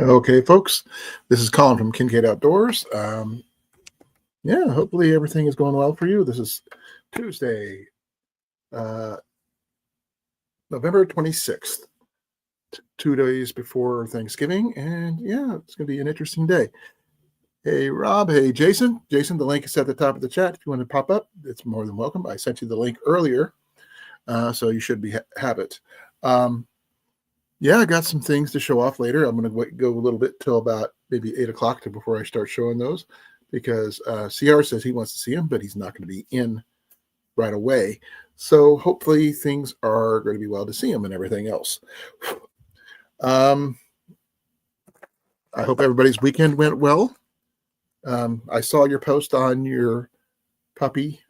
Okay, folks, this is Colin from Kincaid Outdoors. Yeah, hopefully everything is going well for you. This is Tuesday, uh, November 26th, 2 days before Thanksgiving. And yeah, it's going to be an interesting day. Hey, Rob. Hey, Jason. Jason, the link is at the top of the chat. If you want to pop up, it's more than welcome. I sent you the link earlier, so you should have it. Yeah, I got some things to show off later. I'm going to go a little bit till about maybe 8 o'clock before I start showing those, because CR says he wants to see them, but he's not going to be in right away. So hopefully things are going to be well to see him and everything else. I hope everybody's weekend went well. I saw your post on your puppy,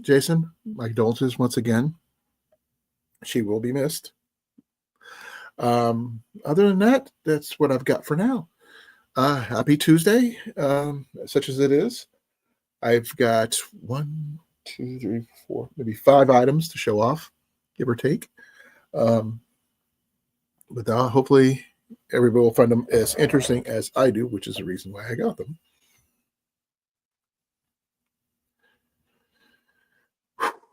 Jason. My condolences once again. She will be missed. Other than that, that's what I've got for now. Happy Tuesday, such as it is. I've got 1, 2, 3, 4, maybe 5 items to show off, give or take. But hopefully everybody will find them as interesting as I do, which is the reason why I got them.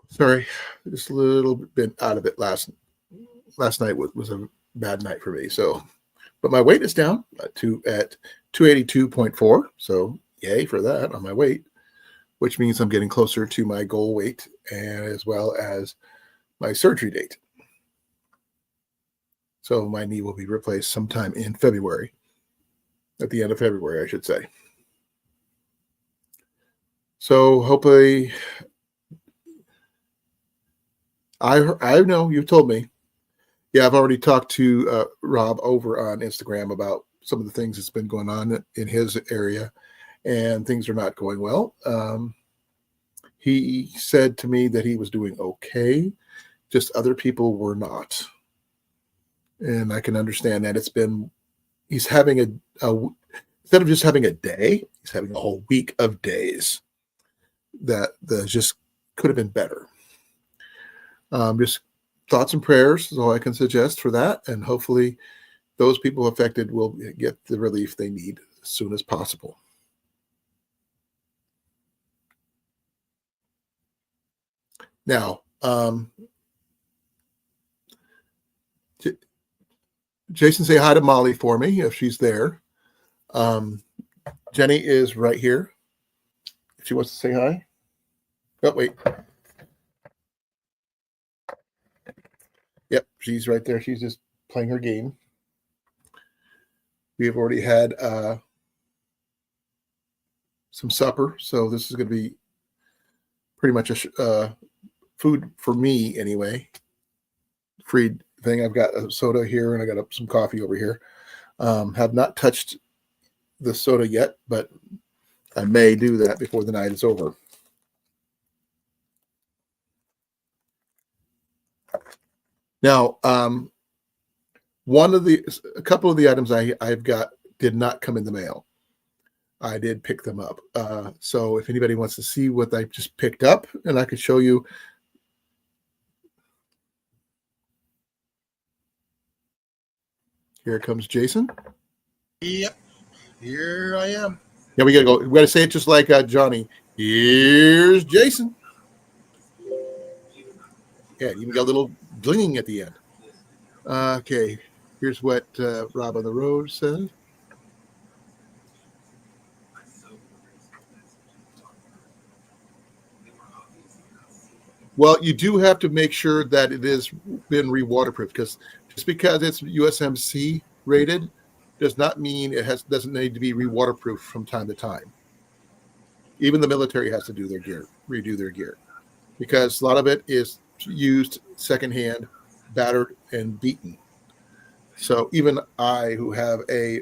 Sorry, just a little bit out of it. Last night was a bad night for me. So, but my weight is down at 282.4. So yay for that on my weight, which means I'm getting closer to my goal weight, and as well as my surgery date. So my knee will be replaced sometime in February, at the end of February, I should say. So hopefully, I know you've told me. Yeah, I've already talked to Rob over on Instagram about some of the things that's been going on in his area, and things are not going well. He said to me that he was doing okay, just other people were not. And I can understand that. He's having instead of just having a day, he's having a whole week of days that just could have been better. Just thoughts and prayers is all I can suggest for that. And hopefully those people affected will get the relief they need as soon as possible. Now, Jason, say hi to Molly for me if she's there. Jenny is right here. If she wants to say hi. Oh, wait. Yep, she's right there. She's just playing her game. We have already had some supper, so this is going to be pretty much a food for me anyway. Free thing. I've got a soda here, and I got some coffee over here. Have not touched the soda yet, but I may do that before the night is over. Now, a couple of the items I've got did not come in the mail. I did pick them up. So if anybody wants to see what I just picked up, and I could show you. Here comes Jason. Yep, here I am. Yeah, we gotta say it just like Johnny. Here's Jason. Yeah, you got a little blinging at the end. Okay, here's what Rob on the Road said. Well, you do have to make sure that it has been re-waterproofed, because just because it's USMC rated does not mean doesn't need to be re-waterproofed from time to time. Even the military has to redo their gear, because a lot of it is used secondhand, battered, and beaten. So even I, who have a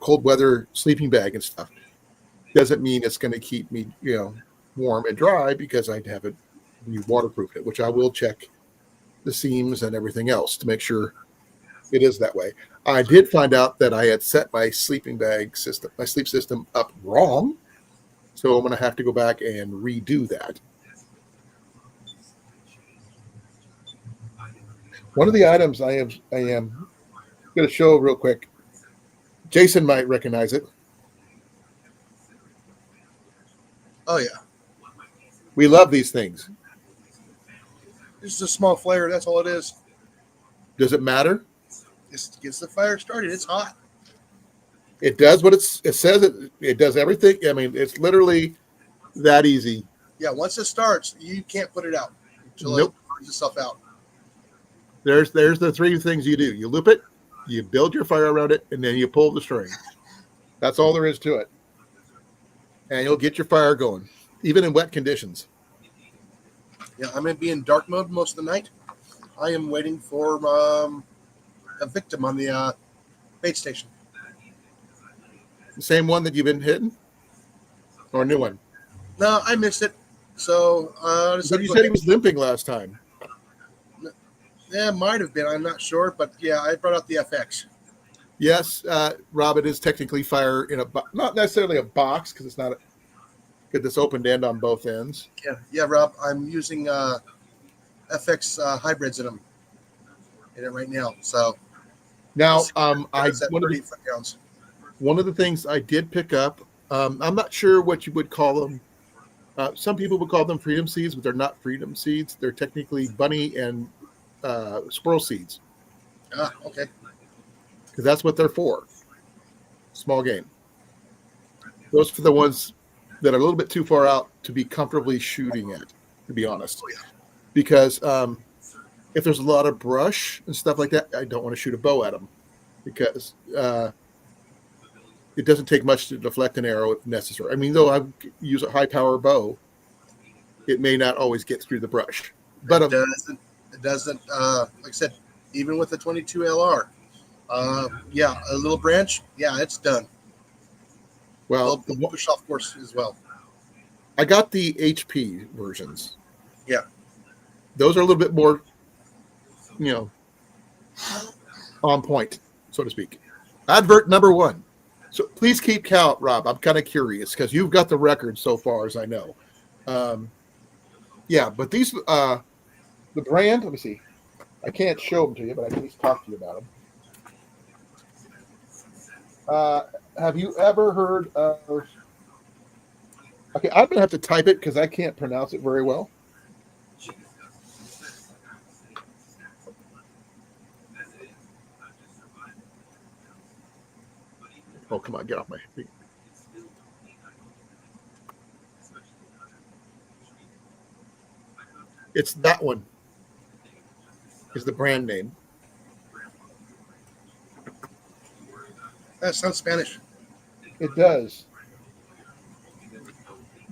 cold weather sleeping bag and stuff, doesn't mean it's going to keep me warm and dry, because I haven't waterproofed it, which I will check the seams and everything else to make sure it is that way. I did find out that I had set my sleep system up wrong, so I'm going to have to go back and redo that. One of the items I am going to show real quick Jason might recognize it. Oh yeah, We love these things. this is a small flare. That's all it is. Does it matter? Just gets the fire started. It's hot. It does what it says. It does everything. I mean, it's literally that easy. Yeah, once it starts, you can't put it out until Nope. it burns itself out. There's the three things you do. You loop it, you build your fire around it, and then you pull the string. That's all there is to it. And you'll get your fire going, even in wet conditions. Yeah, I'm going to be in dark mode most of the night. I am waiting for a victim on the bait station. The same one that you've been hitting? Or a new one? No, I missed it. So, But you said he was limping last time. Yeah, might have been. I'm not sure. But yeah, I brought out the FX. Yes, Rob, it is technically fire in a not necessarily a box because it's not get this opened end on both ends. Yeah, Rob. I'm using FX hybrids in it right now. So now, one of the things I did pick up. I'm not sure what you would call them. Some people would call them freedom seeds, but they're not freedom seeds. They're technically bunny and squirrel seeds. Okay. Because that's what they're for. Small game. Those for the ones that are a little bit too far out to be comfortably shooting at, to be honest. Oh, yeah. Because if there's a lot of brush and stuff like that, I don't want to shoot a bow at them. Because it doesn't take much to deflect an arrow if necessary. I mean, though I use a high power bow, it may not always get through the brush. But it doesn't. Like I said, even with the 22 LR, yeah, a little branch, yeah, it's done. Well, they'll push off course as well. I got the HP versions. Yeah, those are a little bit more, on point, so to speak. Advert number 1. So please keep count, Rob. I'm kind of curious because you've got the record so far as I know. Yeah, but these, the brand, let me see. I can't show them to you, but I can at least talk to you about them. Have you ever heard of, okay, I'm going to have to type it because I can't pronounce it very well. Oh, come on, get off my feet. It's that one is the brand name. That sounds Spanish. It does.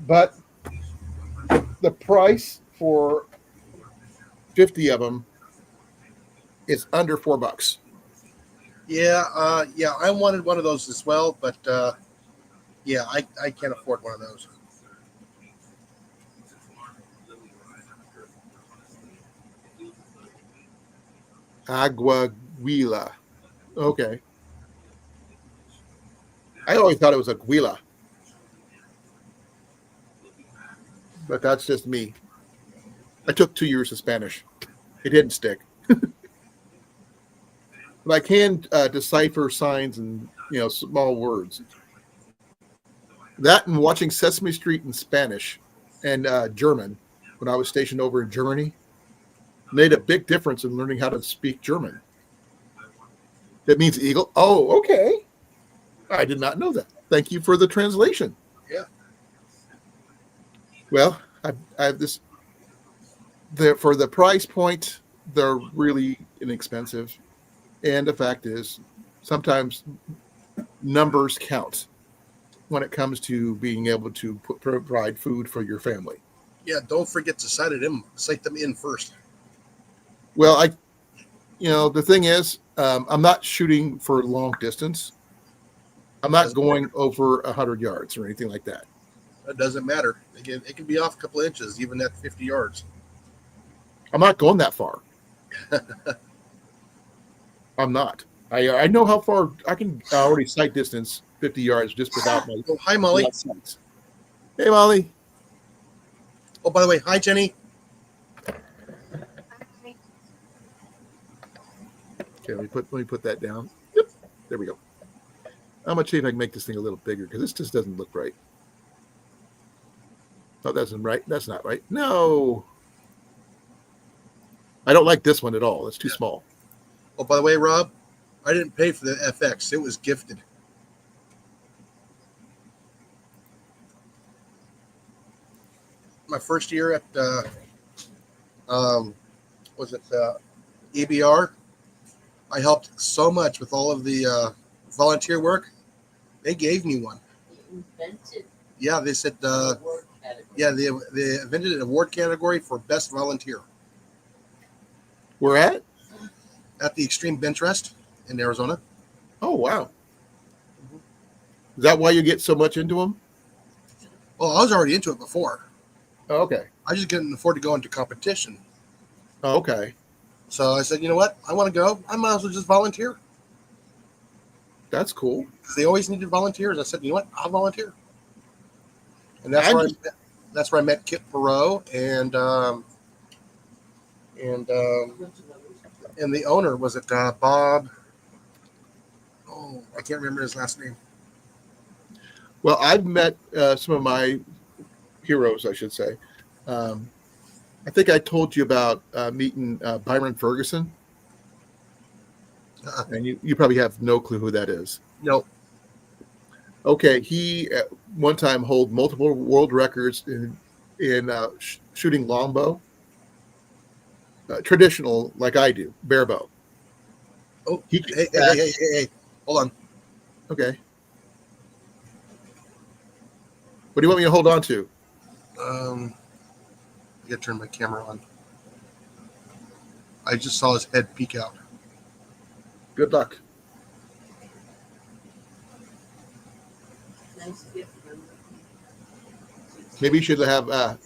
But the price for 50 of them is under $4. Yeah, I wanted one of those as well, but yeah, I can't afford one of those. Aguaguila. Okay. I always thought it was Aguila. But that's just me. I took 2 years of Spanish. It didn't stick. But I can decipher signs and small words. That and watching Sesame Street in Spanish and German when I was stationed over in Germany made a big difference in learning how to speak German. That means eagle. Oh, okay. I did not know that. Thank you for the translation. Yeah. Well, I have this. For the price point, they're really inexpensive. And the fact is, sometimes numbers count when it comes to being able to provide food for your family. Yeah, don't forget to sight them in first. Well, the thing is, I'm not shooting for long distance. I'm not going over 100 yards or anything like that. It doesn't matter. It can be off a couple of inches, even at 50 yards. I'm not going that far. I'm not. I know how far I can already sight distance 50 yards just without my. Oh, hi, Molly. Hey, Molly. Oh, by the way, hi, Jenny. Okay, let me put that down. Yep, there we go. I'm gonna see if I can make this thing a little bigger because this just doesn't look right. Oh, that's right. That's not right. No, I don't like this one at all. It's too small. Oh, by the way, Rob, I didn't pay for the FX. It was gifted. My first year at was it EBR? I helped so much with all of the volunteer work. They gave me one. Invented. Yeah, they said. Yeah, they invented an award category for best volunteer We're at. at the Extreme Bench Rest in Arizona. Oh wow. Is that why you get so much into them? Well, I was already into it before. Oh, okay. I just couldn't afford to go into competition. Oh, okay. So I said, you know what? I want to go. I might as well just volunteer. That's cool. Because they always needed volunteers. I said, you know what? I'll volunteer. And that's where I met Kip Perot and the owner was it Bob? Oh, I can't remember his last name. Well, I've met some of my heroes, I should say. I think I told you about meeting Byron Ferguson. And you probably have no clue who that is. Nope. Okay, he at one time held multiple world records in shooting longbow, traditional like I do, bare bow. Oh, hey, hold on. Okay. What do you want me to hold on to? I gotta turn my camera on. I just saw his head peek out. Good luck. Nice gift. Maybe you should have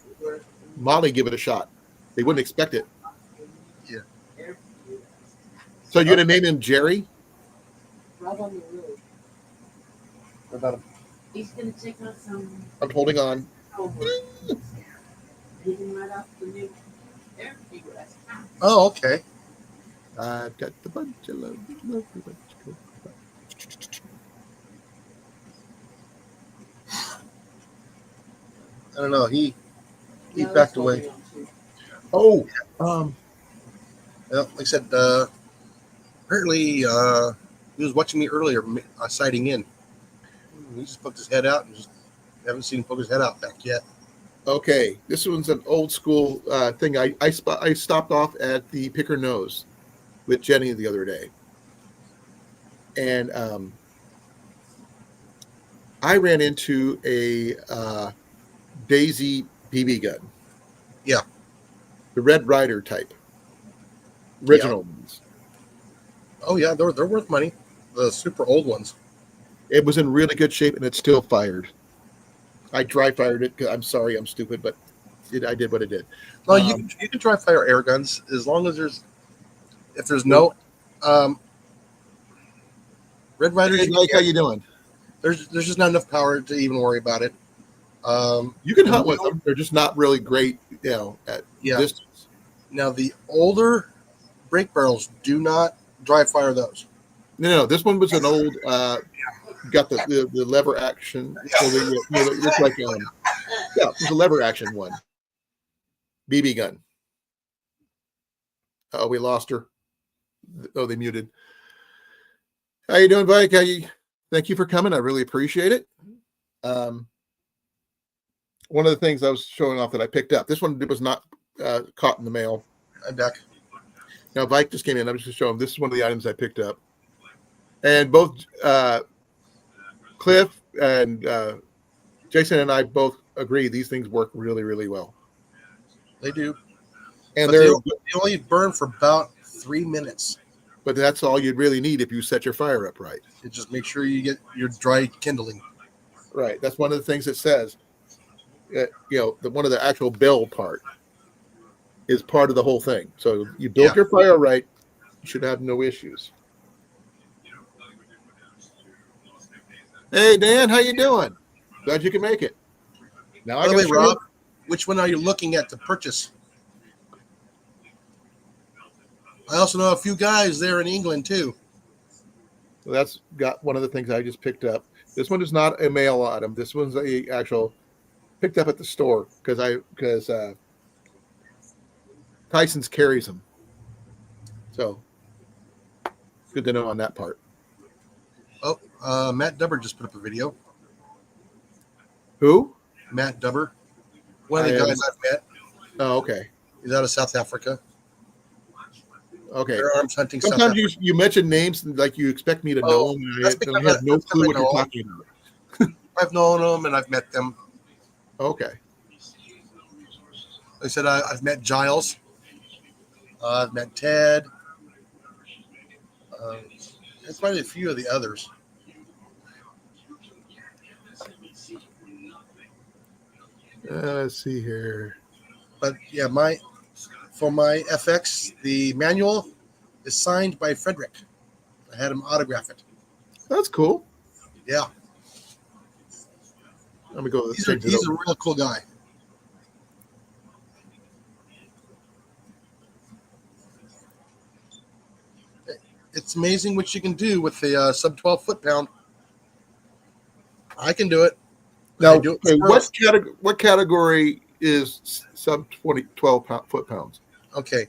Molly give it a shot. They wouldn't expect it. Yeah. So you're gonna name him Jerry? Right on the road. What about him? He's gonna take out some I'm holding on. homework. Get him right off the new therapy rest. Oh, okay. I've got the bunch of love. I don't know. He backed away. Oh, Well, like I said, apparently he was watching me earlier, sighting in. He just poked his head out and just haven't seen him poke his head out back yet. okay. This one's an old school thing. I stopped off at the Picker Nose with Jenny the other day, and I ran into a Daisy BB gun. Yeah. The Red Rider type. Original ones. Oh yeah, they're worth money. The super old ones. It was in really good shape and it still fired. I dry fired it. I'm sorry, I'm stupid, but I did what I did. No, you can dry fire air guns as long as there's no Red Rider. Hey, Mike, how you doing? There's just not enough power to even worry about it. You can hunt with them. They're just not really great, at distance. Now the older brake barrels do not dry fire those. No, this one was an old. Got the lever action. So it looks like it was a lever action one. BB gun. Oh, we lost her. Oh, they muted. How you doing, Mike? Thank you for coming. I really appreciate it. One of the things I was showing off that I picked up. This one was not caught in the mail. I'm back. Now, Mike just came in. I'm just going to show him. This is one of the items I picked up. And both Cliff and Jason and I both agree these things work really, really well. They do. And they only burn for about 3 minutes. But that's all you'd really need if you set your fire up right. You just make sure you get your dry kindling. Right. That's one of the things it says. One of the actual bell part is part of the whole thing. So you build your fire right, you should have no issues. Hey Dan, how you doing? Glad you can make it. Now By the way, Rob, which one are you looking at to purchase? I also know a few guys there in England too. Well, that's got one of the things I just picked up. This one is not a mail item. This one's a actual picked up at the store because Tyson's carries them. So good to know on that part. Oh, Matt Dubber just put up a video. Who? Matt Dubber, one of the guys I've met. Oh, okay. He's out of South Africa. Okay. Firearms hunting. Sometimes you mention names like you expect me to know them, and I have no clue what you're talking about. I've known them and I've met them. Okay. Like I said, I've met Giles. I've met Ted. And probably a few of the others. Let's see here. But yeah, for my FX, the manual is signed by Frederick. I had him autograph it. That's cool. Yeah. Let me go. He's a real cool guy. It's amazing what you can do with the sub 12 foot-pound. I can do it. Now, what category is sub 12 foot-pounds? Okay.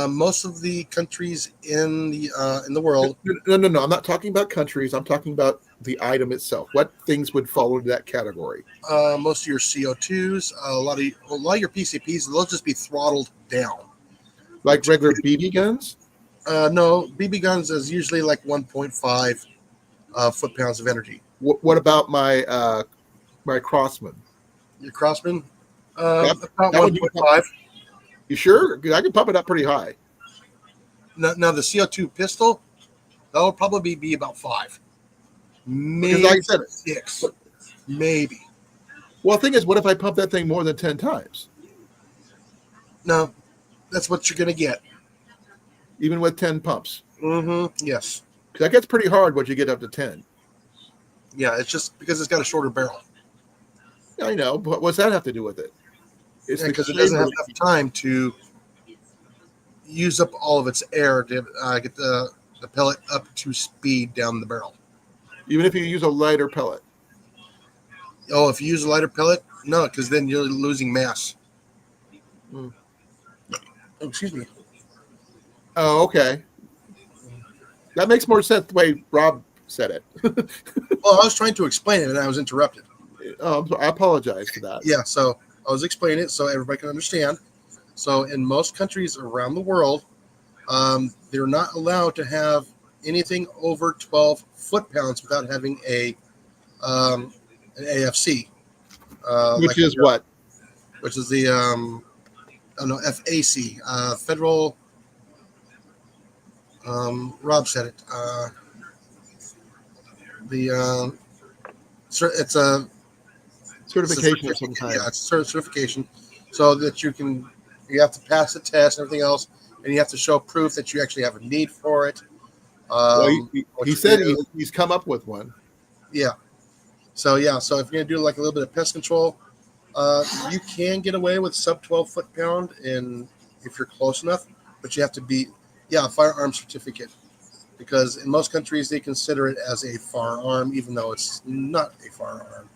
Most of the countries in the world. No. I'm not talking about countries. I'm talking about the item itself. What things would fall into that category? Most of your CO2s, a lot of your PCPs, they'll just be throttled down. Like regular BB guns? No, BB guns is usually like 1.5 foot-pounds of energy. What about my my Crossman? Your Crossman? About about 1.5. You sure? I can pump it up pretty high. Now the CO2 pistol, that'll probably be about 5. Maybe like I said, 6. Maybe. Well, the thing is, what if I pump that thing more than 10 times? No, that's what you're going to get. Even with 10 pumps? Mm-hmm. Yes. Because that gets pretty hard once you get up to 10. Yeah, it's just because it's got a shorter barrel. I know, but what's that have to do with it? It's because it doesn't have enough time to use up all of its air to get the pellet up to speed down the barrel. Even if you use a lighter pellet? Oh, if you use a lighter pellet? No, because then you're losing mass. Hmm. Oh, excuse me. Oh, okay. That makes more sense the way Rob said it. Well, I was trying to explain it and I was interrupted. I apologize for that. Yeah, so I was explaining it so everybody can understand. So in most countries around the world, they're not allowed to have anything over 12 foot-pounds without having an AFC. Which is what? Which is the FAC, Federal. Rob said it. It's a certification of some kind. Yeah, it's a certification, so that you have to pass the test and everything else, and you have to show proof that you actually have a need for it. Well, he said he's come up with one. Yeah. So if you're gonna do like a little bit of pest control, you can get away with sub 12 foot-pound, and if you're close enough, but you have to be a firearm certificate, because in most countries they consider it as a firearm, even though it's not a firearm.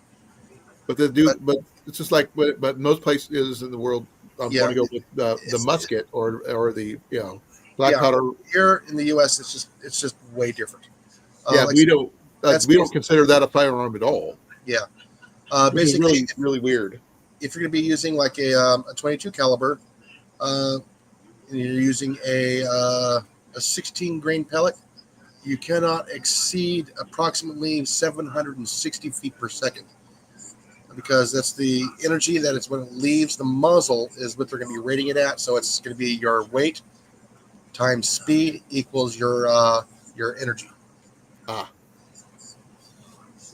But it's just like, but in most places in the world, I'm going to go with the musket or the black powder. Here in the U.S., it's just way different. We don't consider that a firearm at all. Yeah, basically, it's really weird. If you're going to be using like a 22 caliber, and you're using a 16 grain pellet, you cannot exceed approximately 760 feet per second. Because that's the energy that it's when it leaves the muzzle is what they're going to be rating it at. So it's going to be your weight times speed equals your energy.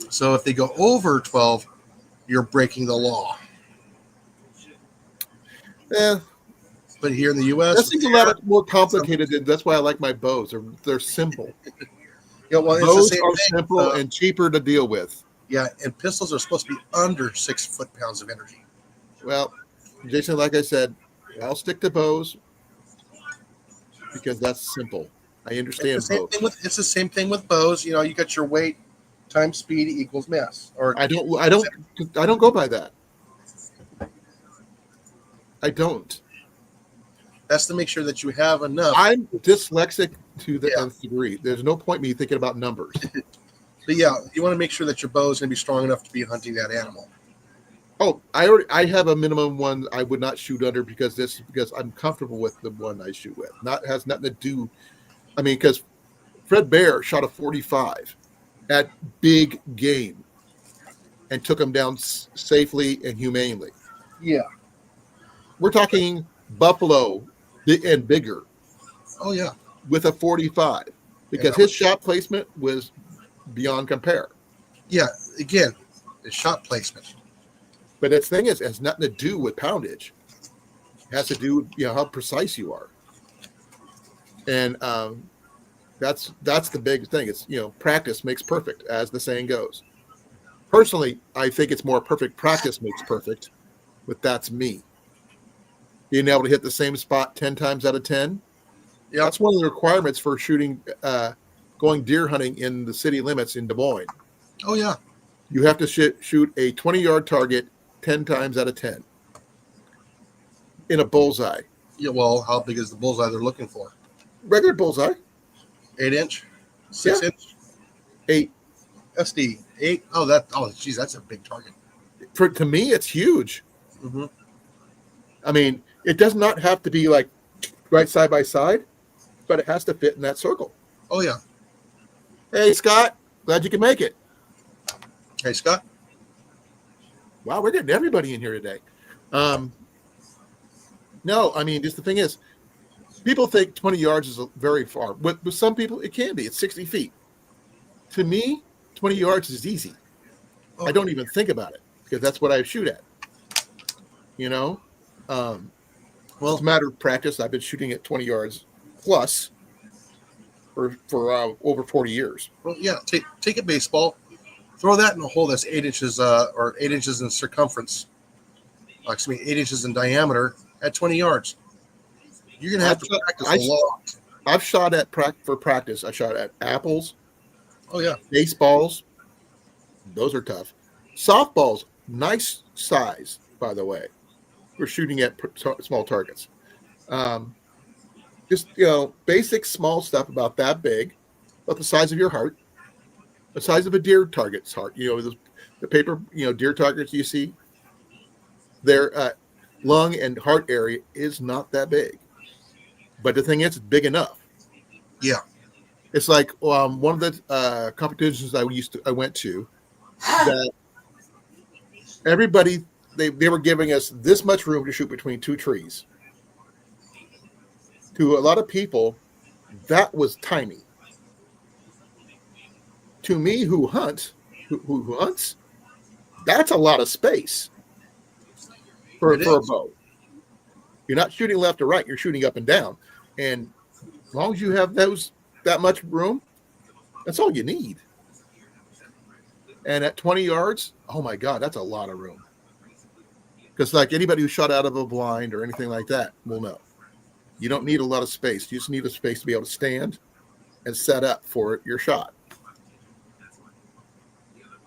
So if they go over 12, you're breaking the law. Yeah. But here in the U.S., that seems a lot more complicated. That's why I like my bows. They're simple. Bows are simple and cheaper to deal with. Yeah, and pistols are supposed to be under 6 foot-pounds of energy. Well, Jason, like I said, I'll stick to bows because that's simple. I understand It's the same both. thing with it's the same thing with bows. You know, you got your weight times speed equals mass. Or I don't go by that. I don't. that's to make sure that you have enough. I'm dyslexic to the Yeah. nth degree. There's no point me thinking about numbers. But yeah, you want to make sure that your bow is going to be strong enough to be hunting that animal. Oh, I have a minimum one I would not shoot under because I'm comfortable with the one I shoot with. Has nothing to do. I mean, because Fred Bear shot a 45 at big game and took him down safely and humanely. Yeah. We're talking buffalo and bigger Oh yeah. with a 45 because his shot placement was beyond compare. Yeah. Again, it's shot placement. But its thing is, it has nothing to do with poundage. It has to do with how precise you are. And that's the big thing. It's practice makes perfect, as the saying goes. Personally, I think it's more perfect practice makes perfect, but that's me. Being able to hit the same spot 10 times out of 10. Yeah. That's one of the requirements for shooting, going deer hunting in the city limits in Des Moines. Oh yeah. You have to shoot a 20-yard target 10 times out of 10 in a bullseye. Yeah. Well, how big is the bullseye they're looking for? Regular bullseye. 8-inch, 6-inch, 8. SD 8. Geez, that's a big target. To me, it's huge. Mm-hmm. I mean, it does not have to be like right side by side, but it has to fit in that circle. Oh yeah. Hey, Scott, glad you can make it. Hey, Scott. Wow, we're getting everybody in here today. No, I mean, just the thing is, people think 20 yards is very far. With some people, it can be. It's 60 feet. To me, 20 yards is easy. I don't even think about it because that's what I shoot at. Well, it's a matter of practice. I've been shooting at 20 yards plus for over 40 years. Well, yeah. Take a baseball, throw that in a hole that's 8 inches or 8 inches in circumference. 8 inches in diameter at 20 yards. You're gonna have to practice a lot. I've shot for practice. I shot at apples. Oh yeah. Baseballs. Those are tough. Softballs, nice size, by the way. We're shooting at small targets. Just basic small stuff about that big, about the size of your heart, the size of a deer target's heart. The paper deer targets you see. Their lung and heart area is not that big, but the thing is, it's big enough. Yeah. It's like one of the competitions I went to that everybody they were giving us this much room to shoot between two trees. To a lot of people, that was tiny. To me, who hunts, that's a lot of space for a bow. You're not shooting left or right; you're shooting up and down, and as long as you have that much room, that's all you need. And at 20 yards, oh my God, that's a lot of room. Because like anybody who shot out of a blind or anything like that will know, you don't need a lot of space. You just need a space to be able to stand and set up for your shot.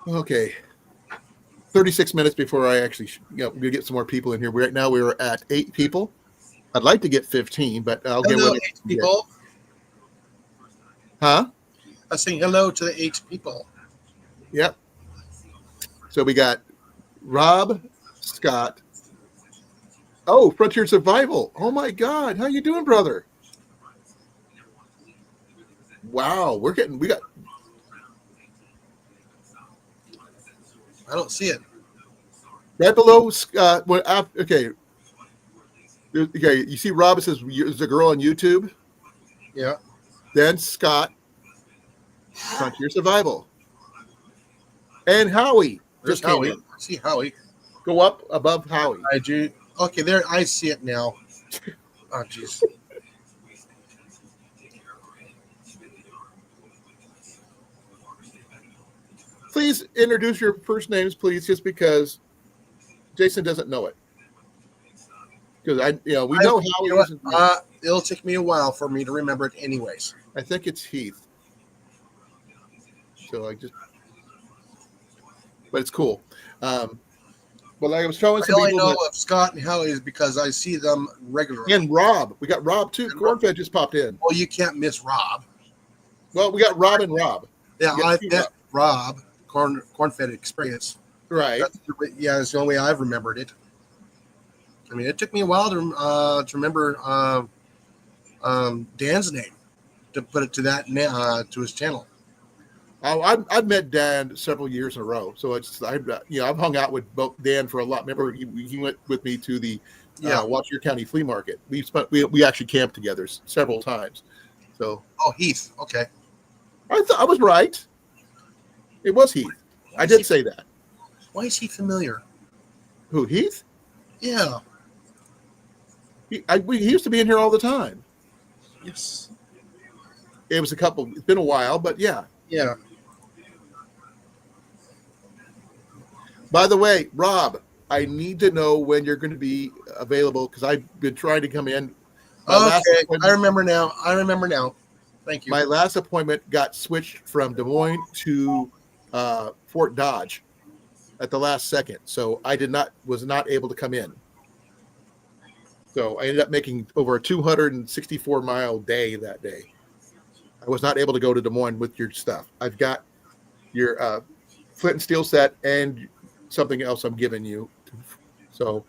Okay. 36 minutes before I actually, we get some more people in here. Right now we're at 8 people. I'd like to get 15, but I'll get with 8 people. Huh? I was saying hello to the 8 people. Yep. So we got Rob, Scott. Oh, Frontier Survival. Oh my God. How you doing, brother? Wow. We got. I don't see it. Right below, okay. Okay, you see Rob, it says there's a girl on YouTube. Yeah. Then Scott, Frontier Survival. And Howie. There's Howie. I see Howie. Go up above Howie. I do. Okay, there. I see it now. Oh, jeez. Please introduce your first names, please, just because Jason doesn't know it. Because we know Howie. it'll take me a while for me to remember it anyways. I think it's Heath. So but it's cool. But like I was showing some I only people know of Scott and Howie is because I see them regularly. and Rob. We got Rob too. Cornfed just popped in. Well, you can't miss Rob. Well, we got Rob and Rob. Yeah, You got I've two met Rob, Cornfed Experience. Right. That's the only way I've remembered it. I mean, it took me a while to remember Dan's name, to put it to that to his channel. Oh, I've met Dan several years in a row, so I've hung out with both Dan for a lot. Remember, he went with me to the Watcher County Flea Market. We actually camped together several times. So Heath, okay. I thought I was right. It was Heath. I did say that. Why is he familiar? Who, Heath? Yeah. He used to be in here all the time. Yes. It's been a while, but yeah. Yeah. By the way, Rob, I need to know when you're going to be available because I've been trying to come in. Okay, I remember now. Thank you. My last appointment got switched from Des Moines to Fort Dodge at the last second, so I was not able to come in. So I ended up making over a 264-mile day that day. I was not able to go to Des Moines with your stuff. I've got your flint and steel set and something else I'm giving you. So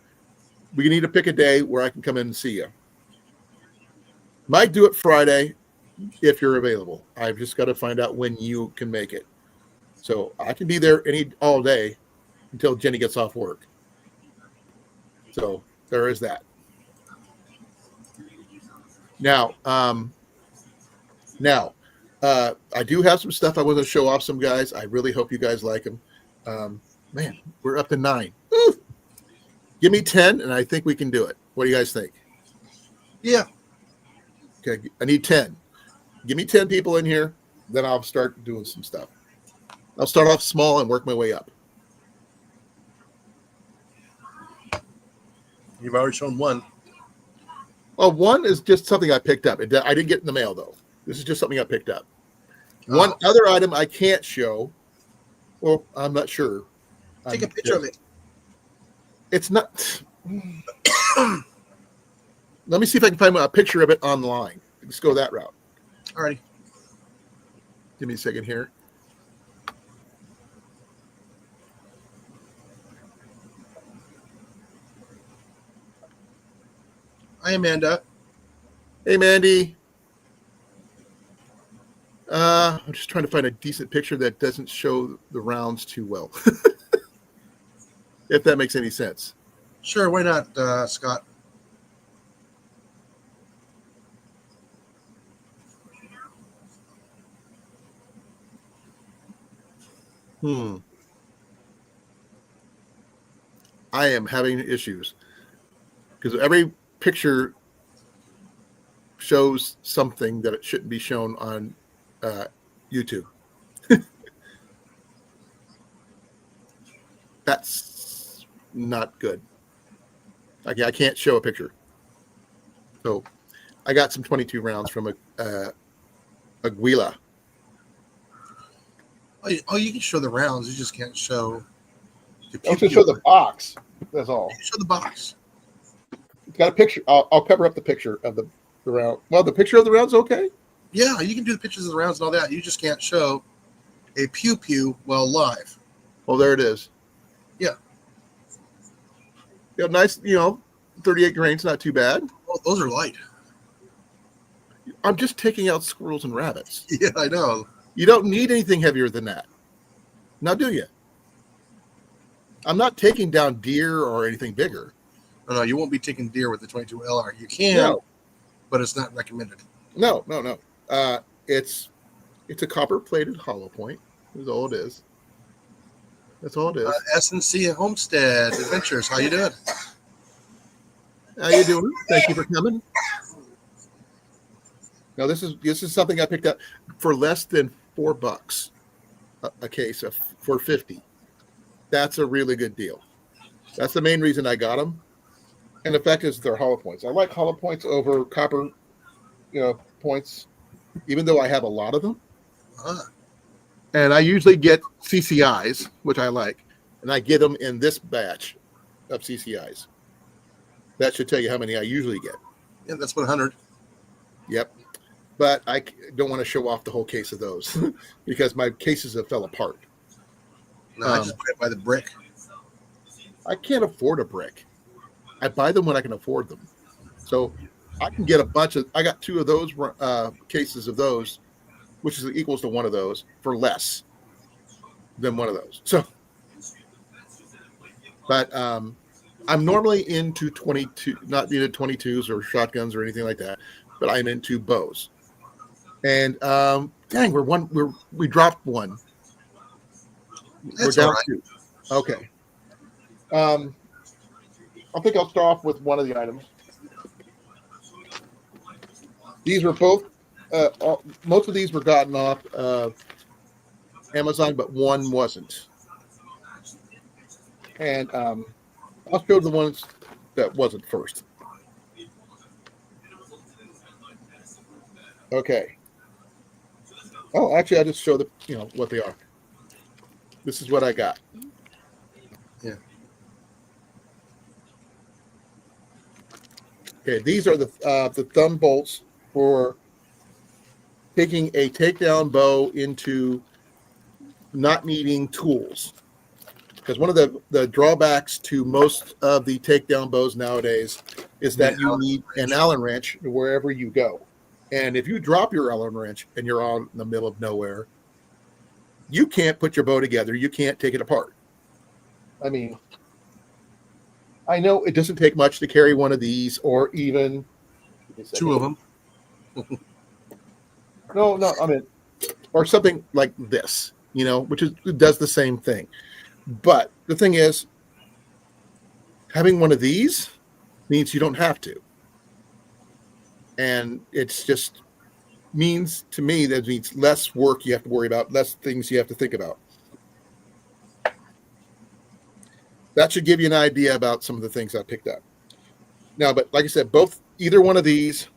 we need to pick a day where I can come in and see you. Might do it Friday if you're available. I've just got to find out when you can make it. So I can be there all day until Jenny gets off work. So there is that. Now, I do have some stuff I want to show off some guys. I really hope you guys like them. Man, we're up to 9. Woo! Give me 10, and I think we can do it. What do you guys think? Yeah. Okay, I need 10. Give me 10 people in here, then I'll start doing some stuff. I'll start off small and work my way up. You've already shown one. Well, one is just something I picked up. I didn't get in the mail, though. This is just something I picked up. One other item I can't show. Well, I'm not sure. Take a picture of it. It's not. Let me see if I can find a picture of it online. Let's go that route. All righty. Give me a second here. Hi, Amanda. Hey, Mandy. I'm just trying to find a decent picture that doesn't show the rounds too well. If that makes any sense. Sure, why not, Scott? I am having issues because every picture shows something that it shouldn't be shown on YouTube. That's not good. I can't show a picture. So I got some 22 rounds from a Aguila. Oh, you can show the rounds. You just can't show the I'll just show the box. That's all. You can show the box. It's got a picture. I'll cover up the picture of the round. Well, the picture of the round's okay. Yeah, you can do the pictures of the rounds and all that. You just can't show a pew while live. Well, there it is. Yeah. Yeah, nice, 38 grains, not too bad. Oh, those are light. I'm just taking out squirrels and rabbits. Yeah, I know. You don't need anything heavier than that. Now, do you? I'm not taking down deer or anything bigger. No, you won't be taking deer with the 22 LR. You can, but it's not recommended. No. It's a copper-plated hollow point. That's all it is. That's all it is. S&C Homestead Adventures. How you doing? How you doing? Thank you for coming. Now, this is something I picked up for less than $4 a case of for 50. That's a really good deal. That's the main reason I got them. And the fact is they're hollow points. I like hollow points over copper points, even though I have a lot of them. Ah, And I usually get CCIs, which I like, and I get them in this batch of CCIs. That should tell you how many I usually get. yeah, that's 100. Yep. But I don't want to show off the whole case of those because my cases have fell apart. No, I just buy it by the brick. I can't afford a brick. I buy them when I can afford them. So I can get a bunch of, I got 2 of those cases of those, which is equals to 1 of those for less than 1 of those. So, but I'm normally into 22, not into 22s or shotguns or anything like that, but I'm into bows. And dang, we dropped 1. That's we're down all right. 2. Okay. I think I'll start off with one of the items. These were both, most of these were gotten off Amazon, but one wasn't. And I'll show the ones that wasn't first. Okay. Oh, actually, I just show the what they are. This is what I got. Yeah. Okay, these are the thumb bolts for taking a takedown bow into not needing tools. Because one of the drawbacks to most of the takedown bows nowadays is that you need an Allen wrench wherever you go. And if you drop your Allen wrench and you're out in the middle of nowhere, you can't put your bow together. You can't take it apart. I mean, I know it doesn't take much to carry one of these or even 2 of them. No, I mean, or something like this, which does the same thing. But the thing is, having one of these means you don't have to. And it's just means to me that means less work you have to worry about, less things you have to think about. That should give you an idea about some of the things I picked up. Now, but like I said, either one of these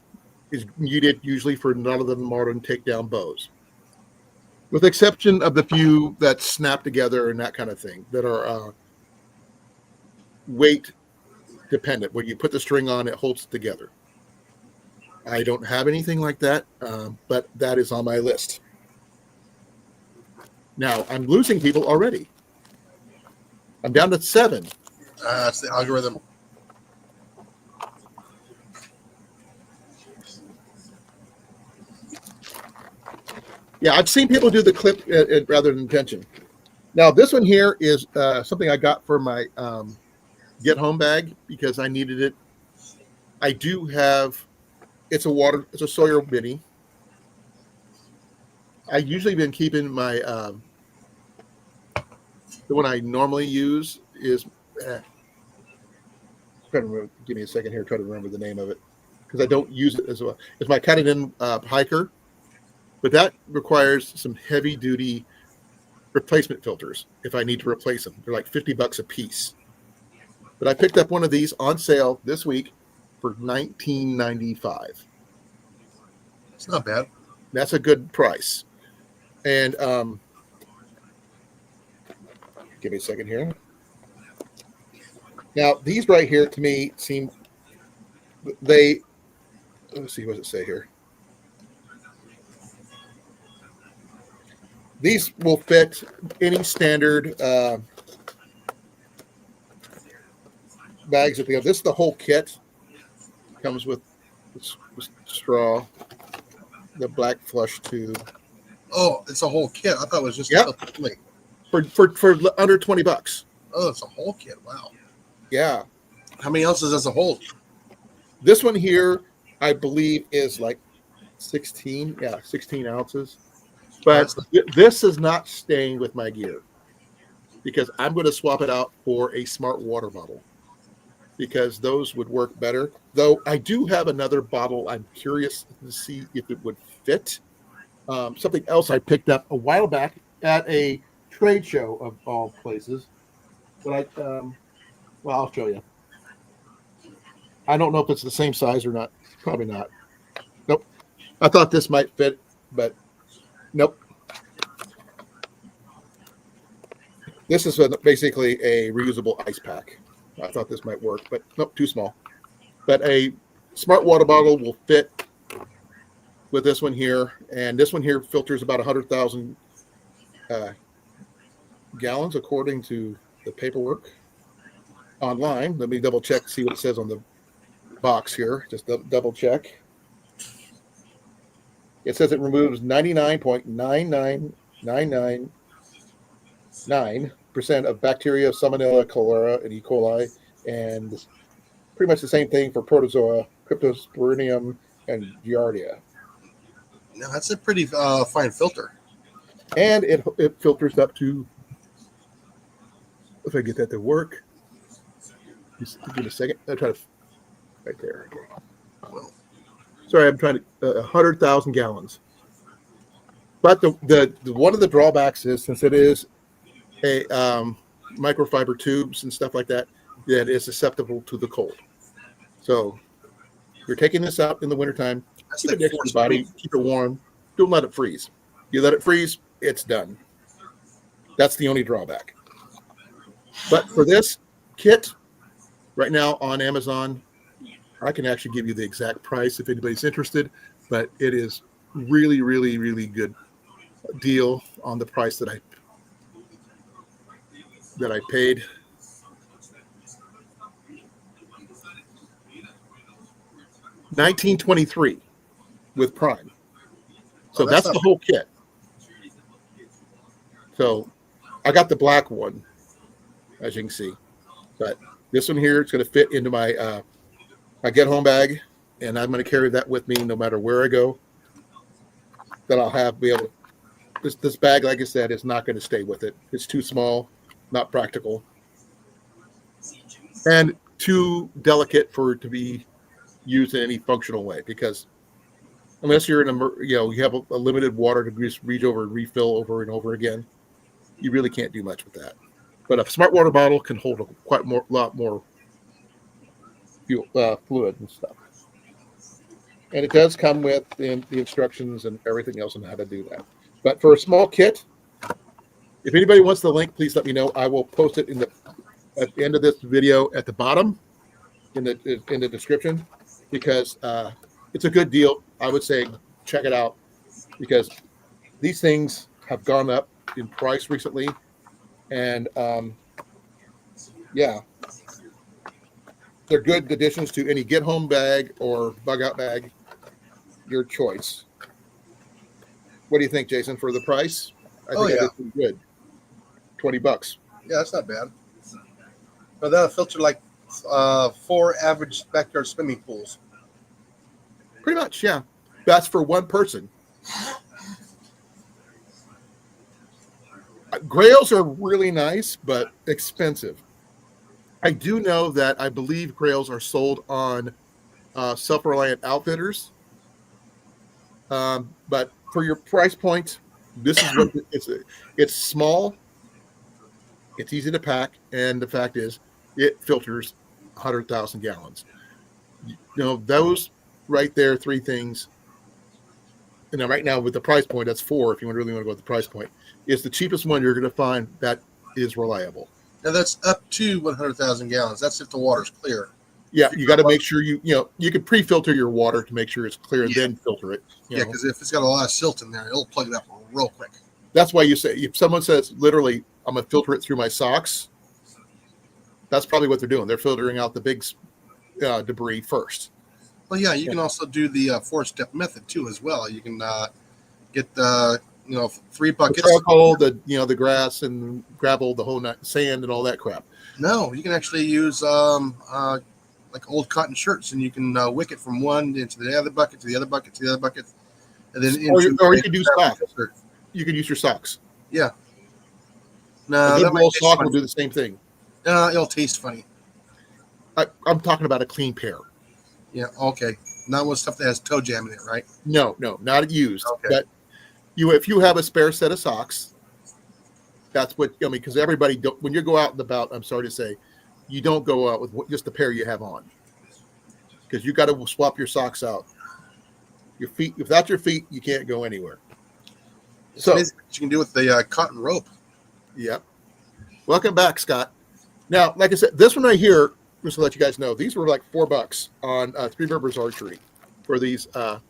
is needed usually for none of the modern takedown bows, with the exception of the few that snap together and that kind of thing that are weight dependent. When you put the string on, it holds it together. I don't have anything like that, but that is on my list. Now, I'm losing people already. I'm down to 7. It's the algorithm. Yeah, I've seen people do the clip rather than tension. Now, this one here is something I got for my get home bag because I needed it. I do have, it's a Sawyer mini. I usually been keeping my, the one I normally use is, give me a second here, try to remember the name of it because I don't use it as well. It's my Takedown hiker, but that requires some heavy duty replacement filters if I need to replace them. They're like $50 a piece. But I picked up one of these on sale this week for $19.95. It's not bad. That's a good price. And give me a second here. Now, these right here to me seem let's see, what does it say here? These will fit any standard bags that they have. This is the whole kit. Comes with straw, the black flush tube. Oh, it's a whole kit. I thought it was just for under $20. Oh, it's a whole kit. Wow. Yeah. How many ounces does it hold? This one here, I believe, is like 16. Yeah, 16 ounces. But this is not staying with my gear because I'm going to swap it out for a smart water bottle because those would work better. Though I do have another bottle. I'm curious to see if it would fit. Something else I picked up a while back at a trade show of all places. But I'll show you. I don't know if it's the same size or not. Probably not. Nope. I thought this might fit, but nope. This is basically a reusable ice pack. I thought this might work, but nope, too small. But a smart water bottle will fit with this one here, and this one here filters about 100,000 gallons according to the paperwork online. Let me double check, see what it says on the box here. Just double check. It says it removes 99.99999% of bacteria, salmonella, cholera, and E. coli, and pretty much the same thing for protozoa, cryptosporidium, and giardia. Now that's a pretty fine filter. And it filters up to, if I get that to work, just give me a second. I'll try to, right there. Okay. Well, sorry, I'm trying to, 100,000 gallons. But the one of the drawbacks is, since it is a microfiber tubes and stuff like that, that is susceptible to the cold. So you're taking this out in the wintertime, keep it next to your body, keep it warm, don't let it freeze. You let it freeze, it's done. That's the only drawback. But for this kit, right now on Amazon, I can actually give you the exact price if anybody's interested, but it is really, really, really good deal on the price that I paid. $19.23 with Prime. So that's the whole kit. So I got the black one, as you can see, but this one here, it's going to fit into my my get home bag, and I'm going to carry that with me no matter where I go. That I'll be able. This bag, like I said, is not going to stay with it. It's too small, not practical, and too delicate for it to be used in any functional way. Because unless you're you have a limited water to just reach over and refill over and over again, you really can't do much with that. But a smart water bottle can hold a lot more fluid and stuff. And it does come with the instructions and everything else on how to do that. But for a small kit, if anybody wants the link, please let me know. I will post it at the end of this video at the bottom in the description, because it's a good deal. I would say check it out, because these things have gone up in price recently, and yeah, they're good additions to any get home bag or bug out bag, your choice. What do you think, Jason, for the price? I think I did pretty good. $20. Yeah, that's not bad. But that'll filter like 4 average backyard swimming pools. Pretty much, yeah. That's for one person. Grails are really nice, but expensive. I do know that I believe Grails are sold on Self-Reliant Outfitters. But for your price point, this is what it's small, it's easy to pack, and the fact is it filters 100,000 gallons. You know, those right there, 3 things. And now, right now with the price point, that's 4 if you really want to go with the price point. It's the cheapest one you're going to find that is reliable. Now that's up to 100,000 gallons. That's if the water's clear. Yeah, you got to make sure you can pre-filter your water to make sure it's clear, and then filter it. Yeah, because if it's got a lot of silt in there, it'll plug it up real quick. That's why you say, if someone says literally, I'm going to filter it through my socks, that's probably what they're doing. They're filtering out the big debris first. Well, yeah, you can also do the 4-step method too as well. You can get the 3 buckets. The charcoal, the grass and gravel, the whole sand and all that crap. No, you can actually use like old cotton shirts, and you can wick it from one into the other bucket to the other bucket to the other bucket, and then or you can use socks. You can use your socks. Yeah. No, a good roll sock will do the same thing. It'll taste funny. I'm talking about a clean pair. Yeah. Okay. Not with stuff that has toe jam in it, right? No, not used. Okay. But if you have a spare set of socks, that's what because everybody when you go out and about, I'm sorry to say, you don't go out with just the pair you have on, because you got to swap your socks out. Your feet, without your feet, you can't go anywhere. It's So, amazing what you can do with the cotton rope. yep. Welcome back, Scott. Now, like I said, this one right here, just to let you guys know, these were like $4 on Three Rivers Archery for these thumb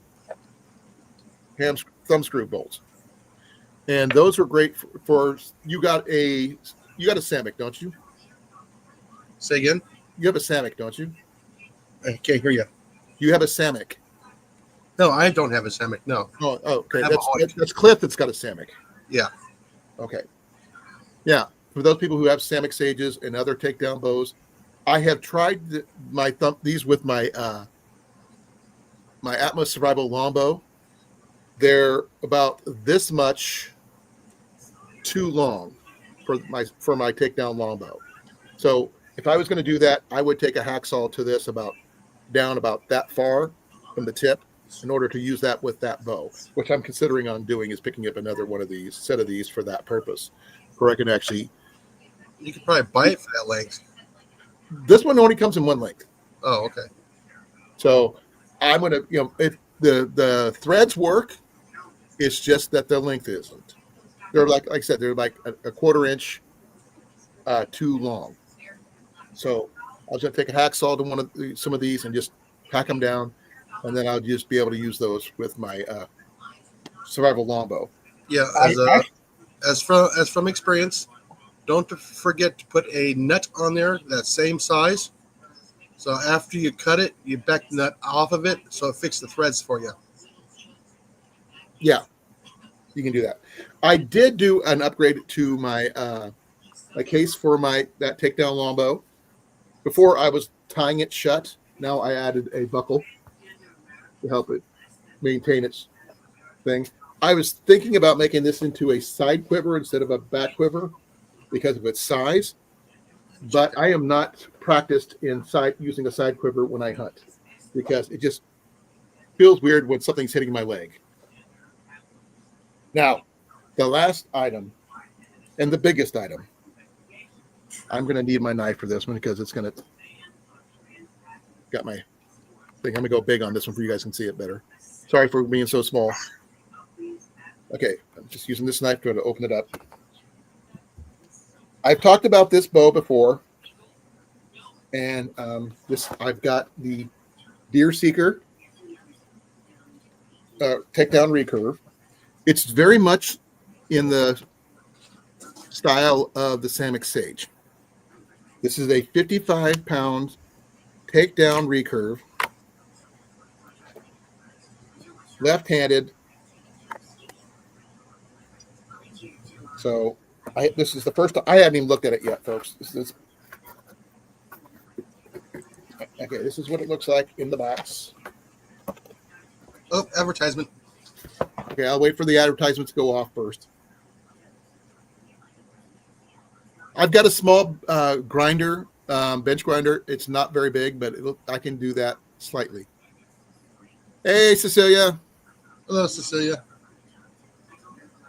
screw bolts, and those are great for you got a Samick, don't you? Say again? You have a Samick, don't you? I can't hear you. You have a Samick. No, I don't have a Samick. No. Oh, okay. I have a Hoyt. That's Cliff that's got a Samick. Yeah. Okay. Yeah. For those people who have Samick Sages and other takedown bows, I have tried these with my my Atmos Survival Longbow. They're about this much too long for my takedown longbow. So if I was going to do that, I would take a hacksaw to this about that far from the tip in order to use that with that bow, which I'm considering on doing is picking up another one of these set of these for that purpose, where I can actually. You could probably buy it for that length. This one only comes in one length. Oh, okay. So I'm gonna, if the threads work, it's just that the length isn't. They're like I said, they're like a quarter inch too long. So I was gonna take a hacksaw to some of these and just hack them down, and then I'll just be able to use those with my survival longbow. Yeah, as from experience, don't forget to put a nut on there that same size. So after you cut it, you back the nut off of it so it fixes the threads for you. Yeah, you can do that. I did do an upgrade to my my case for that takedown longbow. Before I was tying it shut. Now I added a buckle to help it maintain its thing. I was thinking about making this into a side quiver instead of a back quiver because of its size, but I am not practiced in using a side quiver when I hunt because it just feels weird when something's hitting my leg. Now, the last item and the biggest item. I'm going to need my knife for this one because it's going to got my thing. I'm going to go big on this one for you guys can see it better. Sorry for being so small. Okay, I'm just using this knife to open it up. I've talked about this bow before, and I've got the Deerseeker Takedown Recurve. It's very much in the style of the Samick Sage. This is a 55-pound takedown recurve, left-handed. So this is the first time I haven't even looked at it yet, folks. Okay, this is what it looks like in the box. Oh, advertisement. Okay, I'll wait for the advertisement to go off first. I've got a small grinder, bench grinder. It's not very big, but I can do that slightly. Hey, Cecilia. Hello, Cecilia.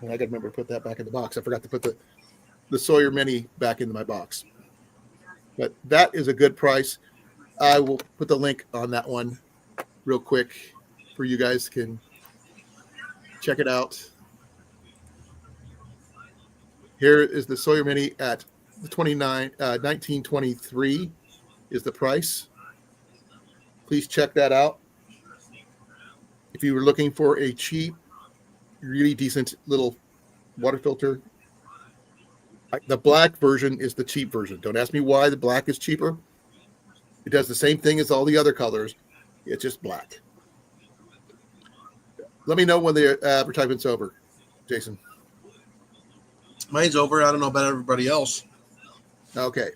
And I got to remember to put that back in the box. I forgot to put the Sawyer Mini back into my box. But that is a good price. I will put the link on that one real quick for you guys can check it out. Here is the Sawyer Mini at $19.23 is the price. Please check that out. If you were looking for a cheap, really decent little water filter, the black version is the cheap version. Don't ask me why the black is cheaper. It does the same thing as all the other colors. It's just black. Let me know when the advertisement's over, Jason. Mine's over. I don't know about everybody else. Okay.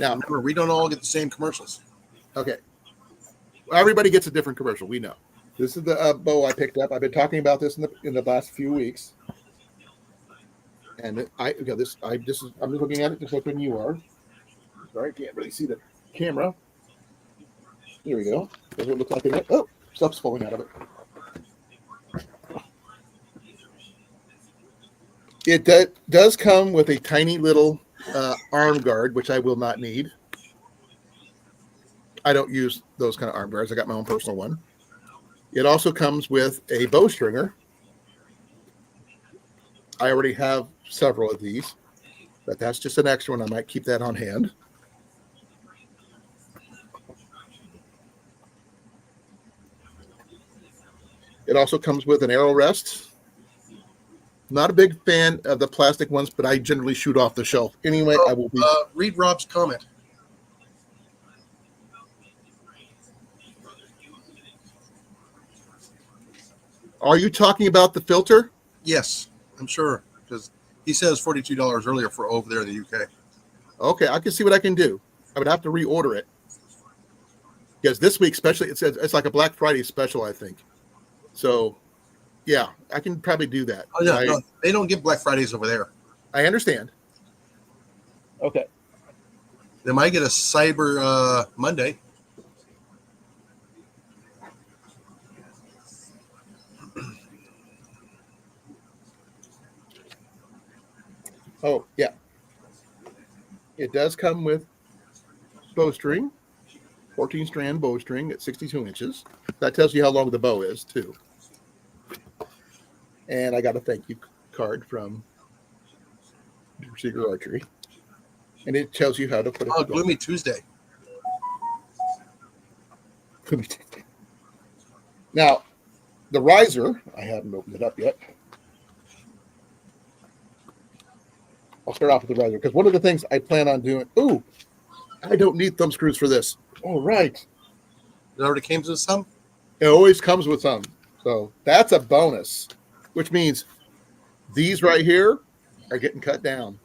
Now, Remember, we don't all get the same commercials. okay. Everybody gets a different commercial. We know. This is the bow I picked up. I've been talking about this in the last few weeks. And I'm just looking at it just like when you are. Sorry, I can't really see the camera. Here we go. That's what it looks like in it. Oh, stuff's falling out of it. It does come with a tiny little arm guard, which I will not need. I don't use those kind of arm guards. I got my own personal one. It also comes with a bowstringer. I already have several of these, but that's just an extra one. I might keep that on hand. It also comes with an arrow rest. Not a big fan of the plastic ones, but I generally shoot off the shelf. Anyway, I will be. Read Rob's comment. Are you talking about the filter? Yes, I'm sure, because he says $42 earlier for over there in the UK. Okay, I can see what I can do. I would have to reorder it because this week, especially, it's like a Black Friday special, I think. So, yeah, I can probably do that. Oh yeah, no, they don't give Black Fridays over there. I understand. Okay. They might get a Cyber Monday. Oh, yeah. It does come with bowstring, 14-strand bowstring at 62 inches. That tells you how long the bow is, too. And I got a thank you card from Deerseeker Archery. And it tells you how to put it together. Gloomy Tuesday. Now, the riser, I haven't opened it up yet. I'll start off with the riser because one of the things I plan on doing. Ooh, I don't need thumb screws for this. All right. It already came with some? It always comes with some. So that's a bonus, which means these right here are getting cut down.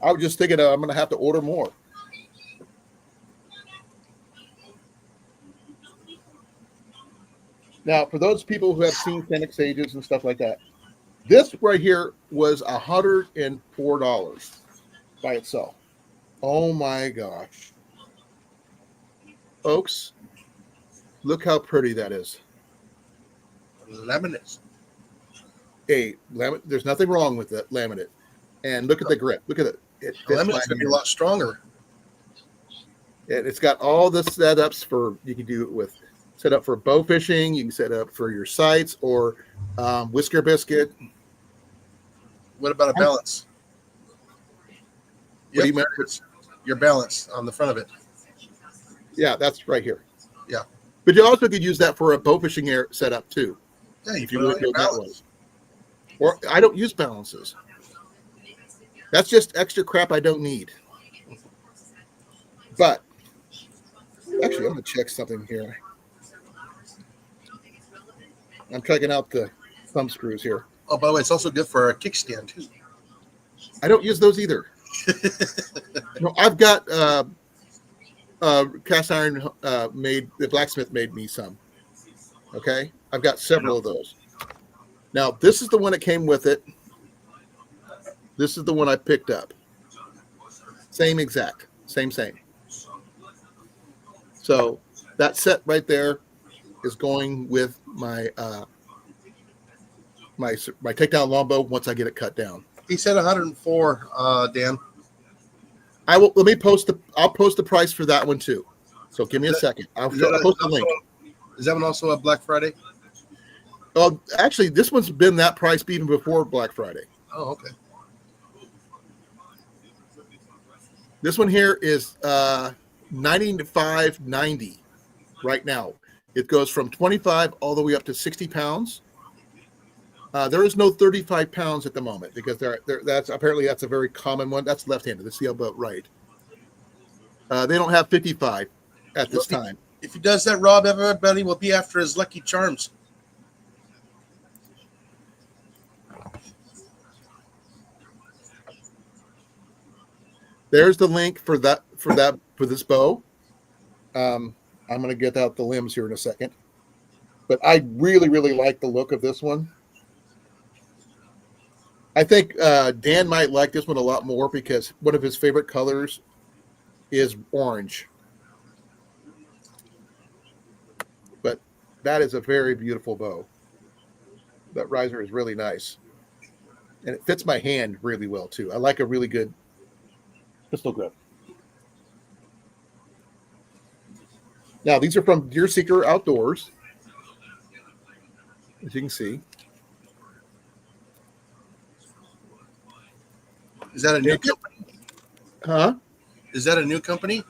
I was just thinking I'm going to have to order more. Now, for those people who have seen Fennec Sages and stuff like that, this right here was $104 by itself. Oh my gosh. Folks, look how pretty that is. Laminate. There's nothing wrong with that laminate. And look at the grip. Look at it. Laminate's going to be a lot stronger. And it's got all the setups for, you can do it with set up for bow fishing. You can set up for your sights or whisker biscuit. What about a balance? What do you mean? Your balance on the front of it. Yeah, that's right here. Yeah. But you also could use that for a bow fishing setup too. Yeah, if you want to go that way. Or I don't use balances. That's just extra crap I don't need. But actually, I'm going to check something here. I'm checking out the thumb screws here. Oh, by the way, it's also good for a kickstand too. I don't use those either. No, I've got cast iron made. The blacksmith made me some. Okay, I've got several of those. Now this is the one that came with it. This is the one I picked up. Same exact, same. So that set right there is going with my my takedown longbow once I get it cut down. He said 104, Dan. I will. Let me post the. I'll post the price for that one too. So give me a second. I'll post the link. Is that one also a Black Friday? Oh, actually, this one's been that price even before Black Friday. Oh, okay. This one here is $95.90 right now. It goes from 25 all the way up to 60 pounds. There is no 35 pounds at the moment because that's apparently a very common one. That's left-handed. That's the about right. They don't have 55 at this time. If he does that, Rob, everybody will be after his Lucky Charms. There's the link for this bow. I'm going to get out the limbs here in a second, but I really like the look of this one. I think Dan might like this one a lot more because one of his favorite colors is orange. But that is a very beautiful bow. That riser is really nice. And it fits my hand really well, too. I like a really good pistol grip. Now, these are from Deerseeker Outdoors, as you can see. Is that a new company? Huh? Is that a new company?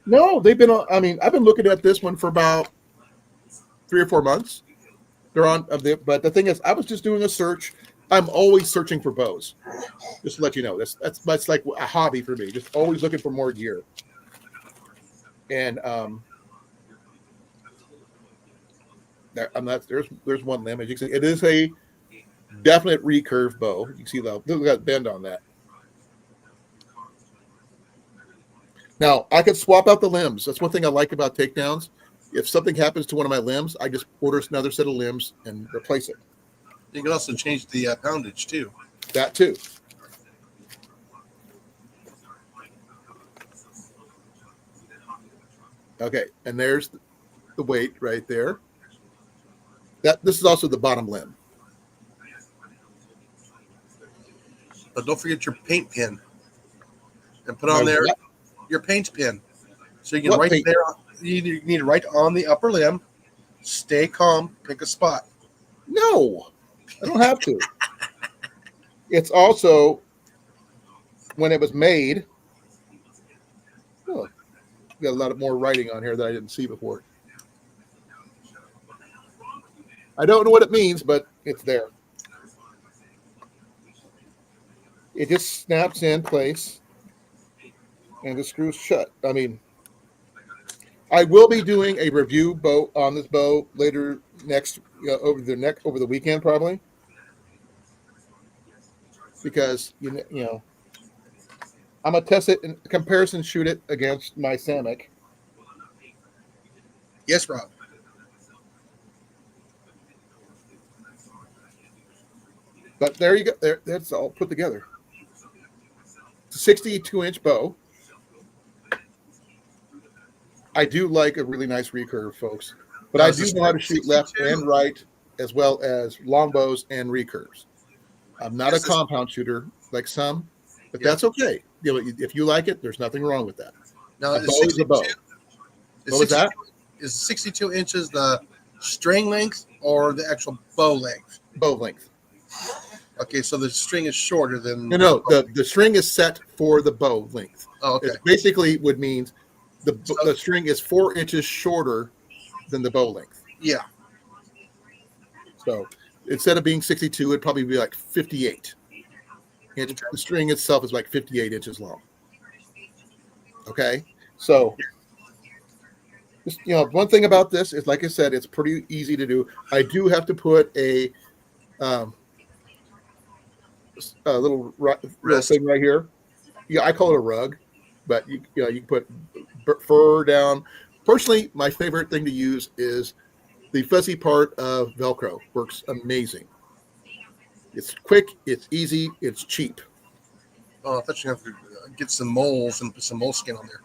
No, they've been on. I mean, I've been looking at this one for about 3 or 4 months. They're on, but the thing is, I was just doing a search. I'm always searching for bows. Just to let you know, that's like a hobby for me. Just always looking for more gear. And there's one limb. As you can see, it is a definite recurve bow. You can see the look at that bend on that. Now, I could swap out the limbs. That's one thing I like about takedowns. If something happens to one of my limbs, I just order another set of limbs and replace it. You can also change the poundage too. That too. Okay, and there's the weight right there. This is also the bottom limb. But don't forget your paint pin. And put on there your paint pin. So you can there. You need to write on the upper limb. Stay calm. Pick a spot. No, I don't have to. It's also when it was made. Oh, got a lot of more writing on here that I didn't see before. I don't know what it means, but it's there. It just snaps in place and the screws shut. I mean, I will be doing a review bow on this bow later over the weekend probably, because you know I'm gonna test it in comparison, shoot it against my Samick. Yes, Rob. But there you go. That's all put together. It's a 62-inch bow. I do like a really nice recurve, folks. But I do know how to shoot left and right, as well as longbows and recurves. I'm not a compound shooter like some, but that's okay. If you like it, there's nothing wrong with that. Now, a bow is a bow. What was that? Is 62 inches the string length or the actual bow length? Bow length. Okay, so the string is shorter than... No, the string is set for the bow length. Oh, okay. It basically would mean the string is 4 inches shorter than the bow length. Yeah. So instead of being 62, it'd probably be like 58. And the string itself is like 58 inches long. Okay? So, just, one thing about this is, like I said, it's pretty easy to do. I do have to put a little thing right here. Yeah, I call it a rug, but you can put fur down. Personally, my favorite thing to use is the fuzzy part of Velcro. Works amazing. It's quick, it's easy, it's cheap. Oh, I thought you have to get some moles and put some moleskin on there.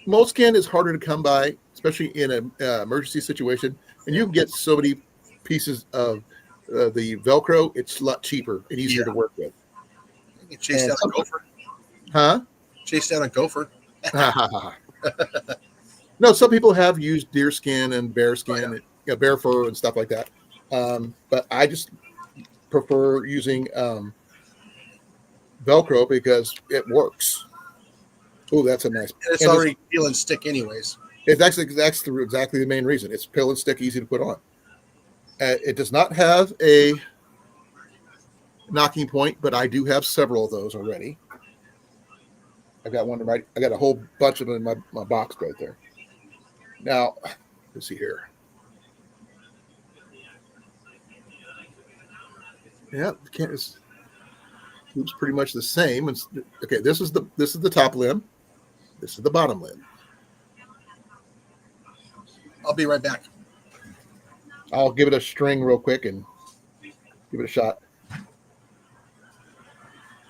Moleskin is harder to come by, especially in an emergency situation. And you can get so many pieces of the Velcro. It's a lot cheaper and easier to work with. You can chase down a gopher. Huh? Chase down a gopher. No, some people have used deer skin and bear skin, bear fur and stuff like that. But I just prefer using Velcro because it works. Oh, that's a nice. And it's already peel and stick, anyways. That's exactly the main reason. It's peel and stick, easy to put on. It does not have a knocking point, but I do have several of those already. I've got one right. I got a whole bunch of them in my box right there. Now, let's see here. Yeah, it's pretty much the same. Okay, this is the top limb. This is the bottom limb. I'll be right back. I'll give it a string real quick and give it a shot.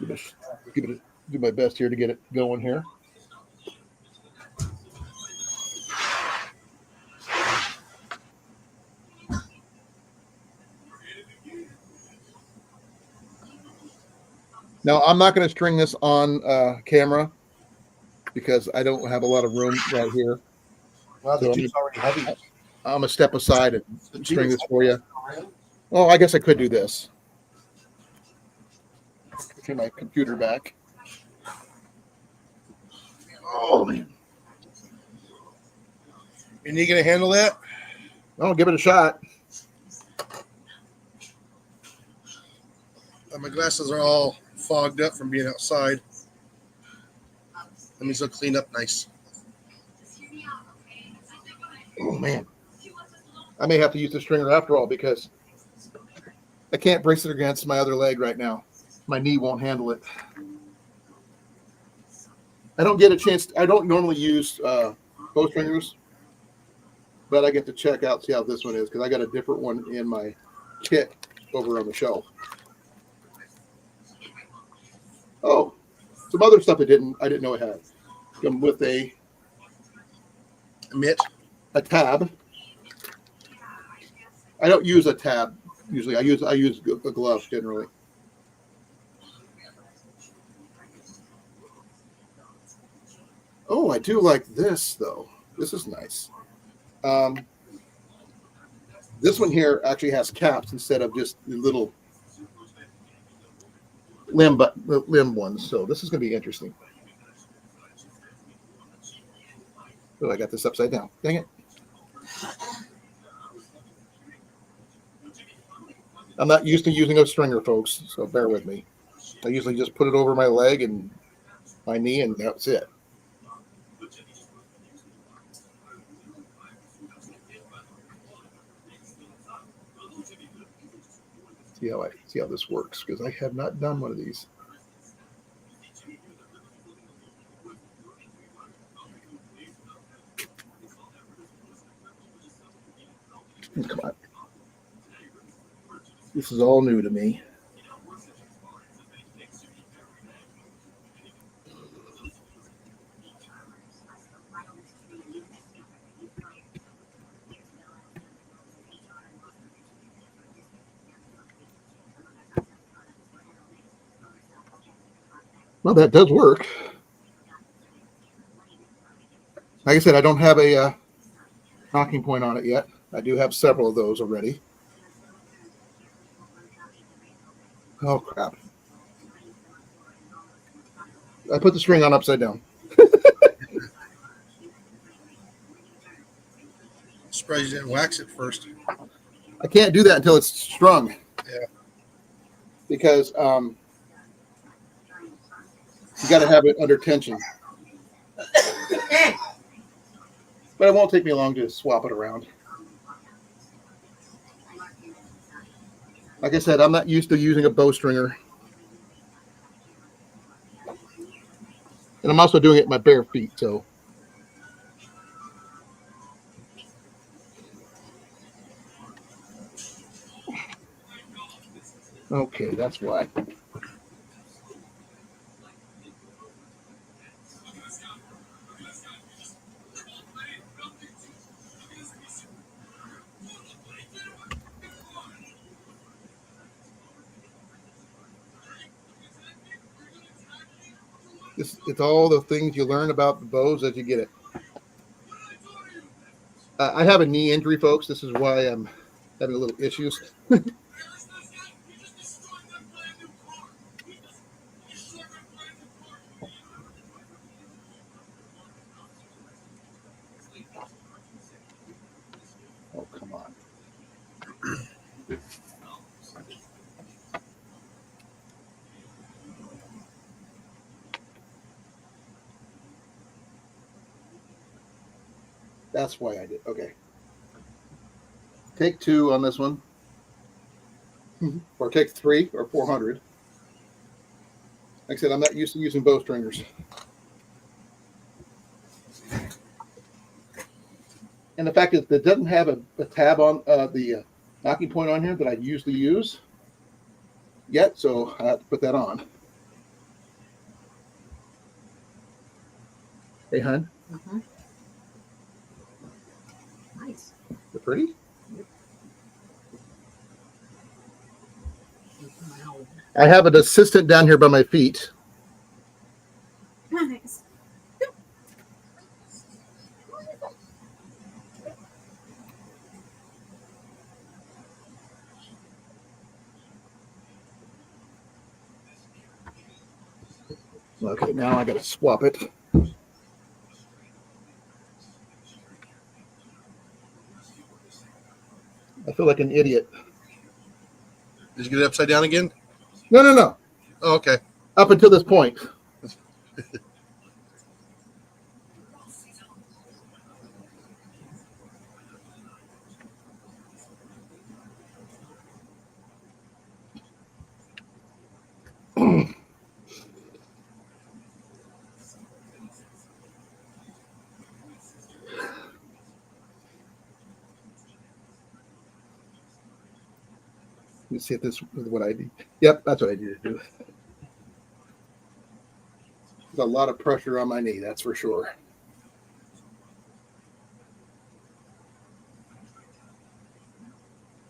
Do my best here to get it going here. Now, I'm not going to string this on camera because I don't have a lot of room right here. Well, the So tube's already heavy. I'm gonna step aside and The string tube this is for you. heavy. Oh, I guess I could do this. Get my computer back. Oh man. And you gonna handle that? Oh, give it a shot. My glasses are all fogged up from being outside. Let me still clean up nice. Oh man. I may have to use the stringer after all because I can't brace it against my other leg right now. My knee won't handle it. I don't get a chance. I don't normally use bowstringers, but I get to check out, see how this one is, because I got a different one in my kit over on the shelf. Oh, some other stuff I didn't know it had. Come with a Mitt. tab. I don't use a tab usually. I use a glove generally. Oh, I do like this though. This is nice. This one here actually has caps instead of just the little limb ones. So this is going to be interesting. Oh, I got this upside down. Dang it. I'm not used to using a stringer, folks, so bear with me. I usually just put it over my leg and my knee, and that's it. See how this works, because I have not done one of these. Come on. This is all new to me. Well, that does work. Like I said, I don't have a knocking point on it yet. I do have several of those already. Oh, crap. I put the string on upside down. Surprised you didn't wax it first. I can't do that until it's strung. Yeah. Because you got to have it under tension. But it won't take me long to swap it around. Like I said, I'm not used to using a bowstringer. And I'm also doing it with my bare feet, so. Okay, that's why. It's all the things you learn about the bows as you get it. I have a knee injury, folks. This is why I'm having a little issues. Oh, come on. That's why I did. Okay. Take 2 on this one. Or take 3 or 400. Like I said, I'm not used to using bowstringers. And the fact is, it doesn't have a tab on the knocking point on here that I usually use yet, so I have to put that on. Hey, hon. Mm-hmm. Nice. They're pretty? Wow. I have an assistant down here by my feet. Nice. Okay, now I got to swap it. I feel like an idiot. Did you get it upside down again? No, no, no. Oh, okay. Up until this point. Let me see if this is what I need. Yep, that's what I need to do. There's a lot of pressure on my knee, that's for sure.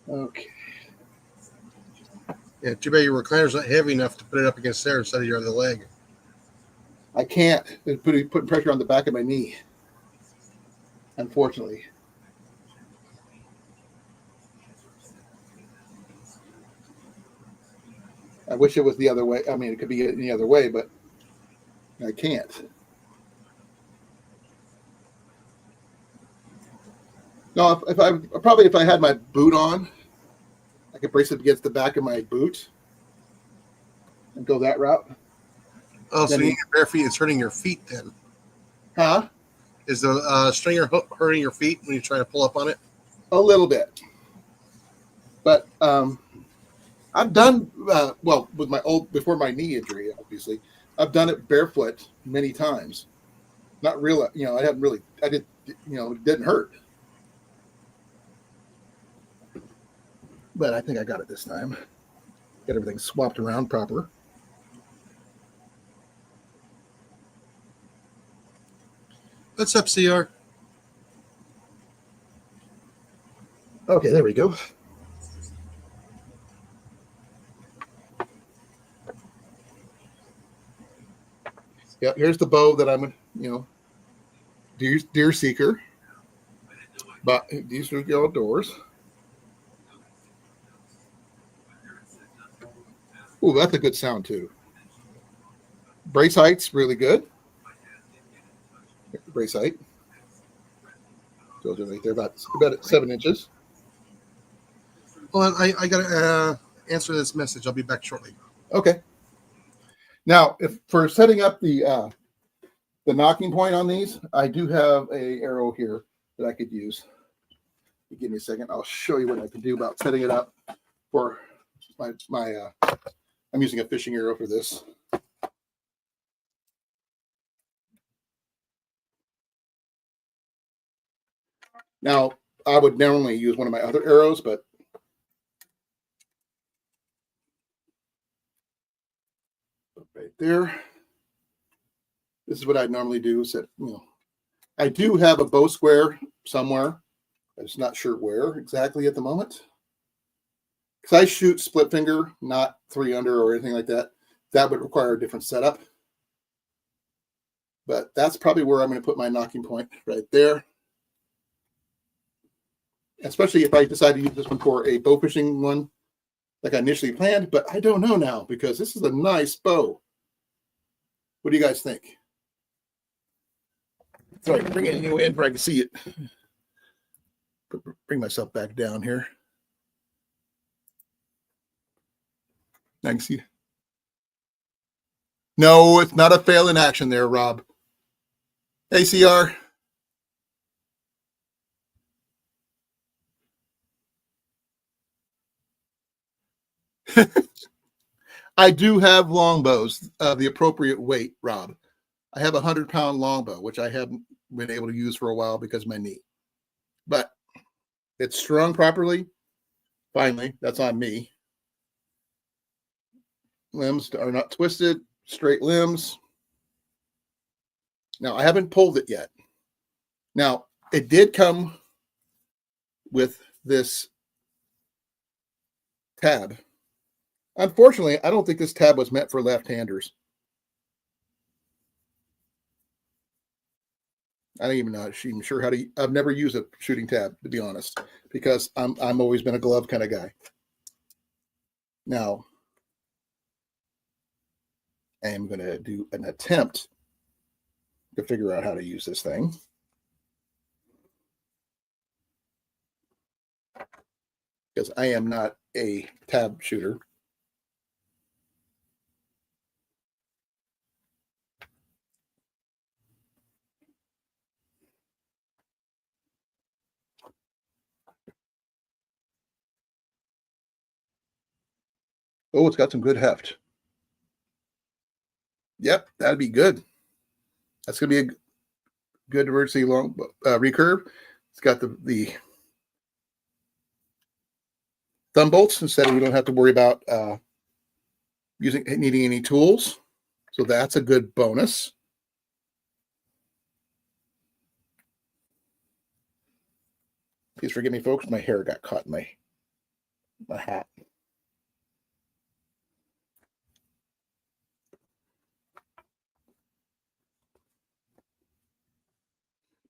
Okay. Yeah, too bad your recliner's not heavy enough to put it up against there instead of your other leg. I can't. It's putting pressure on the back of my knee, unfortunately. I wish it was the other way. I mean, it could be any other way, but I can't. No, if I had my boot on, I could brace it against the back of my boot and go that route. Oh, so you need your bare feet. It's hurting your feet then. Huh? Is the stringer hurting your feet when you're trying to pull up on it? A little bit. But I've done, well, with my before my knee injury, obviously, I've done it barefoot many times. Not really, it didn't hurt. But I think I got it this time. Got everything swapped around proper. What's up, CR? Okay, there we go. Yep, here's the bow that I'm, Deerseeker. But these are the outdoors. Ooh, that's a good sound too. Brace height's really good. Brace height. Goes in right there, about 7 inches. Well, I got to answer this message. I'll be back shortly. Okay. Now, if for setting up the knocking point on these, I do have a arrow here that I could use. Give me a second. I'll show you what I can do about setting it up for my I'm using a fishing arrow for this. Now, I would normally use one of my other arrows, but right there. This is what I normally do. Set, I do have a bow square somewhere. I'm just not sure where exactly at the moment. Because I shoot split finger, not 3-under or anything like that. That would require a different setup. But that's probably where I'm going to put my knocking point, right there. Especially if I decide to use this one for a bow fishing one, like I initially planned. But I don't know now, because this is a nice bow. What do you guys think? So I can bring it in where I can see it. Bring myself back down here. I can see it. No, it's not a fail in action there, Rob. ACR. I do have longbows of the appropriate weight, Rob. I have a 100-pound longbow, which I haven't been able to use for a while because of my knee. But it's strung properly. Finally, that's on me. Limbs are not twisted, straight limbs. Now, I haven't pulled it yet. Now, it did come with this tab. Unfortunately, I don't think this tab was meant for left-handers. I don't even know even sure how to. I've never used a shooting tab, to be honest, because I'm always been a glove kind of guy. Now, I am going to do an attempt to figure out how to use this thing. Because I am not a tab shooter. Oh, it's got some good heft. Yep, that'd be good. That's going to be a good emergency long recurve. It's got the thumb bolts instead of, you don't have to worry about needing any tools. So that's a good bonus. Please forgive me, folks. My hair got caught in my hat.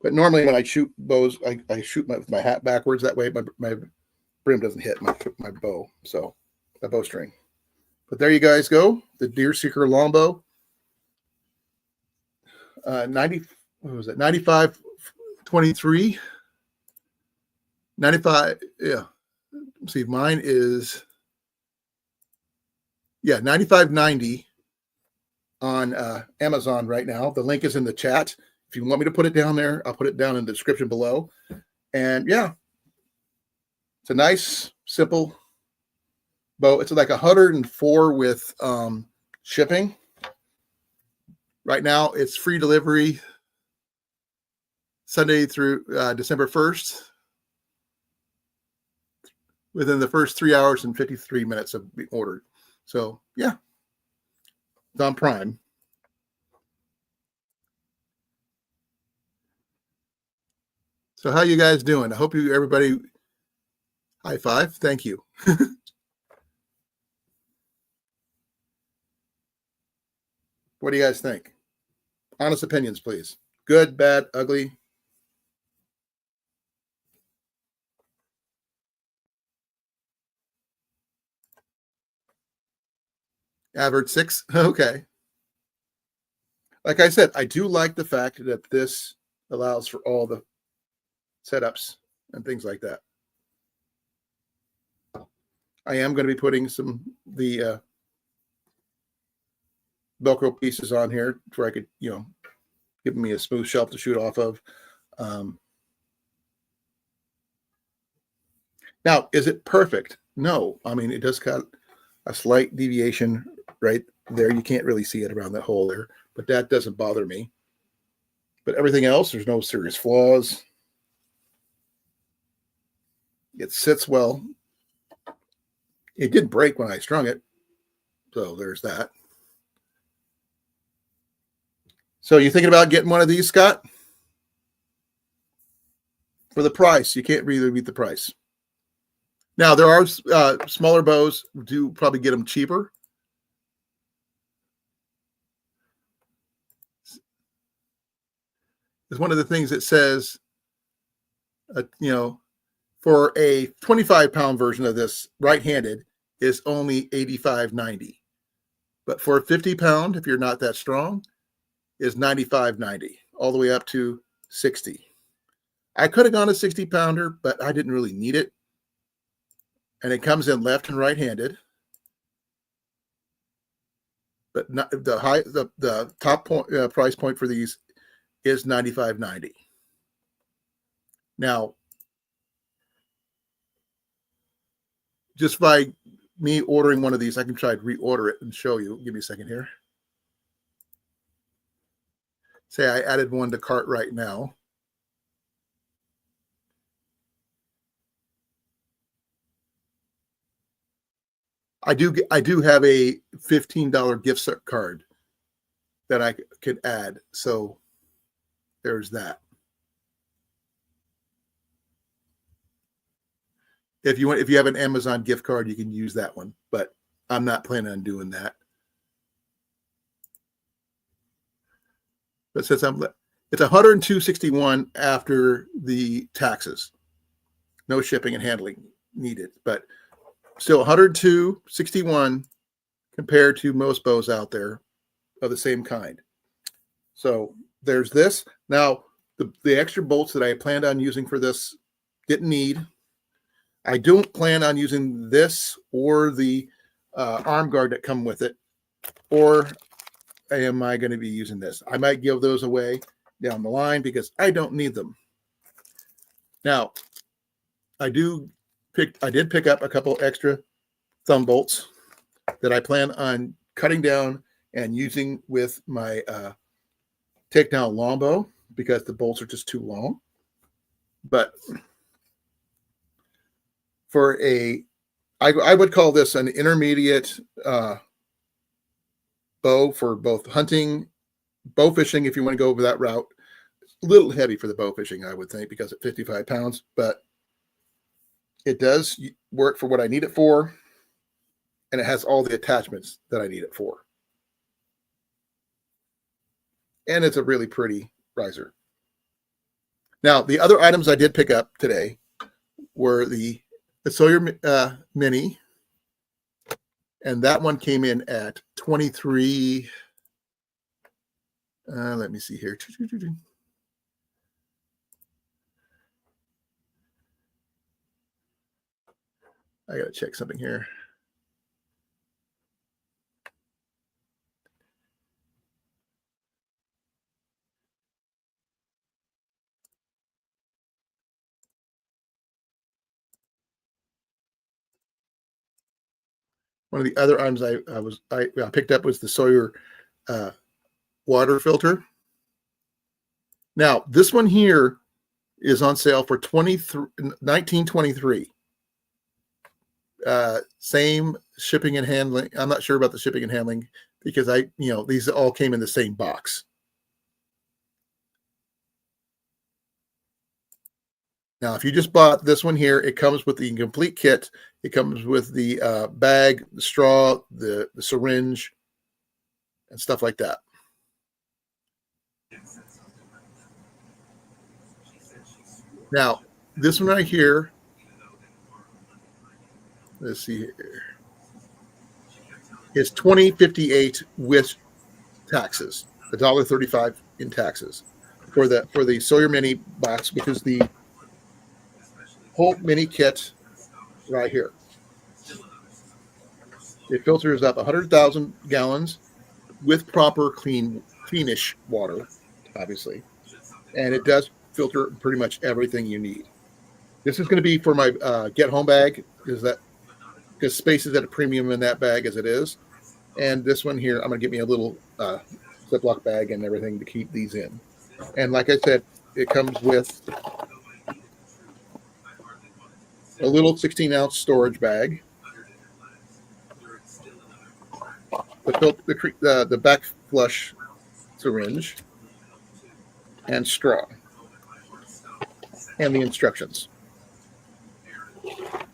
But normally when I shoot bows, I shoot with my hat backwards. That way my brim doesn't hit my bow. So a bowstring. But there you guys go. The Deerseeker longbow. 90, what was it? 95.23. 95, yeah. Let's see, mine is 95.90 on Amazon right now. The link is in the chat. If you want me to put it down there, I'll put it down in the description below. And yeah, it's a nice, simple bow. It's like 104 with shipping. Right now, it's free delivery Sunday through December 1st. Within the first 3 hours and 53 minutes of being ordered. So yeah, it's on Prime. So how you guys doing? I hope everybody, high five. Thank you. What do you guys think? Honest opinions, please. Good, bad, ugly. Average 6. Okay. Like I said, I do like the fact that this allows for all the setups and things like that. I am going to be putting the Velcro pieces on here where I could, give me a smooth shelf to shoot off of. Now, is it perfect? No. I mean, it does got a slight deviation right there. You can't really see it around that hole there, but that doesn't bother me. But everything else, there's no serious flaws. It sits well. It did break when I strung it. So there's that. So you thinking about getting one of these, Scott? For the price, you can't really beat the price. Now, there are smaller bows. Do probably get them cheaper. It's one of the things that says, for a 25-pound version of this, right-handed, is only $85.90. But for a 50-pound, if you're not that strong, is $95.90, all the way up to $60. I could have gone a 60-pounder, but I didn't really need it. And it comes in left and right-handed. But not, the top price point for these is $95.90. Now, just by me ordering one of these, I can try to reorder it and show you. Give me a second here. Say I added one to cart right now. I do have a $15 gift card that I could add. So there's that. If you have an Amazon gift card, you can use that one, but I'm not planning on doing that. But since it's $102.61 after the taxes, no shipping and handling needed, but still $102.61 compared to most bows out there. of the same kind. So there's this. Now, the extra bolts that I planned on using for this didn't need. I don't plan on using this or the arm guard that come with it, or am I going to be using this? I might give those away down the line because I don't need them. Now, I did pick up a couple extra thumb bolts that I plan on cutting down and using with my Takedown longbow because the bolts are just too long. But for I would call this an intermediate bow for both hunting, bow fishing, if you want to go over that route. It's a little heavy for the bow fishing, I would think, because at 55 pounds, but it does work for what I need it for, and it has all the attachments that I need it for. And it's a really pretty riser. Now, the other items I did pick up today were the Sawyer Mini, and that one came in at 23. Let me see here. I got to check something here. One of the other items I picked up was the Sawyer water filter. Now, this one here is on sale for $19.23. Same shipping and handling. I'm not sure about the shipping and handling because these all came in the same box. Now, if you just bought this one here, it comes with the complete kit. It comes with the bag, the straw, the syringe, and stuff like that. Now, this one right here, let's see here, is $20.58 with taxes, $1.35 in taxes for the Sawyer Mini box, which is the whole mini kit right here. It filters up 100,000 gallons with proper cleanish water, obviously, and it does filter pretty much everything you need. This is going to be for my get home bag, because space is at a premium in that bag as it is. And this one here, I'm going to get me a little Ziploc bag and everything to keep these in. And like I said, it comes with a little 16-ounce storage bag, the back flush syringe, and straw, and the instructions.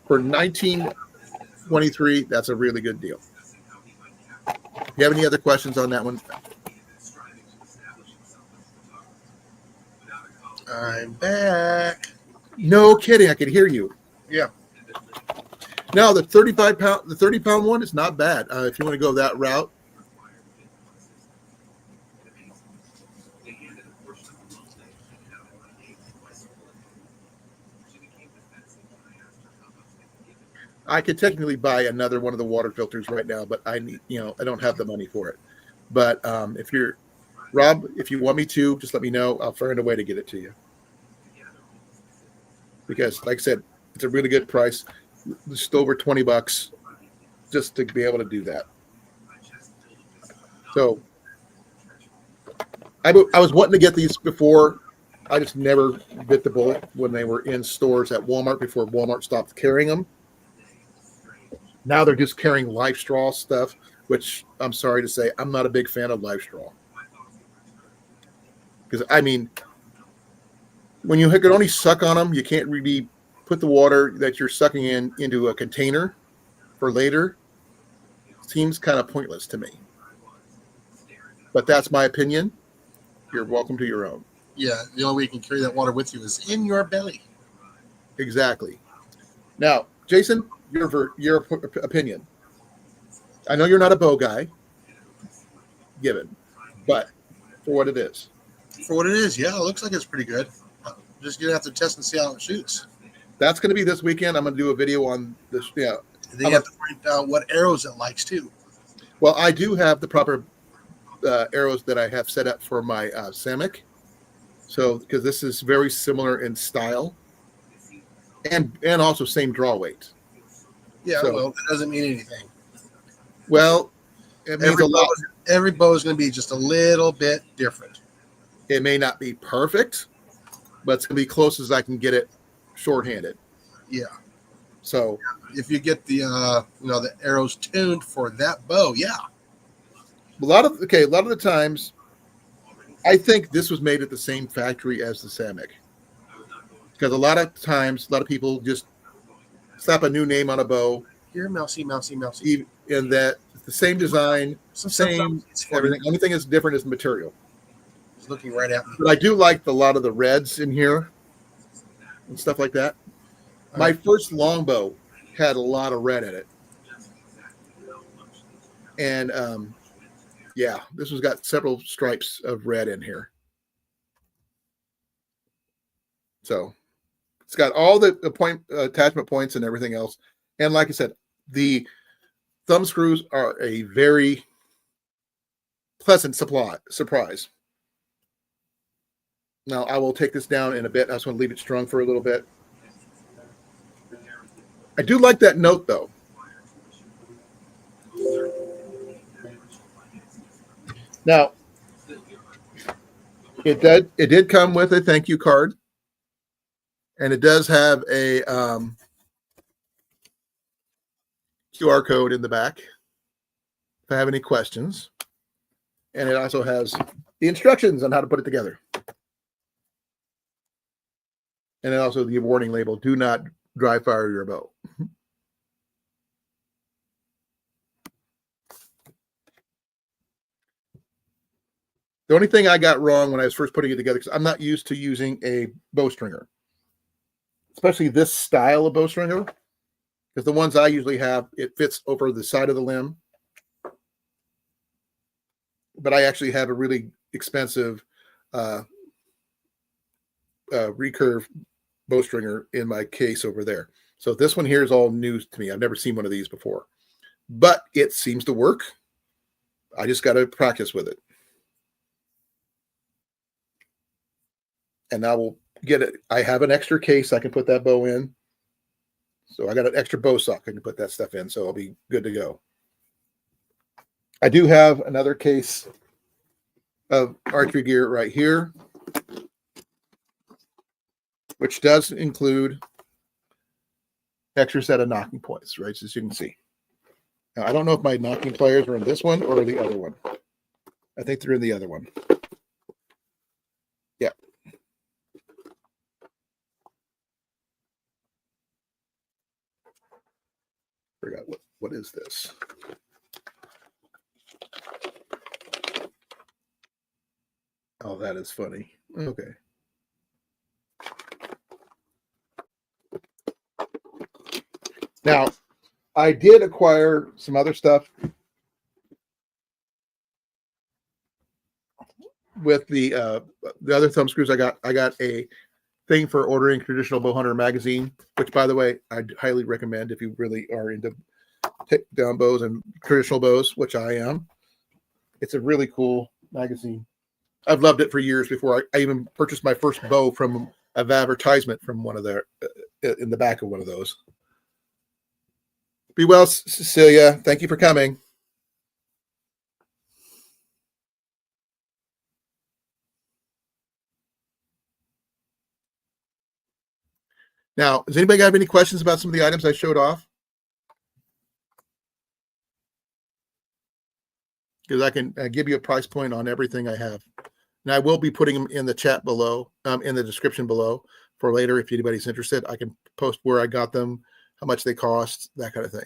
For $19.23, that's a really good deal. If you have any other questions on that one? I'm back. No kidding, I could hear you. Yeah. Now the 30-pound one is not bad. If you want to go that route. I could technically buy another one of the water filters right now, but I need, I don't have the money for it. But if Rob, if you want me to, just let me know. I'll find a way to get it to you. Because, like I said, it's a really good price. Just over $20 just to be able to do that. So I was wanting to get these before. I just never bit the bullet when they were in stores at Walmart before Walmart stopped carrying them. Now they're just carrying live straw stuff, which I'm sorry to say, I'm not a big fan of live straw. Because, I mean, when you can only suck on them, you can't really put the water that you're sucking into a container for later. Seems kind of pointless to me. But that's my opinion. You're welcome to your own. Yeah, the only way you can carry that water with you is in your belly. Exactly. Now, Jason, your opinion. I know you're not a bow guy, given, but for what it is. For what it is, yeah, it looks like it's pretty good. Just gonna have to test and see how it shoots. That's going to be this weekend. I'm going to do a video on this. Yeah. Then you have to find out what arrows it likes too. Well, I do have the proper arrows that I have set up for my Samick. So, because this is very similar in style and also same draw weight. Yeah, So, well, that doesn't mean anything. Well, it means a lot. Every bow is going to be just a little bit different. It may not be perfect, but it's going to be close as I can get it shorthanded. Yeah. So if you get the the arrows tuned for that bow, yeah. a lot of the times, I think this was made at the same factory as the Samick, because a lot of times, a lot of people just slap a new name on a bow. Here, mousy. In that it's the same design, same everything. Only thing that's different is the material. He's looking right at me. But I do like a lot of the reds in here and stuff like that. My first longbow had a lot of red in it. And yeah, this one's got several stripes of red in here. So it's got all the attachment points and everything else. And like I said, the thumb screws are a very pleasant surprise. Now I will take this down in a bit. I just want to leave it strung for a little bit. I do like that note though. Now, it did come with a thank you card, and it does have a QR code in the back if I have any questions, and it also has the instructions on how to put it together, and then also the warning label: "Do not dry fire your bow." The only thing I got wrong when I was first putting it together, because I'm not used to using a bowstringer, especially this style of bowstringer, because the ones I usually have, it fits over the side of the limb. But I actually have a really expensive Recurve bowstringer in my case over there. So this one here is all new to me. I've never seen one of these before, but it seems to work. I just got to practice with it. And I will get it. I have an extra case I can put that bow in. So I got an extra bow sock I can put that stuff in. So I'll be good to go. I do have another case of archery gear right here, which does include extra set of knocking points, right? As you can see. Now, I don't know if my knocking pliers are in this one or the other one. I think they're in the other one. Yeah. Forgot what is this? Oh, that is funny. Okay. Now, I did acquire some other stuff with the other thumb screws. I got a thing for ordering Traditional Bowhunter magazine, which, by the way, I'd highly recommend if you really are into takedown bows and traditional bows, which I am. It's a really cool magazine. I've loved it for years before I even purchased my first bow from an advertisement from one of their in the back of one of those. Be well, Cecilia. Thank you for coming. Now, does anybody have any questions about some of the items I showed off? Because I can give you a price point on everything I have. And I will be putting them in the chat below, in the description below for later. If anybody's interested, I can post where I got them, how much they cost, that kind of thing.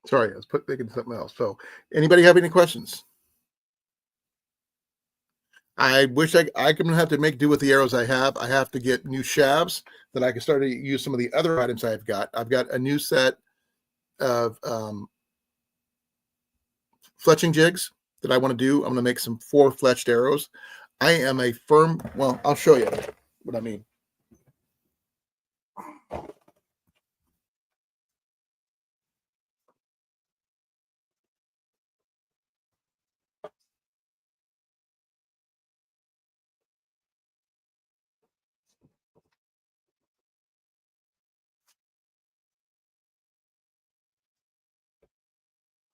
Sorry, I was thinking something else. So, anybody have any questions? I wish I'm going to have to make do with the arrows I have. I have to get new shafts that I can start to use some of the other items I've got. I've got a new set of fletching jigs that I want to do. I'm going to make some 4 fletched arrows. I am a firm, well, I'll show you what I mean.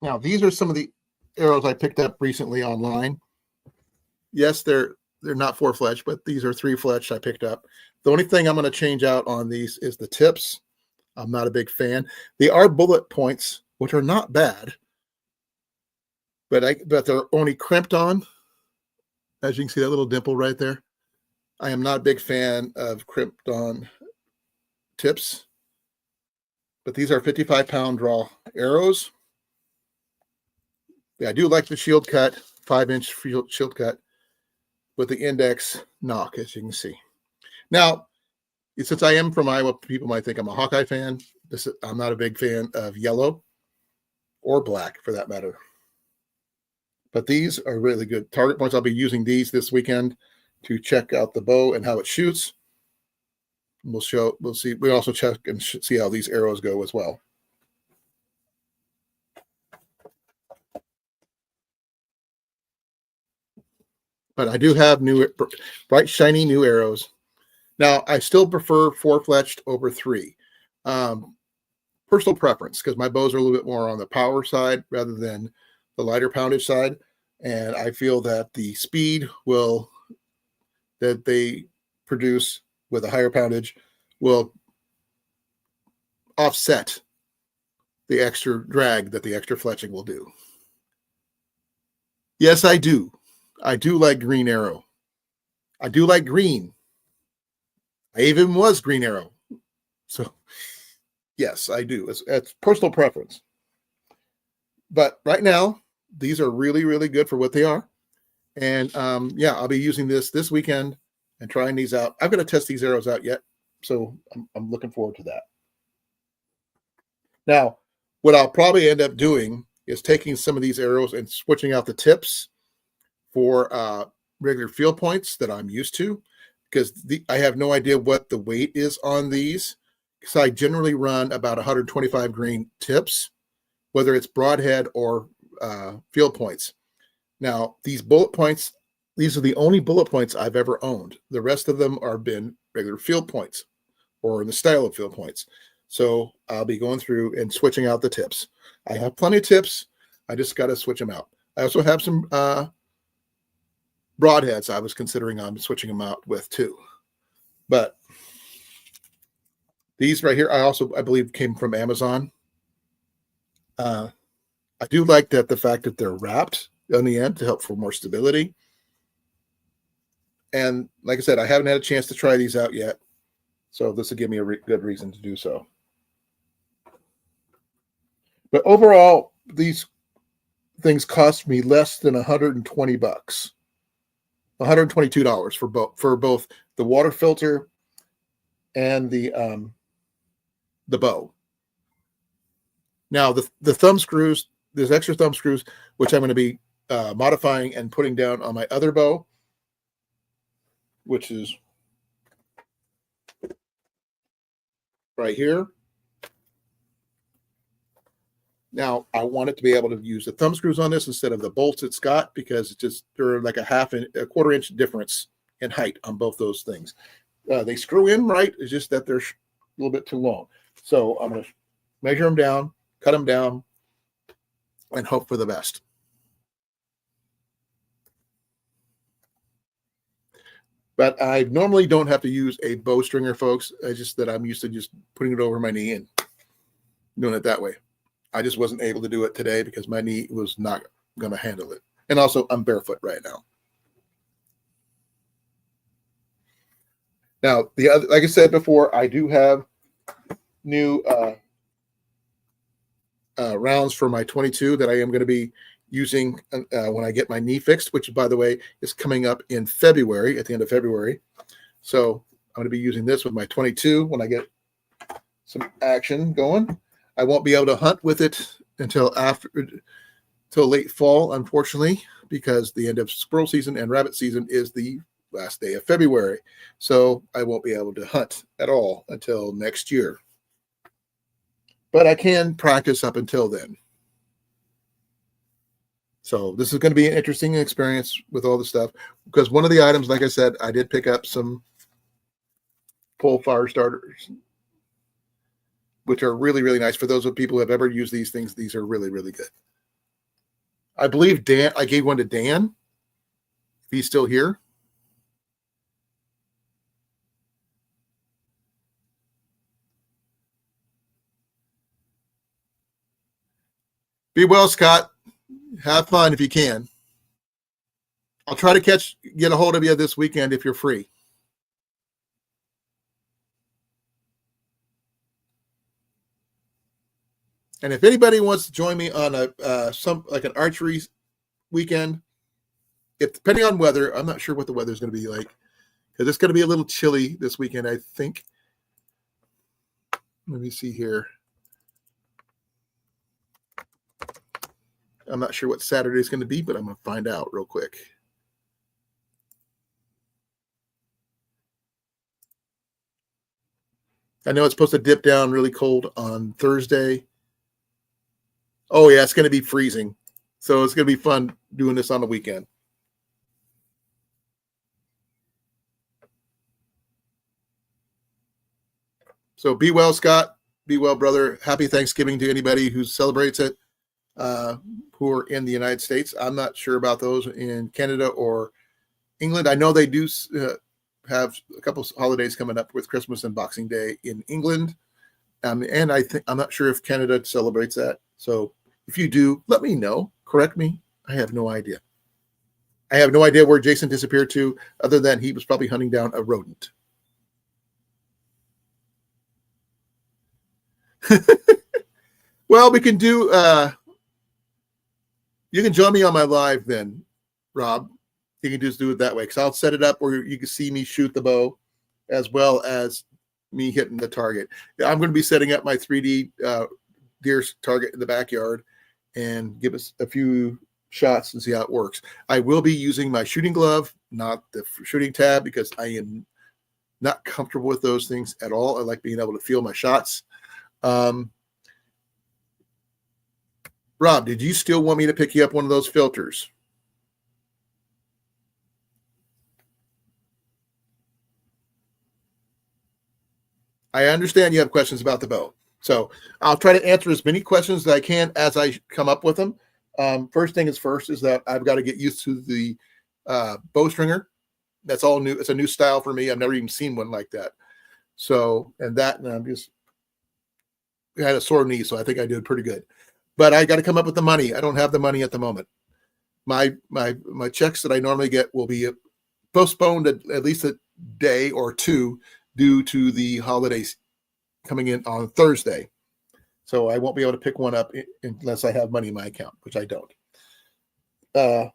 Now, these are some of the arrows I picked up recently online. Yes, they're not 4 fletched, but these are 3 fletched I picked up. The only thing I'm going to change out on these is the tips. I'm not a big fan. They are bullet points, which are not bad, but they're only crimped on. As you can see, that little dimple right there. I am not a big fan of crimped on tips, but these are 55-pound draw arrows. Yeah, I do like the shield cut, 5-inch shield cut with the index knock, as you can see. Now, since I am from Iowa, people might think I'm a Hawkeye fan. I'm not a big fan of yellow or black, for that matter. But these are really good target points. I'll be using these this weekend to check out the bow and how it shoots. We'll see. We'll also check and see how these arrows go as well. But I do have new, bright, shiny new arrows. Now, I still prefer 4 fletched over 3. Personal preference, because my bows are a little bit more on the power side rather than the lighter poundage side. And I feel that the speed that they produce with a higher poundage will offset the extra drag that the extra fletching will do. Yes, I do. I do like Green Arrow. I do like green. I even was Green Arrow. So, yes, I do. It's personal preference. But right now, these are really, really good for what they are. And yeah, I'll be using this weekend and trying these out. I'm going to test these arrows out yet. So I'm looking forward to that. Now, what I'll probably end up doing is taking some of these arrows and switching out the tips for regular field points that I'm used to, because I have no idea what the weight is on these, because I generally run about 125 grain tips, whether it's broadhead or field points. Now, these bullet points, these are the only bullet points I've ever owned. The rest of them are been regular field points or in the style of field points. So I'll be going through and switching out the tips. I have plenty of tips. I just got to switch them out. I also have some broadheads I was considering on switching them out with too. But these right here, I believe came from Amazon. I do like the fact that they're wrapped on the end to help for more stability. And like I said, I haven't had a chance to try these out yet. So this will give me a good reason to do so. But overall, these things cost me less than $120, $122 for both the water filter and the bow. Now the thumb screws, there's extra thumb screws, which I'm going to be modifying and putting down on my other bow, which is right here. Now, I want it to be able to use the thumb screws on this instead of the bolts it's got, because they're like a quarter inch difference in height on both those things. They screw in right. It's just that they're a little bit too long. So I'm going to measure them down, cut them down, and hope for the best. But I normally don't have to use a bowstringer, folks. It's just that I'm used to just putting it over my knee and doing it that way. I just wasn't able to do it today because my knee was not going to handle it. And also, I'm barefoot right now. Now, like I said before, I do have new rounds for my 22 that I am going to be using when I get my knee fixed, which, by the way, is coming up in February, at the end of February. So I'm going to be using this with my 22 when I get some action going. I won't be able to hunt with it until late fall, unfortunately, because the end of squirrel season and rabbit season is the last day of February. So I won't be able to hunt at all until next year. But I can practice up until then. So this is going to be an interesting experience with all the stuff, because one of the items, like I said, I did pick up some pole fire starters, which are really, really nice. For those of people who have ever used these things, these are really, really good. I believe I gave one to Dan, if he's still here. Be well, Scott. Have fun if you can. I'll try to get a hold of you this weekend if you're free. And if anybody wants to join me on an archery weekend, depending on weather, I'm not sure what the weather is going to be like, because it's going to be a little chilly this weekend, I think. Let me see here. I'm not sure what Saturday is going to be, but I'm going to find out real quick. I know it's supposed to dip down really cold on Thursday. Oh, yeah, it's going to be freezing. So it's going to be fun doing this on the weekend. So be well, Scott. Be well, brother. Happy Thanksgiving to anybody who celebrates it, who are in the United States. I'm not sure about those in Canada or England. I know they do have a couple of holidays coming up with Christmas and Boxing Day in England. And I'm not sure if Canada celebrates that. So if you do, let me know. Correct me. I have no idea. I have no idea where Jason disappeared to, other than he was probably hunting down a rodent. Well, we can do, you can join me on my live then, Rob. You can just do it that way, because I'll set it up where you can see me shoot the bow as well as me hitting the target. I'm going to be setting up my 3D deer target in the backyard and give us a few shots and see how it works. I will be using my shooting glove, not the shooting tab, because I am not comfortable with those things at all. I like being able to feel my shots. Rob, did you still want me to pick you up one of those filters? I understand you have questions about the bow. So I'll try to answer as many questions as I can as I come up with them. First thing is that I've got to get used to the bow stringer. That's all new. It's a new style for me. I've never even seen one like that. So, and I'm just had a sore knee, so I think I did pretty good. But I got to come up with the money. I don't have the money at the moment. My checks that I normally get will be postponed at least a day or two due to the holidays coming in on Thursday. So I won't be able to pick one up unless I have money in my account, which I don't. I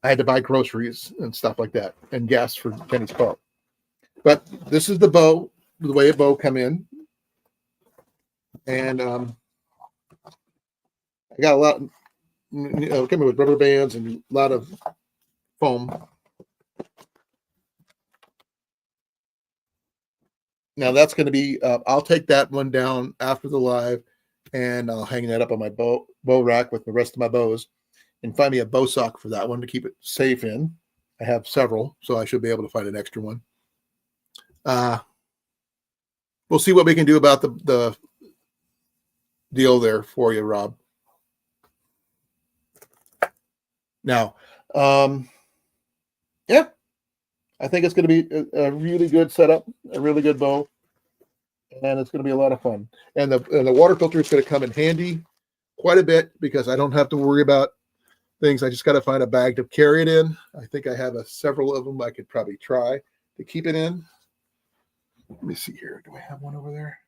had to buy groceries and stuff like that and gas for Kenny's car. But this is the bow, the way a bow come in. And I got a lot, came with rubber bands and a lot of foam. Now that's going to be, I'll take that one down after the live, and I'll hang that up on my bow rack with the rest of my bows, and find me a bow sock for that one to keep it safe in. I have several, so I should be able to find an extra one. We'll see what we can do about the deal there for you, Rob. Now, yeah, I think it's going to be a really good setup, a really good bow, and it's going to be a lot of fun. And the water filter is going to come in handy quite a bit, because I don't have to worry about things. I just got to find a bag to carry it in. I think I have several of them I could probably try to keep it in. Let me see here. Do I have one over there?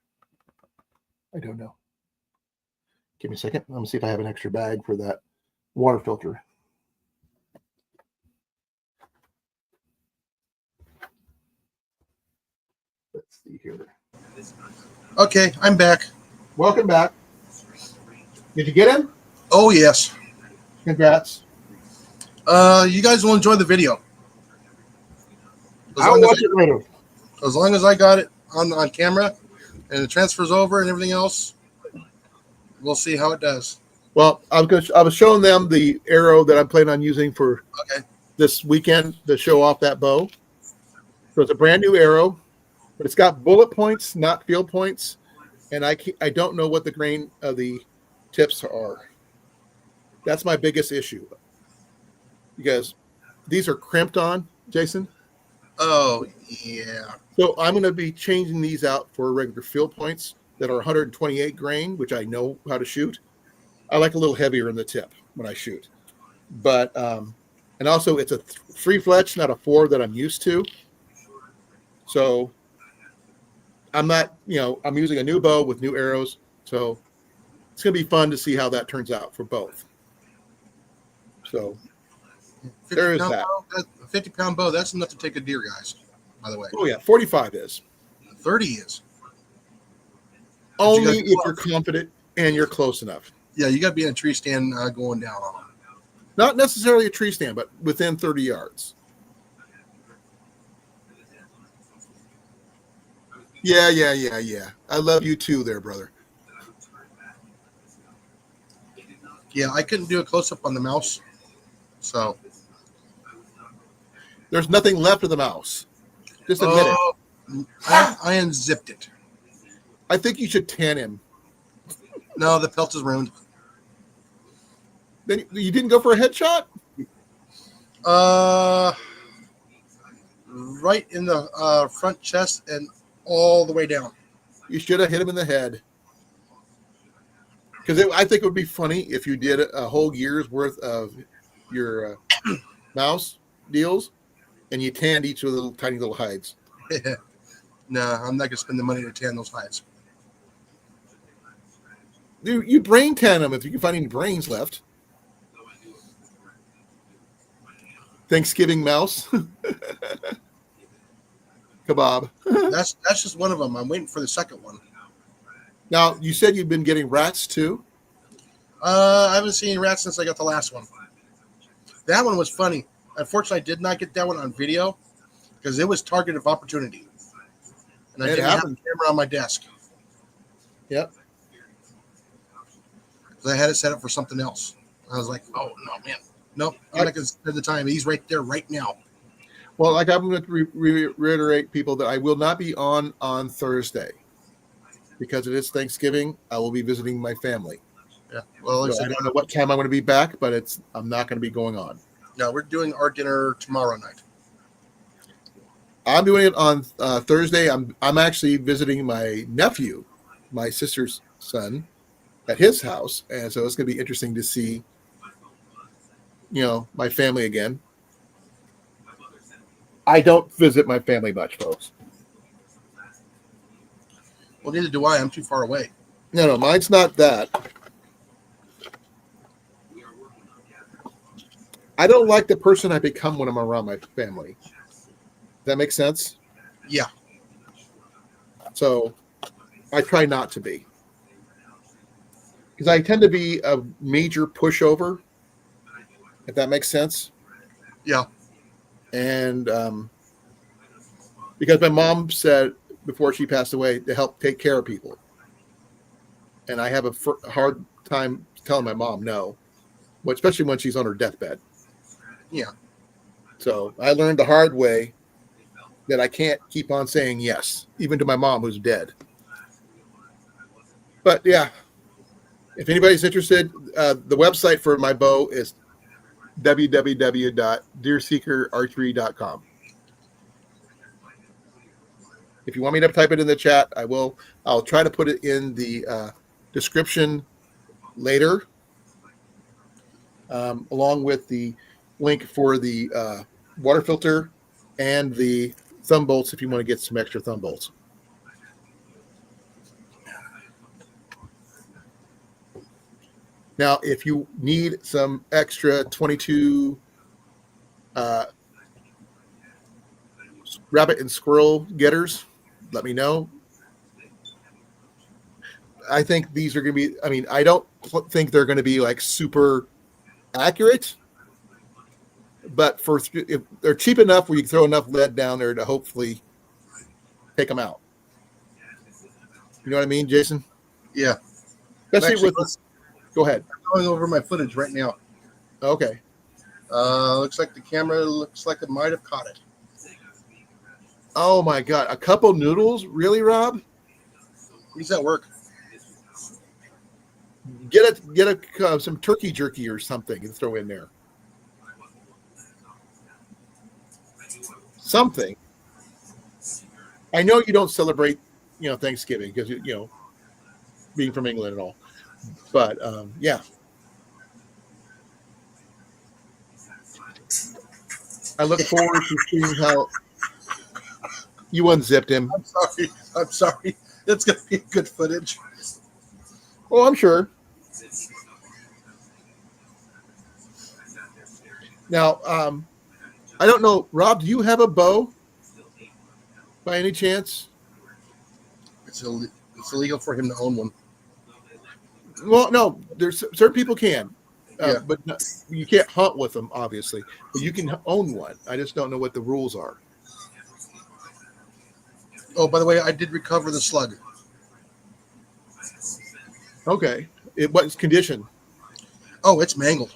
I don't know. Give me a second. Let me see if I have an extra bag for that water filter. Let's see here. Okay, I'm back. Welcome back. Did you get him? Oh yes. Congrats. You guys will enjoy the video. I'll watch it later. As long as I got it on camera and the transfer's over and everything else, we'll see how it does. Well, I was showing them the arrow that I'm planning on using for this weekend to show off that bow. So it's a brand new arrow, but it's got bullet points, not field points, and I don't know what the grain of the tips are. That's my biggest issue, because these are crimped on, Jason. Oh yeah. So I'm going to be changing these out for regular field points that are 128 grain, which I know how to shoot. I like a little heavier in the tip when I shoot, but and also it's a 3 fletch, not a 4 that I'm used to. So I'm not, I'm using a new bow with new arrows, so it's going to be fun to see how that turns out for both. So there is that. 50-pound bow, that's enough to take a deer, guys, by the way. Oh yeah, 45 is. 30 is. Only if you're confident and you're close enough. Yeah, you got to be in a tree stand going down on them. Not necessarily a tree stand, but within 30 yards. Yeah. I love you too there, brother. Yeah, I couldn't do a close-up on the mouse, so. There's nothing left of the mouse. Just admit it. I unzipped it. I think you should tan him. No, the pelt is ruined. Then you didn't go for a headshot? Right in the front chest and all the way down. You should have hit him in the head. Because I think it would be funny if you did a whole year's worth of your mouse deals and you tanned each of the tiny little hides. No, I'm not going to spend the money to tan those hides. You brain tan them if you can find any brains left. Thanksgiving mouse. Kebab. That's just one of them. I'm waiting for the second one. Now, you said you've been getting rats too? I haven't seen rats since I got the last one. That one was funny. Unfortunately, I did not get that one on video because it was target of opportunity. And I didn't have a camera on my desk. Yep. Because I had it set up for something else. I was like, oh, no, man. Nope, I'm not going to spend the time. He's right there right now. Well, like I'm going to reiterate people that I will not be on Thursday because it is Thanksgiving. I will be visiting my family. Yeah. Well, so I don't know what time I'm going to be back, but I'm not going to be going on. No, we're doing our dinner tomorrow night. I'm doing it on Thursday. I'm actually visiting my nephew, my sister's son, at his house, and so it's going to be interesting to see, my family again. I don't visit my family much, folks. Well, neither do I. I'm too far away. No, mine's not that. I don't like the person I become when I'm around my family. Does that make sense? Yeah. So I try not to be. Because I tend to be a major pushover, if that makes sense. Yeah. And because my mom said before she passed away to help take care of people. And I have a hard time telling my mom no, especially when she's on her deathbed. Yeah. So I learned the hard way that I can't keep on saying yes, even to my mom who's dead. But yeah, if anybody's interested, the website for my bow is www.deerseekerarchery.com. If you want me to type it in the chat, I will. I'll try to put it in the description later, along with the link for the water filter and the thumb bolts if you want to get some extra thumb bolts. Now, if you need some extra 22 rabbit and squirrel getters, let me know. I think these are going to be, I mean, I don't think they're going to be like super accurate, but if they're cheap enough where you can throw enough lead down there to hopefully take them out. You know what I mean, Jason? Yeah. Especially go ahead. I'm going over my footage right now. Okay. Looks like the camera looks like it might have caught it. Oh my God. A couple noodles? Really, Rob? He's at work. Get some turkey jerky or something and throw in there. Something. I know you don't celebrate, Thanksgiving because being from England and all, but yeah. I look forward to seeing how you unzipped him. I'm sorry. It's gonna be good footage. Oh, I'm sure. Now, I don't know, Rob, do you have a bow by any chance? It's illegal for him to own one. Well, no, there's certain people can, Yeah. but you can't hunt with them, obviously. But you can own one. I just don't know what the rules are. Oh, by the way, I did recover the slug. Okay. What's condition? Oh, it's mangled.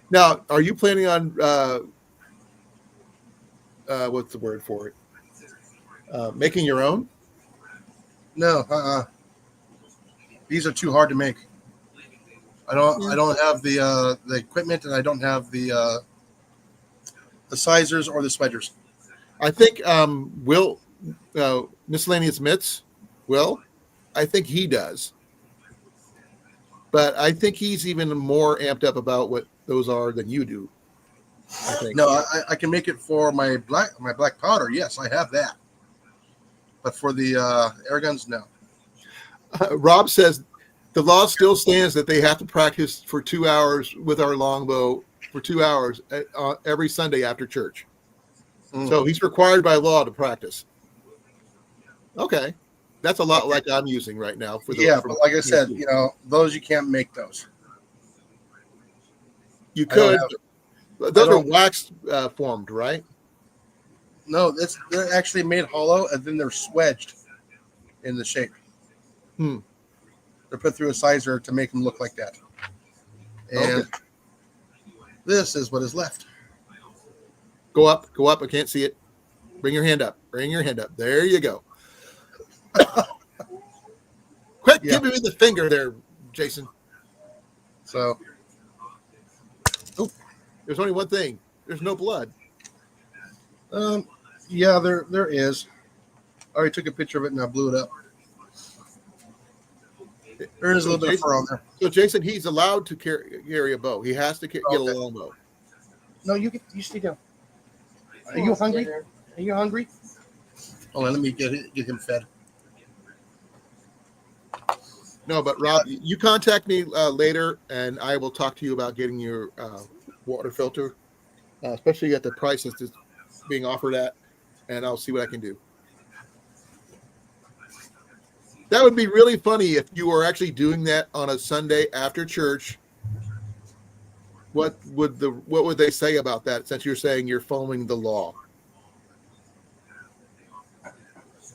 Now, are you planning on what's the word for it? Making your own? No, these are too hard to make. I don't have the equipment, and I don't have the sizers or the spiders. I think Will Miscellaneous Mitts, I think he does. But I think he's even more amped up about what those are than you do. I think. No, I can make it for my black powder. Yes, I have that. But for the air guns, no. Rob says the law still stands that they have to practice for 2 hours with our longbow for 2 hours every Sunday after church. So he's required by law to practice. Okay. That's a lot like I'm using right now. But like I said, those you can't make those. You could. Those are wax formed, right? No, they're actually made hollow, and then they're swedged in the shape. They're put through a sizer to make them look like that. And this is what is left. Go up. I can't see it. Bring your hand up. There you go. Quick, give me the finger there, Jason. So, there's only one thing. There's no blood. Yeah, there is. I already took a picture of it and I blew it up. There is a little bit of fur on there. So, Jason, he's allowed to carry a bow. He has to get a long bow. No, you stay down. Are you hungry? Hold on, let me get him fed. No, but Rob, you contact me later, and I will talk to you about getting your water filter, especially at the prices it's being offered at, and I'll see what I can do. That would be really funny if you were actually doing that on a Sunday after church. What would they say about that? Since you're saying you're following the law,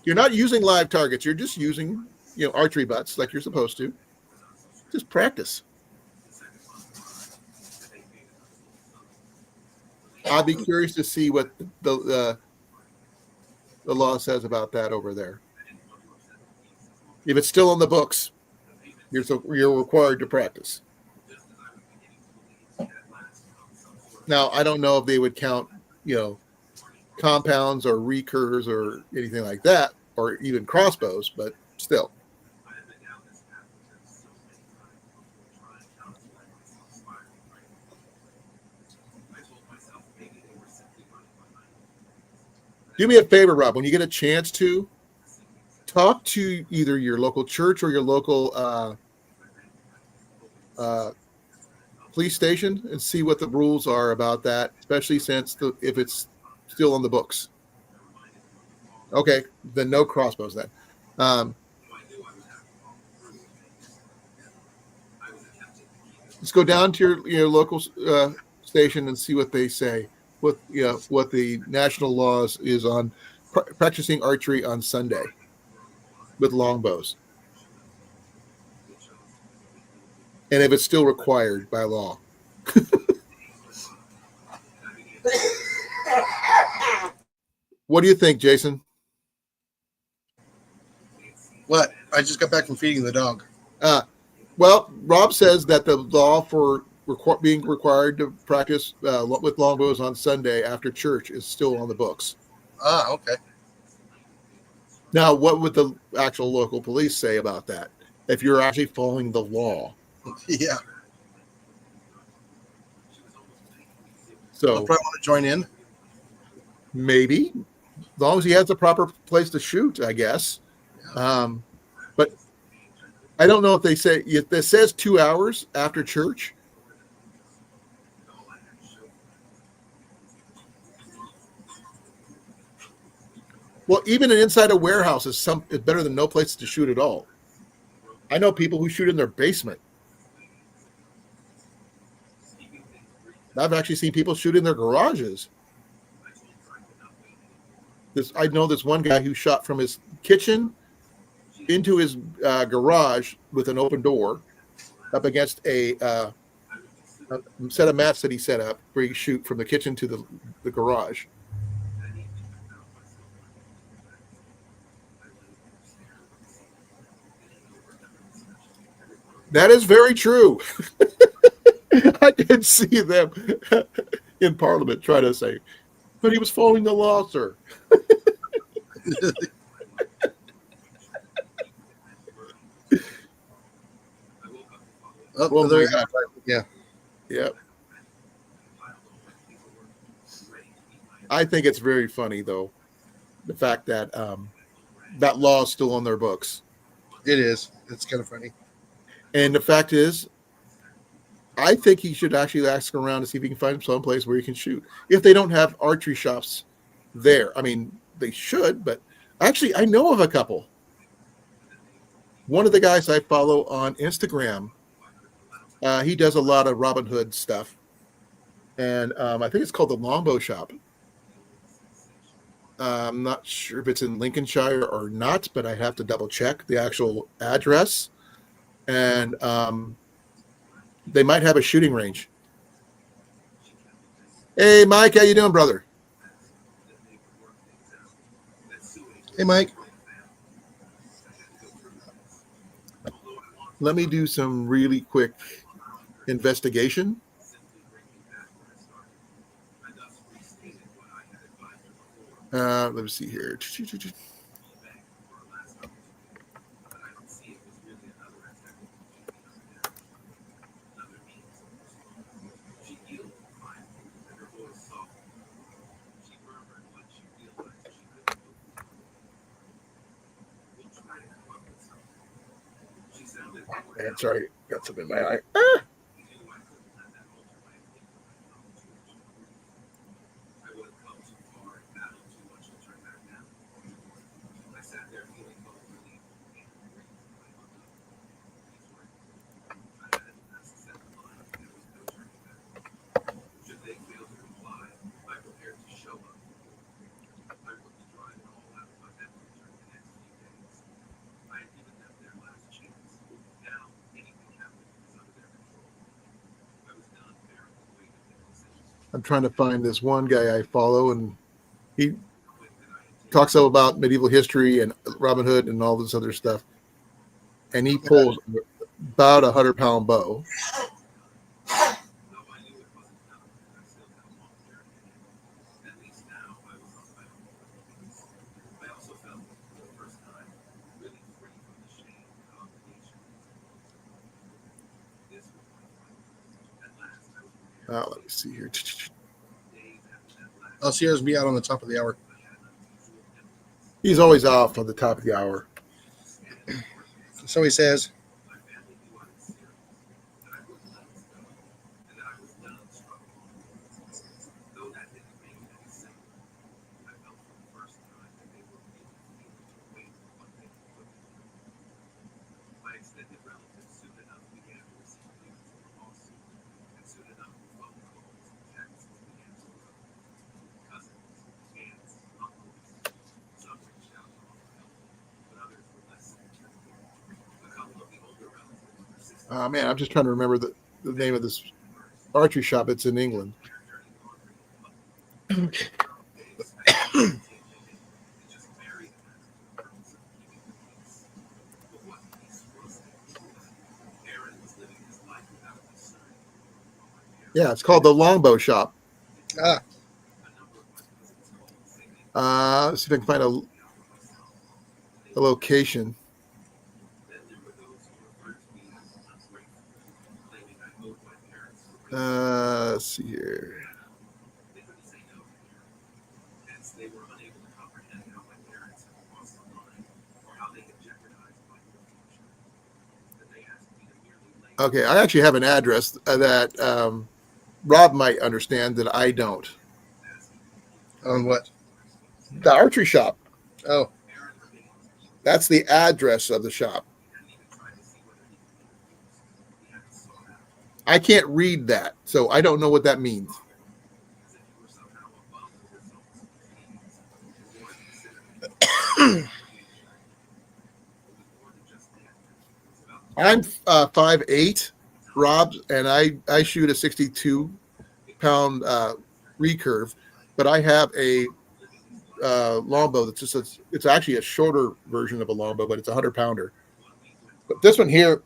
you're not using live targets. You're just using archery butts like you're supposed to. Just practice. I'd be curious to see what the law says about that over there. If it's still in the books, you're required to practice. Now, I don't know if they would count, compounds or recurves or anything like that, or even crossbows, but still. Do me a favor, Rob. When you get a chance to, talk to either your local church or your local police station and see what the rules are about that, especially since if it's still on the books. Okay, then no crossbows then. Let's go down to your local station and see what they say. What the national laws is on practicing archery on Sunday with longbows, and if it's still required by law. What do you think, Jason? What? I just got back from feeding the dog. Well, Rob says that the law for being required to practice with longbows on Sunday after church is still on the books. Ah, okay. Now, what would the actual local police say about that if you're actually following the law? Yeah. So I'll probably want to join in. Maybe, as long as he has a proper place to shoot, I guess. But I don't know if they say it says 2 hours after church. Well, even inside a warehouse is better than no place to shoot at all. I know people who shoot in their basement. I've actually seen people shoot in their garages. I know this one guy who shot from his kitchen into his garage with an open door up against a set of mats that he set up where you shoot from the kitchen to the garage. That is very true. I did see them in Parliament try to say, but he was following the law, sir. Oh, there you go. Yeah. Yep. I think it's very funny, though, the fact that that law is still on their books. It is. It's kind of funny. And the fact is, I think he should actually ask around to see if he can find some place where he can shoot. If they don't have archery shops there, I mean, they should, but actually, I know of a couple. One of the guys I follow on Instagram, he does a lot of Robin Hood stuff. And I think it's called the Longbow Shop. I'm not sure if it's in Lincolnshire or not, but I have to double check the actual address. And they might have a shooting range. Hey, Mike, how you doing, brother? Hey, Mike. Let me do some really quick investigation. Let me see here. Sorry, got something in my eye. Ah! I'm trying to find this one guy I follow, and he talks about medieval history and Robin Hood and all this other stuff. And he pulls about 100-pound bow. Let me see here. I'll see us be out on the top of the hour. He's always off on the top of the hour. So he says. Man, I'm just trying to remember the name of this archery shop. It's in England. Yeah, it's called the Longbow Shop. Let's see if I can find a location. Let's see here. Okay, I actually have an address that Rob might understand that I don't. On what? The archery shop. Oh, That's the address of the shop. I can't read that, so I don't know what that means. I'm 5'8", Rob, and I shoot a 62-pound recurve, but I have a longbow that's it's actually a shorter version of a longbow, but it's a 100-pounder. But this one here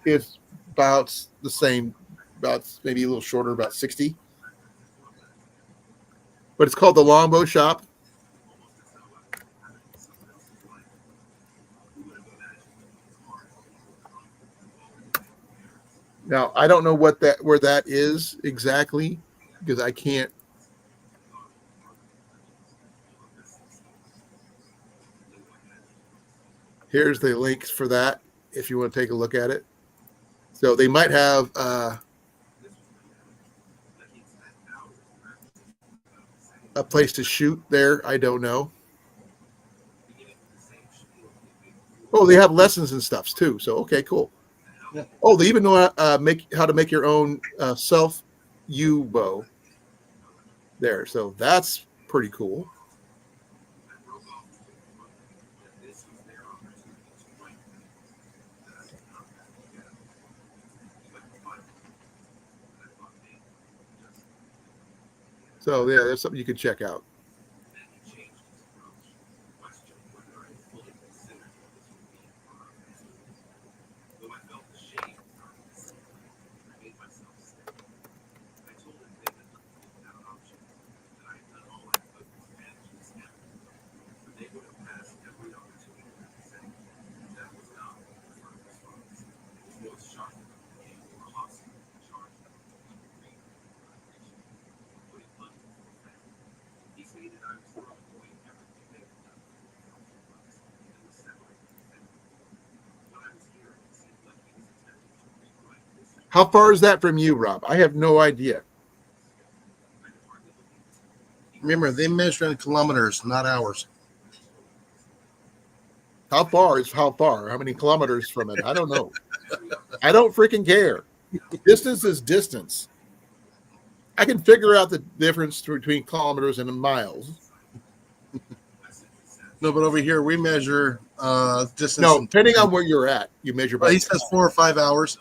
is about the same, about maybe a little shorter, about 60. But it's called the Longbow Shop. Now I don't know where that is exactly because I can't. Here's the links for that if you want to take a look at it. So they might have a place to shoot there. I don't know. Oh, they have lessons and stuff too. So okay, cool. Yeah. Oh, they even know how to make your own self U bow there. So that's pretty cool. So yeah, that's something you could check out. How far is that from you, Rob? I have no idea. remember, they measure in kilometers, not hours. How far is how far? How many kilometers from it? I don't know. I don't freaking care. Distance is distance. I can figure out the difference between kilometers and miles. No, but over here we measure distance. No, depending on where you're at, you measure by. He says 4 or 5 hours.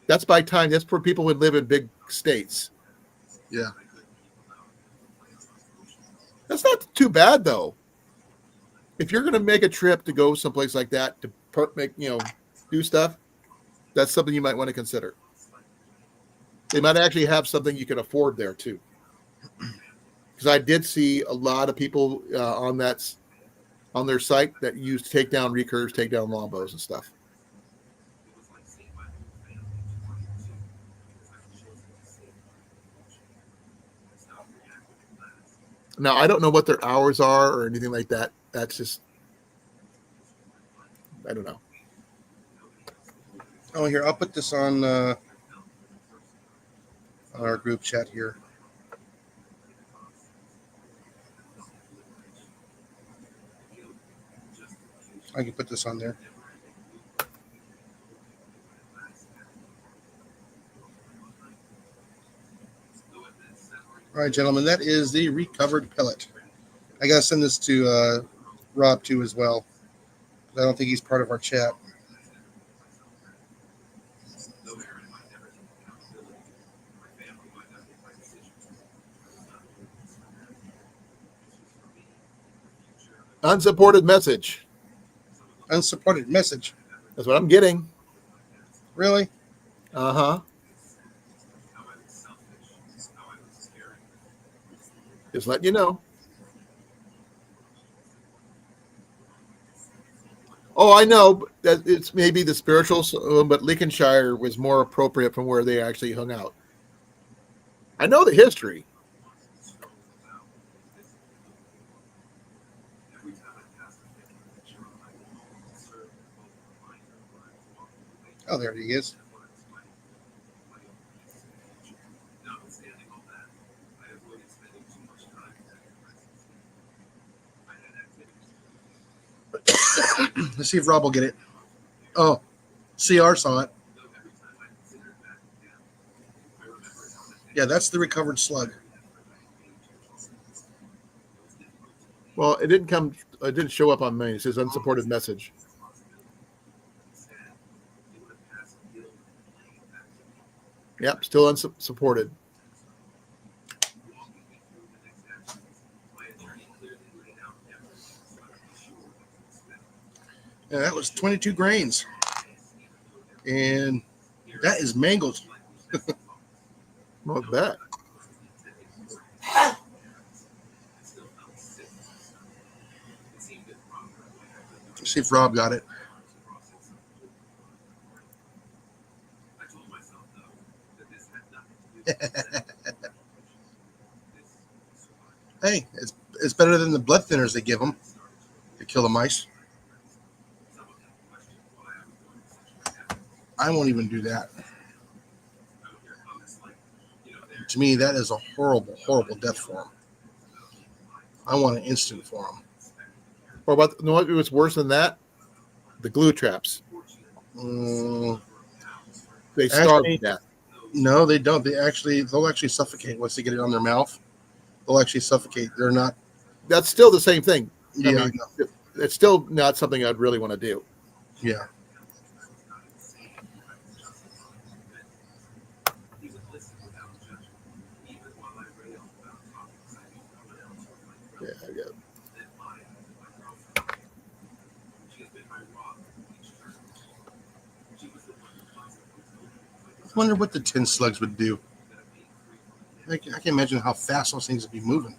That's by time. That's for people who live in big states. Yeah. That's not too bad though. If you're going to make a trip to go someplace like that to do stuff, that's something you might want to consider. They might actually have something you can afford there too. Because I did see a lot of people on their site that use takedown recurves, takedown longbows and stuff. Now, I don't know what their hours are or anything like that. That's just, I don't know. Oh, here, I'll put this on our group chat here. I can put this on there. All right, gentlemen, that is the recovered pellet. I got to send this to Rob, too, as well. I don't think he's part of our chat. Unsupported message. Unsupported message. That's what I'm getting. Really? Uh-huh. Just letting you know. Oh, I know. But that it's maybe the spiritual, but Lincolnshire was more appropriate from where they actually hung out. I know the history. Oh, there he is. Let's see if Rob will get it. Oh, CR saw it. Yeah, that's the recovered slug. Well, it didn't come. It didn't show up on mine. It says unsupported message. Yep, still unsupported. Yeah, that was 22 grains. And that is mangled. Not bad. Let's see if Rob got it. Hey, it's better than the blood thinners they give them to kill the mice. I won't even do that. To me, that is a horrible, horrible death for him. I want an instant for him. Or about you know what was worse than that? The glue traps. They starve to death. No, they don't. They'll actually suffocate once they get it on their mouth. They'll actually suffocate. They're not. That's still the same thing. Yeah, I mean, it's still not something I'd really want to do. yeah. Yeah, I get it. I wonder what the tin slugs would do. I can imagine how fast those things would be moving.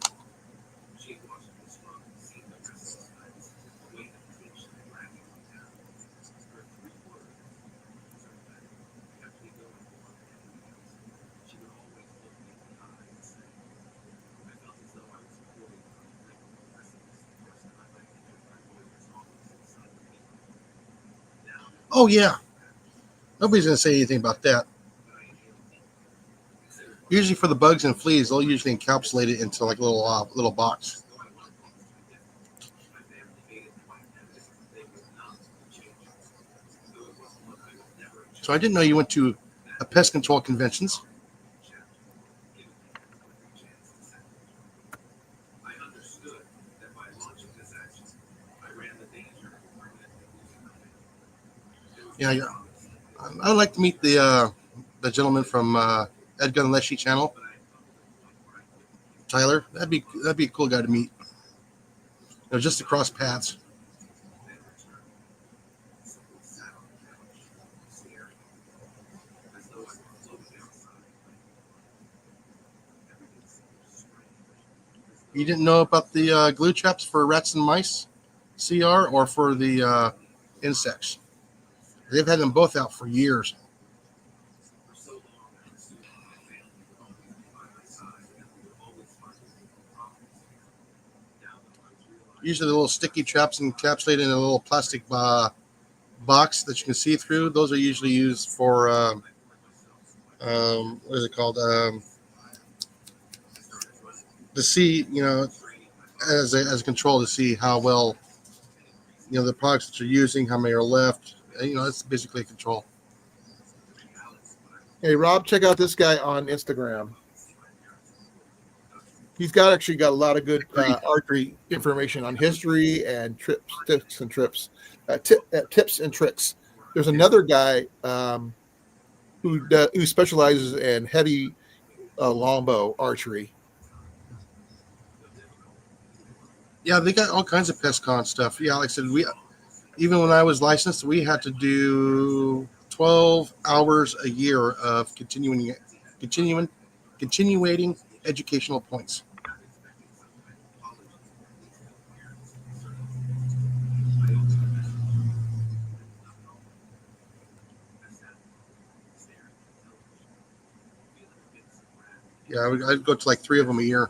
Oh, yeah. Nobody's going to say anything about that. Usually for the bugs and fleas, they'll usually encapsulate it into like a little box. So I didn't know you went to a pest control conventions. Yeah. I'd like to meet the gentleman from Ed Gun Leshy channel, Tyler. That'd be a cool guy to meet. Just to cross paths. You didn't know about the glue traps for rats and mice, CR, or for the insects? They've had them both out for years. Usually the little sticky traps encapsulated in a little plastic box that you can see through. Those are usually used for, what is it called? To see, as a control to see how well, the products that you're using, how many are left. It's basically a control. Hey, Rob, check out this guy on Instagram. He's actually got a lot of good archery information on history and tips and tricks. There's another guy who specializes in heavy longbow archery. Yeah, they got all kinds of PestCon stuff. Yeah, like I said, even when I was licensed, we had to do 12 hours a year of continuing educational points. Yeah, I'd go to like 3 of them a year.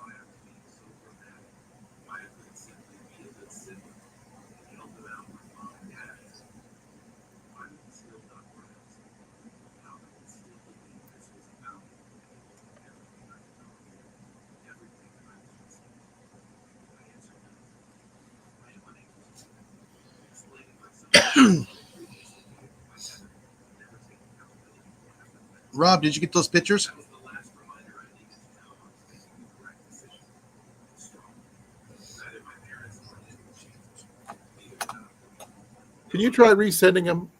Rob, did you get those pictures? Can you try resending them,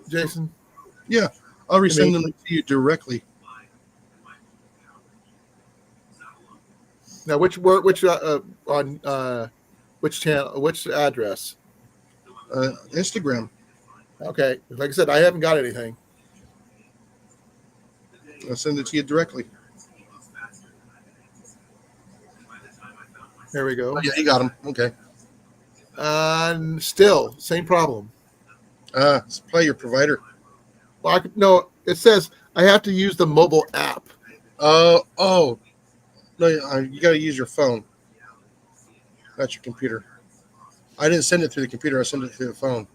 Jason? Yeah, I'll resend them to you directly. Now, which channel, which address? Instagram. Okay, like I said, I haven't got anything. I'll send it to you directly. There we go. Oh, yeah, you got them. Okay. Still, same problem. Supply your provider. Well, no, it says I have to use the mobile app. No, you got to use your phone. Not your computer. I didn't send it through the computer. I sent it through the phone.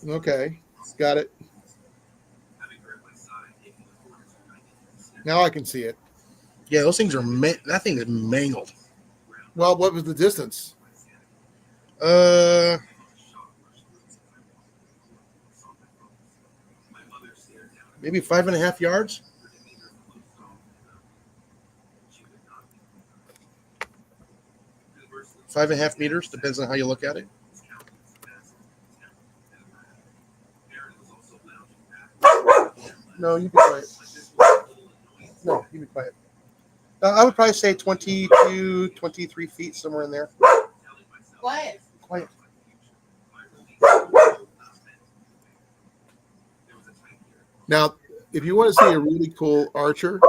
Okay, got it. Now I can see it. Yeah, those things are that thing is mangled. Well, what was the distance? Maybe 5.5 yards. Five and a half meters, depends on how you look at it. No, you be quiet. No, you be quiet. I would probably say 22, 23 feet, somewhere in there. Quiet. Quiet. Now, if you want to see a really cool archer,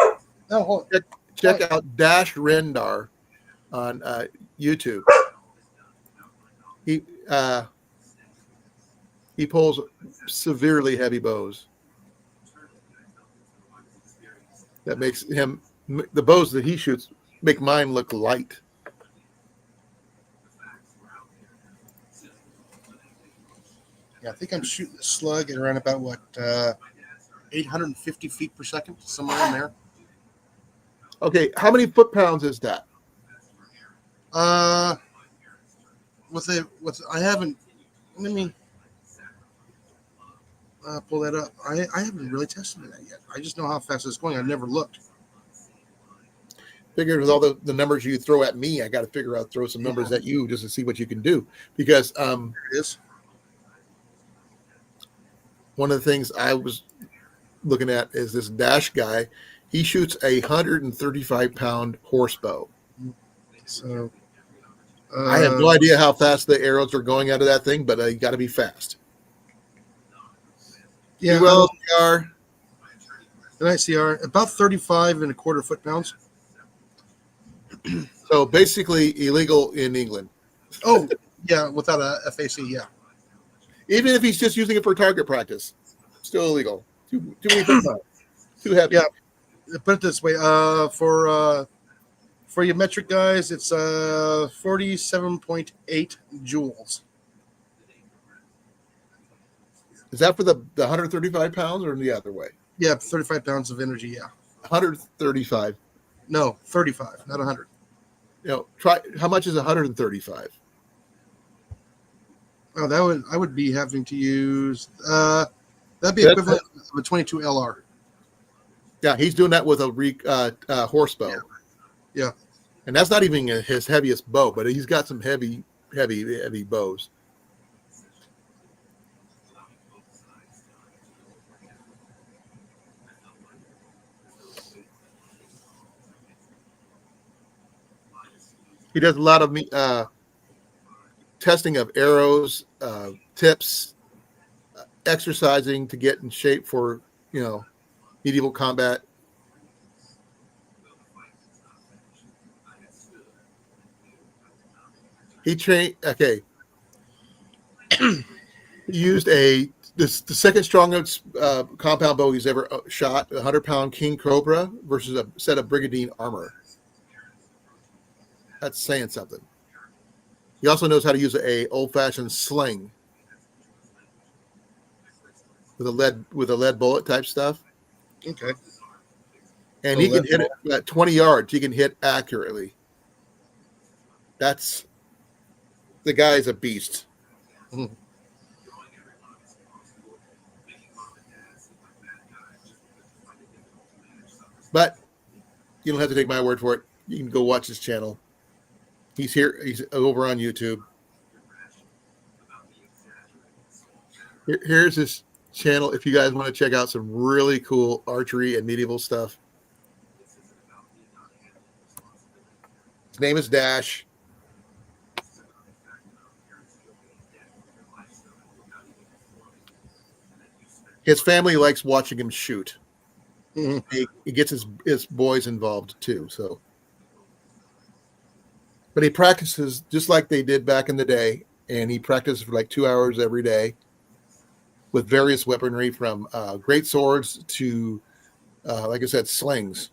No, hold on. check out Dash Rendar on YouTube. He pulls severely heavy bows. That makes the bows that he shoots make mine look light. Yeah, I think I'm shooting the slug at around about 850 feet per second, somewhere in there. Okay, how many foot-pounds is that? I haven't. Let me pull that up. I haven't really tested that yet. I just know how fast it's going. I've never looked. Figured with all the numbers you throw at me, I got to throw some numbers at you just to see what you can do. Because There it is. one of the things I was looking at is this Dash guy. He shoots a 135-pound horse bow. So I have no idea how fast the arrows are going out of that thing, but you got to be fast. Yeah, well, CR. An ICR about 35.25 foot-pounds. So basically illegal in England. Oh, yeah, without a FAC, yeah. Even if he's just using it for target practice, still illegal. Too many foot-pounds. Too heavy. Yeah. Put it this way, for you metric guys, it's 47.8 joules. Is that for the 135 pounds or the other way? Yeah, 35 pounds of energy, yeah. 135. No, 35, not 100. Try how much is 135? Oh, I would be having to use that'd be equivalent of a 22 LR. Yeah, he's doing that with a horse bow. Yeah. And that's not even his heaviest bow, but he's got some heavy bows. He does a lot of testing of arrows, tips, exercising to get in shape for, medieval combat. He trained. Okay, he used the second strongest compound bow he's ever shot, a 100-pound King Cobra versus a set of Brigandine armor. That's saying something. He also knows how to use a old-fashioned sling with a lead bullet type stuff. Okay. And So he can hit it at 20 yards. He can hit accurately. The guy's a beast. Mhm. But you don't have to take my word for it. You can go watch his channel. He's here. He's over on YouTube. Here's his channel if you guys want to check out some really cool archery and medieval stuff. His name is Dash. His family likes watching him shoot. Mhm. He gets his boys involved too. So, but he practices just like they did back in the day, and he practices for like 2 hours every day with various weaponry, from great swords to, like I said, slings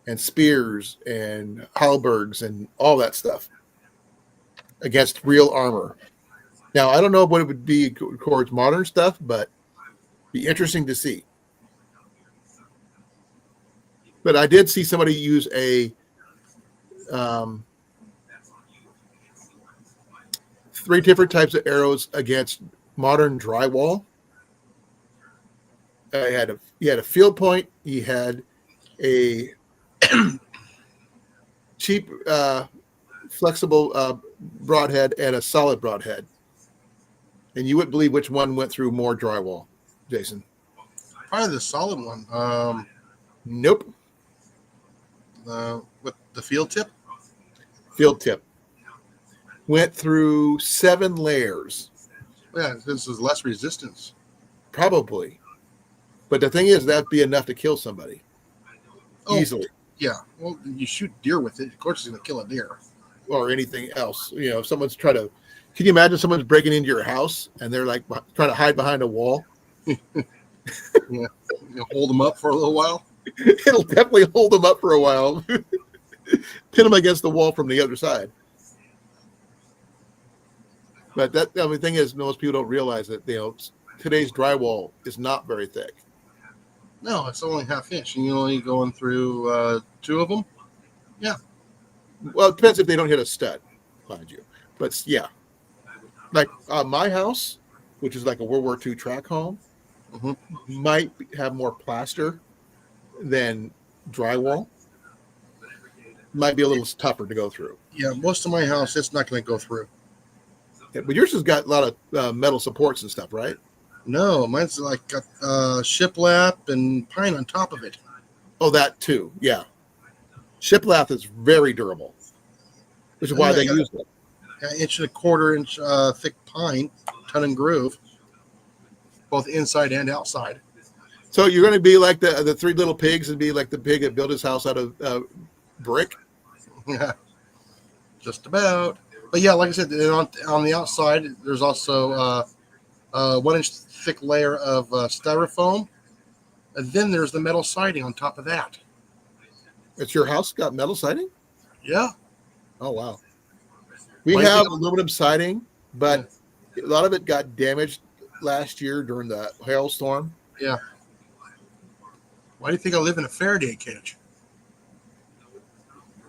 and spears and halberds and all that stuff against real armor. Now, I don't know what it would be towards modern stuff, but be interesting to see. But I did see somebody use a 3 different types of arrows against modern drywall. He had a field point. He had a cheap, flexible broadhead and a solid broadhead. And you wouldn't believe which one went through more drywall, Jason. Probably the solid one. Nope. With the field tip. Field tip. Went through 7 layers. Yeah, this is less resistance. Probably. But the thing is, that'd be enough to kill somebody. Easily. Yeah. Well, you shoot deer with it. Of course, it's going to kill a deer. Or anything else. If someone's trying to... Can you imagine someone's breaking into your house and they're like trying to hide behind a wall? Yeah. You hold them up for a little while. It'll definitely hold them up for a while. Pin them against the wall from the other side. But the thing is, most people don't realize that today's drywall is not very thick. No, it's only ½ inch, and you're only going through 2 of them. Yeah. Well, it depends if they don't hit a stud, mind you. But yeah, like my house, which is like a World War II track home, might have more plaster than drywall. Might be a little tougher to go through. Yeah, most of my house, it's not going to go through. Yeah, but yours has got a lot of metal supports and stuff, right? No, mine's like got shiplap and pine on top of it. Oh, that too. Yeah. Shiplap is very durable, which is why they use it. An 1.25 inch thick pine, ton and groove, both inside and outside. So you're going to be like the 3 little pigs and be like the pig that built his house out of brick? Yeah, just about. But yeah, like I said, on the outside, there's also a 1 inch thick layer of styrofoam. And then there's the metal siding on top of that. It's your house got metal siding? Yeah. Oh, wow. We have aluminum siding, but a lot of it got damaged last year during the hailstorm. Yeah. Why do you think I live in a Faraday cage?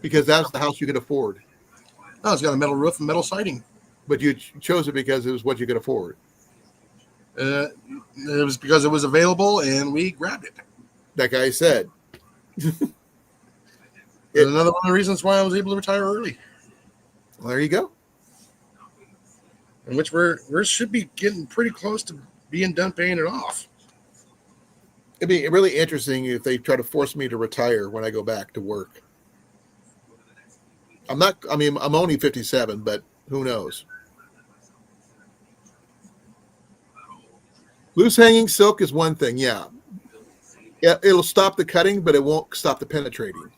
Because that's the house you could afford. No, it's got a metal roof and metal siding. But you chose it because it was what you could afford. It was because it was available and we grabbed it. Like I said, Another one of the reasons why I was able to retire early. Well, there you go. In which we should be getting pretty close to being done paying it off. It'd be really interesting if they try to force me to retire when I go back to work. I'm only 57, but who knows? Loose hanging silk is one thing, yeah. It'll stop the cutting, but it won't stop the penetrating.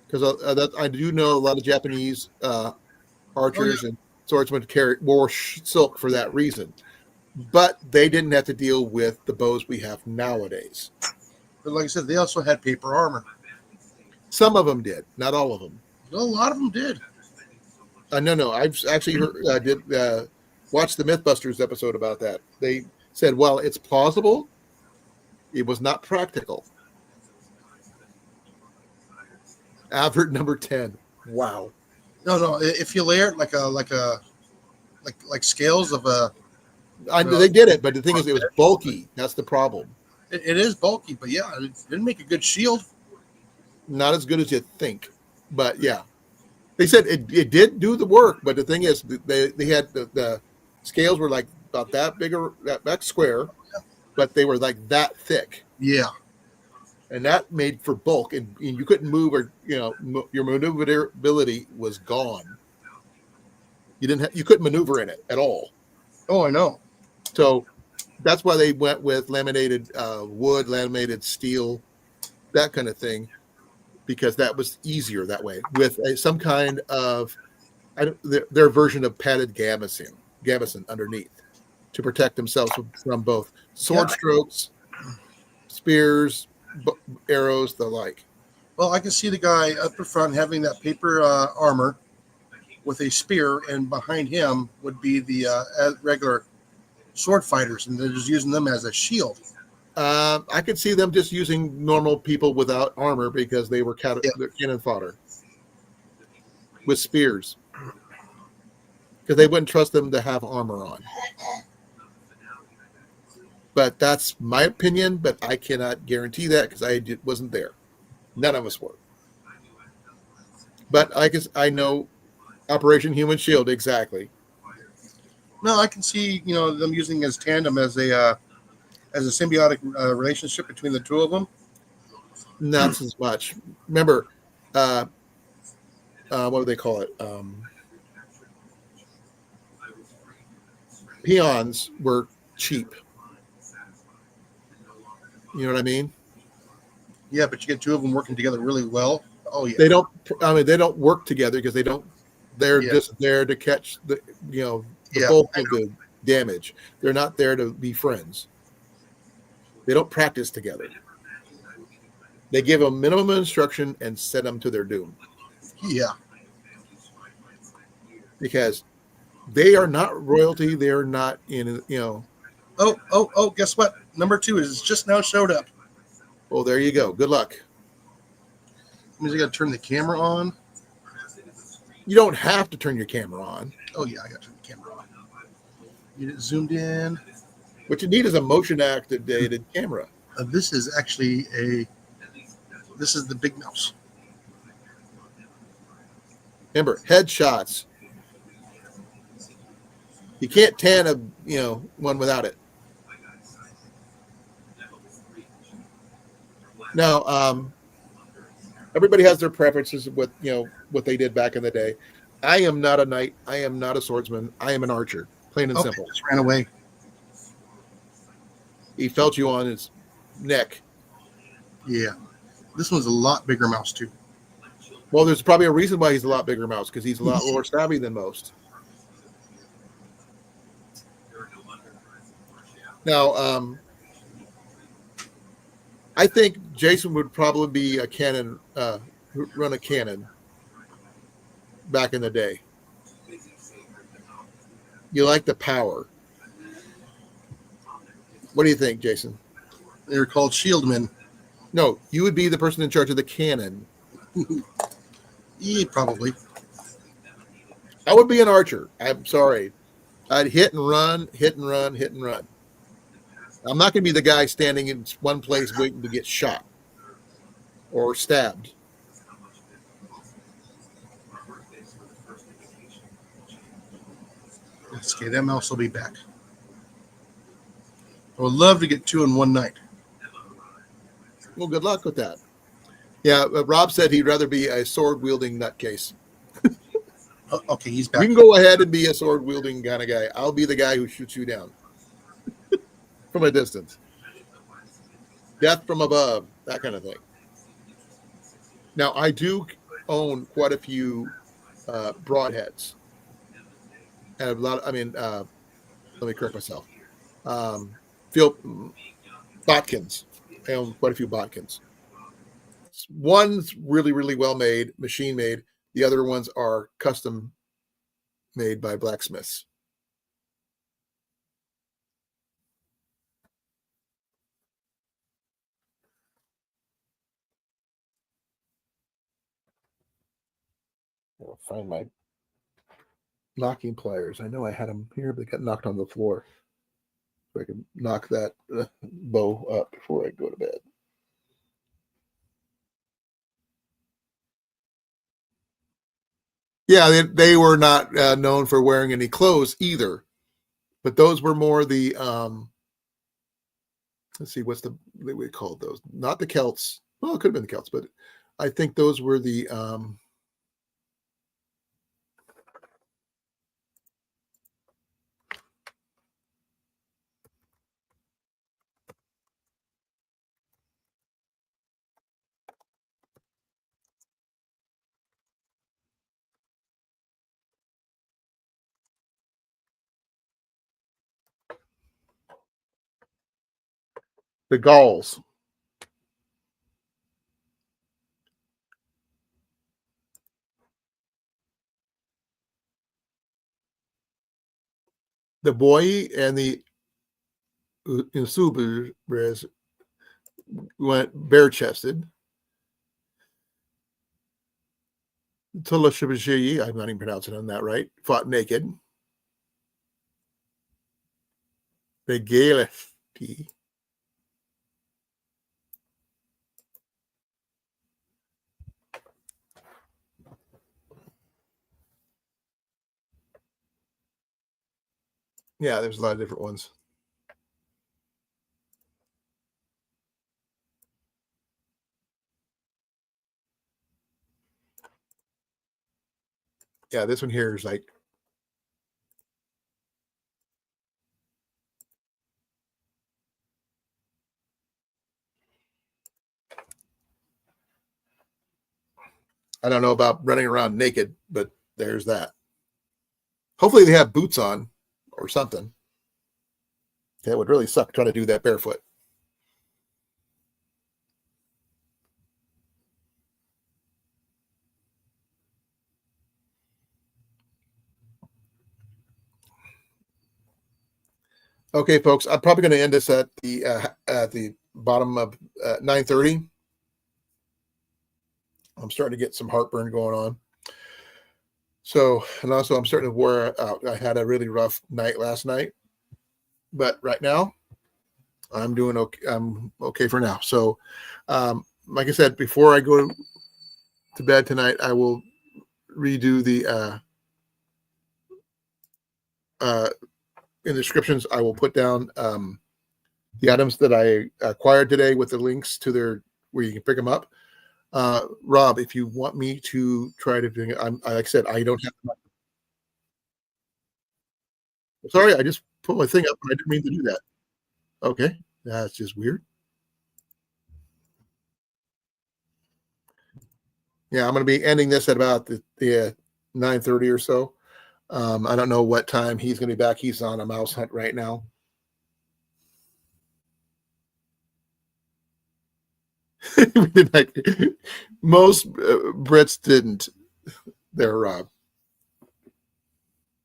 Because I do know a lot of Japanese archers and swordsmen wore silk for that reason. But they didn't have to deal with the bows we have nowadays. But like I said, they also had paper armor. Some of them did, not all of them. A lot of them did. No. I've actually watched the Mythbusters episode about that. They said, well, it's plausible. It was not practical. Avert number 10. Wow. No. If you layer it like scales of a. They did it, but the thing is, it was bulky. That's the problem. It is bulky, but yeah, it didn't make a good shield. Not as good as you think, but yeah. They said it did do the work, but the thing is, they had the scales were like about that bigger, that square, but they were like that thick. Yeah. And that made for bulk, and you couldn't move, or your maneuverability was gone. You couldn't maneuver in it at all. Oh, I know. So that's why they went with laminated wood, laminated steel, that kind of thing, because that was easier that way with some kind of their version of padded gambeson underneath to protect themselves from both sword strokes, spears, arrows, the like. Well, I can see the guy up in front having that paper armor with a spear, and behind him would be the regular sword fighters, and they're just using them as a shield. I could see them just using normal people without armor because they were cannon fodder with spears, because they wouldn't trust them to have armor on. But that's my opinion, but I cannot guarantee that because I wasn't there. None of us were. But I know Operation Human Shield exactly. No, I can see them using as tandem as a symbiotic relationship between the two of them. Not as much. Remember, what do they call it? Peons were cheap. You know what I mean? Yeah, but you get two of them working together really well. Oh yeah. They don't work together because they're just there to catch the bulk of the damage. They're not there to be friends. They don't practice together. They give them minimum instruction and send them to their doom. Yeah. Because they are not royalty. They're not in, Oh, guess what? Number 2 is just now showed up. Well, there you go. Good luck. Means I got to turn the camera on. You don't have to turn your camera on. Oh, yeah, I got to turn the camera on. Get it zoomed in. What you need is a motion-activated camera. This is actually this is the big mouse. Remember, headshots. You can't tan one without it. Now, everybody has their preferences with what they did back in the day. I am not a knight. I am not a swordsman. I am an archer, plain and simple. Just ran away. He felt you on his neck. Yeah, this one's a lot bigger mouse too. Well, there's probably a reason why he's a lot bigger mouse, because he's a lot more savvy than most. Now, I think Jason would probably be a cannon, run a cannon back in the day. You like the power. What do you think, Jason? They're called shieldmen. No, you would be the person in charge of the cannon. Yeah, probably. I would be an archer. I'm sorry. I'd hit and run, hit and run, hit and run. I'm not going to be the guy standing in one place waiting to get shot or stabbed. Okay, that mouse will be back. I would love to get 2 in one night. Well, good luck with that. Yeah, Rob said he'd rather be a sword-wielding nutcase. Oh, okay, he's back. You can go ahead and be a sword-wielding kind of guy. I'll be the guy who shoots you down from a distance. Death from above, that kind of thing. Now, I do own quite a few broadheads. And a lot, let me correct myself. Botkins. I own quite a few Botkins. One's really, really well made, machine made. The other ones are custom made by blacksmiths. I'll find my knocking pliers. I know I had them here, but they got knocked on the floor. So I can knock that bow up before I go to bed. Yeah, they were not known for wearing any clothes either, but those were more the let's see, what we called those? Not the Celts. Well, it could have been the Celts, but I think those were the Gauls. The boy and the Insubres went bare-chested. Tulashibashiji, I'm not even pronouncing that right, fought naked. The Galefti. Yeah, there's a lot of different ones. Yeah, this one here is like I don't know about running around naked, but there's that. Hopefully they have boots on or something. That would really suck trying to do that barefoot. Okay, folks, I'm probably going to end this at the bottom of 9:30. I'm starting to get some heartburn going on. So, and also I'm starting to wear out. I had a really rough night last night, but right now I'm doing okay. I'm okay for now. So, like I said, before I go to bed tonight, I will redo the in the descriptions. I will put down the items that I acquired today with the links to their where you can pick them up. Rob, if you want me to try to do it, like I said, I don't have. Sorry, I just put my thing up and I didn't mean to do that. Okay, that's just weird. Yeah, I'm going to be ending this at about the 9:30 or so. I don't know what time he's going to be back. He's on a mouse hunt right now. Most Brits didn't. They're Rob.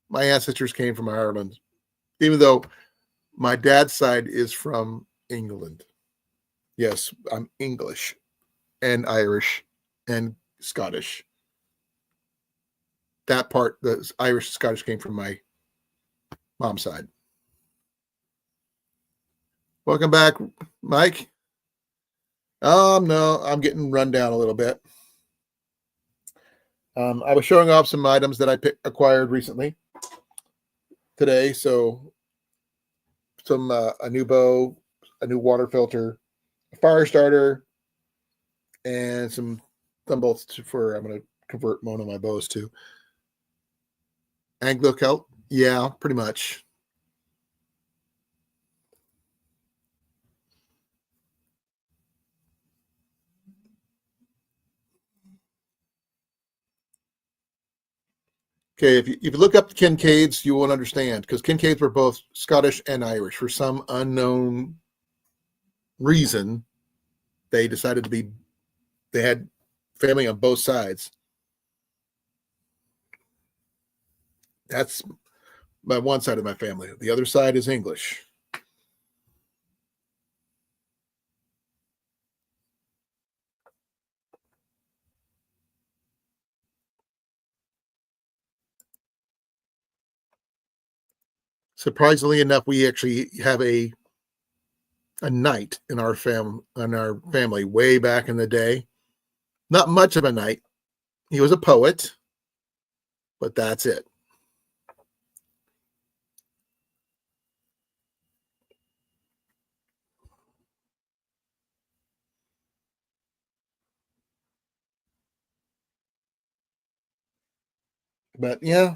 My ancestors came from Ireland, even though my dad's side is from England. Yes, I'm English and Irish and Scottish. That part, the Irish Scottish, came from my mom's side. Welcome back, Mike. No, I'm getting run down a little bit. I was showing off some items that I acquired recently today. So some a new bow, a new water filter, a Firestarter, and some thumb bolts for I'm going to convert one of my bows to Anglo Celt. Yeah, pretty much. Okay, if you look up the Kincaids, you won't understand because Kincaids were both Scottish and Irish. For some unknown reason, they decided to be, they had family on both sides. That's my one side of my family. The other side is English. Surprisingly enough, we actually have a knight in our family way back in the day. Not much of a knight. He was a poet, but that's it. But yeah,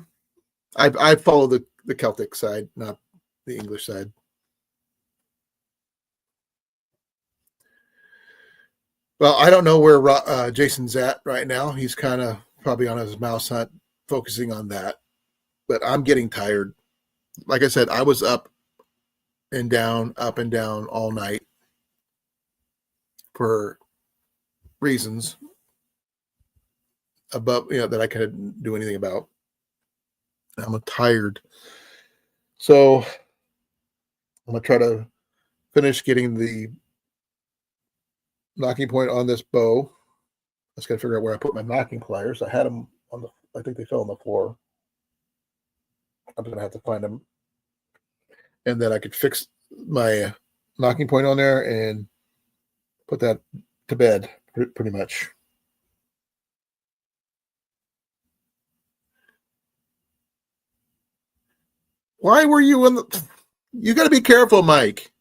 I follow the Celtic side, not the English side. Well, I don't know where Jason's at right now. He's kind of probably on his mouse hunt, focusing on that. But I'm getting tired. Like I said, I was up and down all night for reasons above, that I couldn't do anything about. I'm tired. So I'm going to try to finish getting the nocking point on this bow. I just got to figure out where I put my nocking pliers. I had them on I think they fell on the floor. I'm going to have to find them. And then I could fix my nocking point on there and put that to bed pretty much. Why were you in the... You got to be careful, Mike.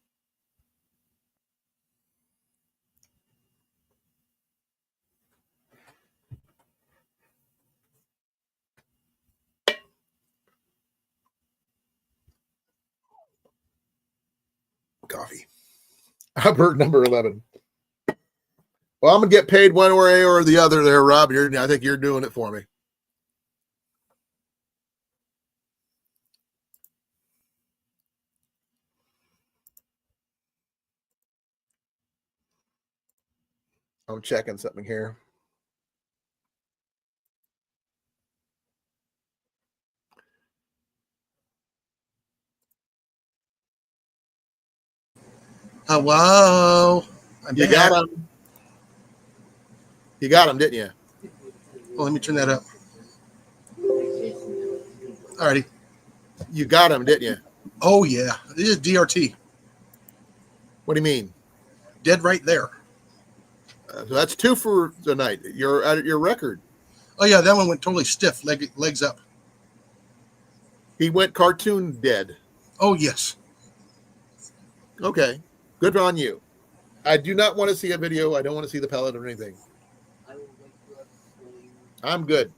Coffee. Albert number 11. Well, I'm going to get paid one way or the other there, Rob. I think you're doing it for me. I'm checking something here. Hello. You got him. You got him, didn't you? Well, let me turn that up. Alrighty. You got him, didn't you? Oh, yeah. This is DRT. What do you mean? Dead right there. So that's 2 for the night. You're at your record. Oh, yeah. That one went totally stiff. Legs up. He went cartoon dead. Oh, yes. Okay. Good on you. I do not want to see a video. I don't want to see the pellet or anything. I'm good.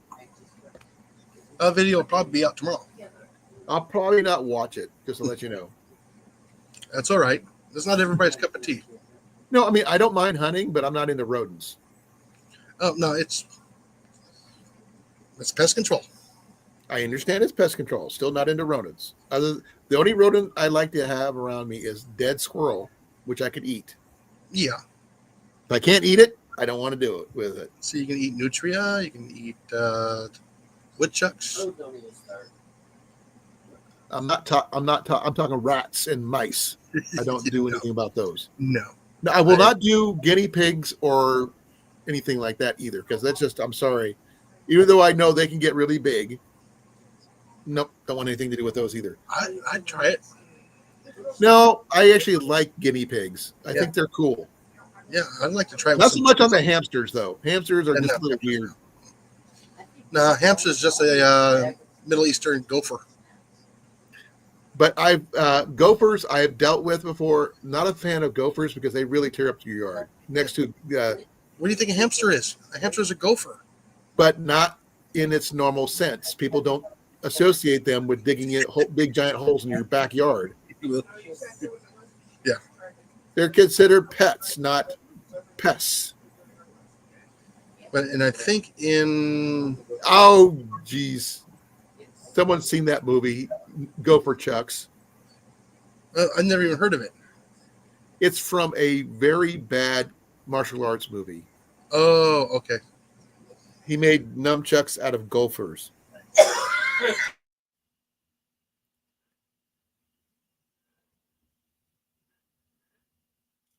A video will probably be out tomorrow. I'll probably not watch it, just to let you know. That's all right. That's not everybody's cup of tea. No, I mean, I don't mind hunting, but I'm not into rodents. Oh, no, it's pest control. I understand it's pest control. Still not into rodents. The only rodent I like to have around me is dead squirrel, which I could eat. Yeah. If I can't eat it, I don't want to do it with it. So you can eat nutria. You can eat woodchucks. I'm talking rats and mice. I don't do anything about those. No. No, I will not do guinea pigs or anything like that either, because that's just, I'm sorry. Even though I know they can get really big. Nope, don't want anything to do with those either. I'd try it. No, I actually like guinea pigs. I Yeah. think they're cool. Yeah, I'd like to try. Not so much on the hamsters, though. Hamsters are And just a little weird. No, hamster's just a Middle Eastern gopher. But gophers I've dealt with before. Not a fan of gophers because they really tear up your yard. Next to, What do you think a hamster is? A hamster is a gopher. but not in its normal sense. People don't associate them with digging in big giant holes in your backyard. Yeah. They're considered pets, not pests. And I think in Oh, geez. Someone's seen that movie, Gopher Chucks. I've never even heard of it. It's from a very bad martial arts movie. Oh, okay. He made nunchucks out of gophers.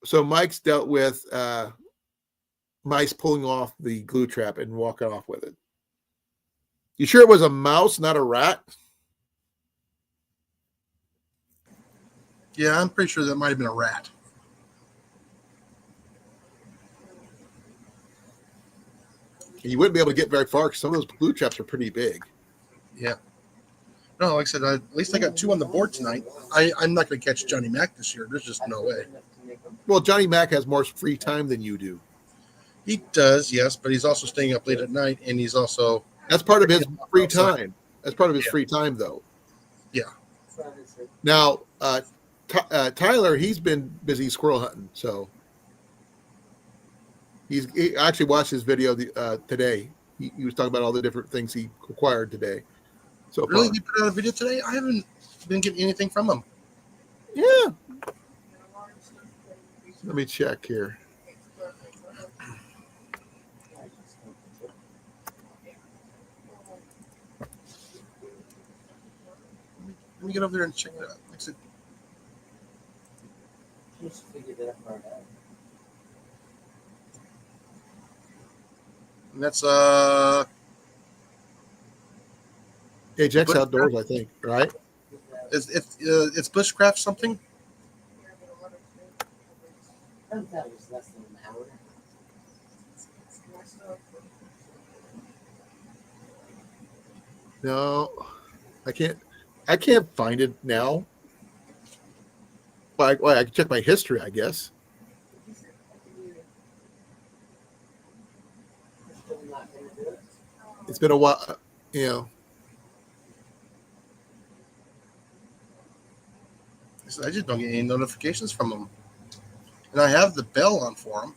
So Mike's dealt with mice pulling off the glue trap and walking off with it. You sure it was a mouse, not a rat? Yeah, I'm pretty sure that might have been a rat. You wouldn't be able to get very far because some of those glue traps are pretty big. Yeah. No, like I said, at least I got 2 on the board tonight. I'm not going to catch Johnny Mac this year. There's just no way. Well, Johnny Mac has more free time than you do. He does, yes, but he's also staying up late at night, and he's also That's part of his free time. That's part of his free time, though. Yeah. Now, Tyler, he's been busy squirrel hunting, so he actually watched his video today. He was talking about all the different things he acquired today. So really, far. he put out a video today. I haven't been getting anything from him. Yeah. Let me check here. Let me get over there and check it out. Like I said, and that's Ajax Outdoors, I think, right? it's bushcraft something. No, I can't find it now. Well, I can check my history, I guess. It's been a while, you know. I just don't get any notifications from him, and I have the bell on for him.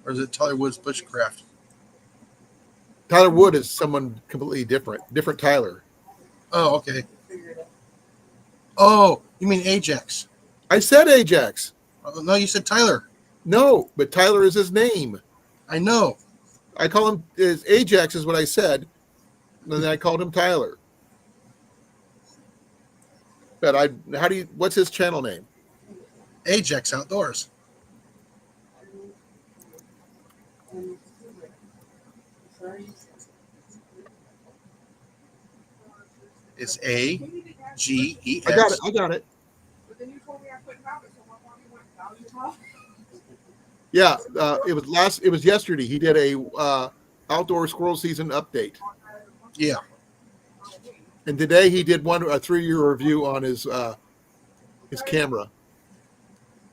Or is it Tyler Woods Bushcraft? Tyler Wood is someone completely different Tyler. Oh, okay. Oh, you mean Ajax? I said Ajax. No, you said Tyler. No, but Tyler is his name. I know. I call him Ajax is what I said, and then I called him Tyler. But what's his channel name? Ajax Outdoors. It's AGEX. I got it. Yeah, it was yesterday. He did a outdoor squirrel season update. Yeah. And today he did a 3-year review on his camera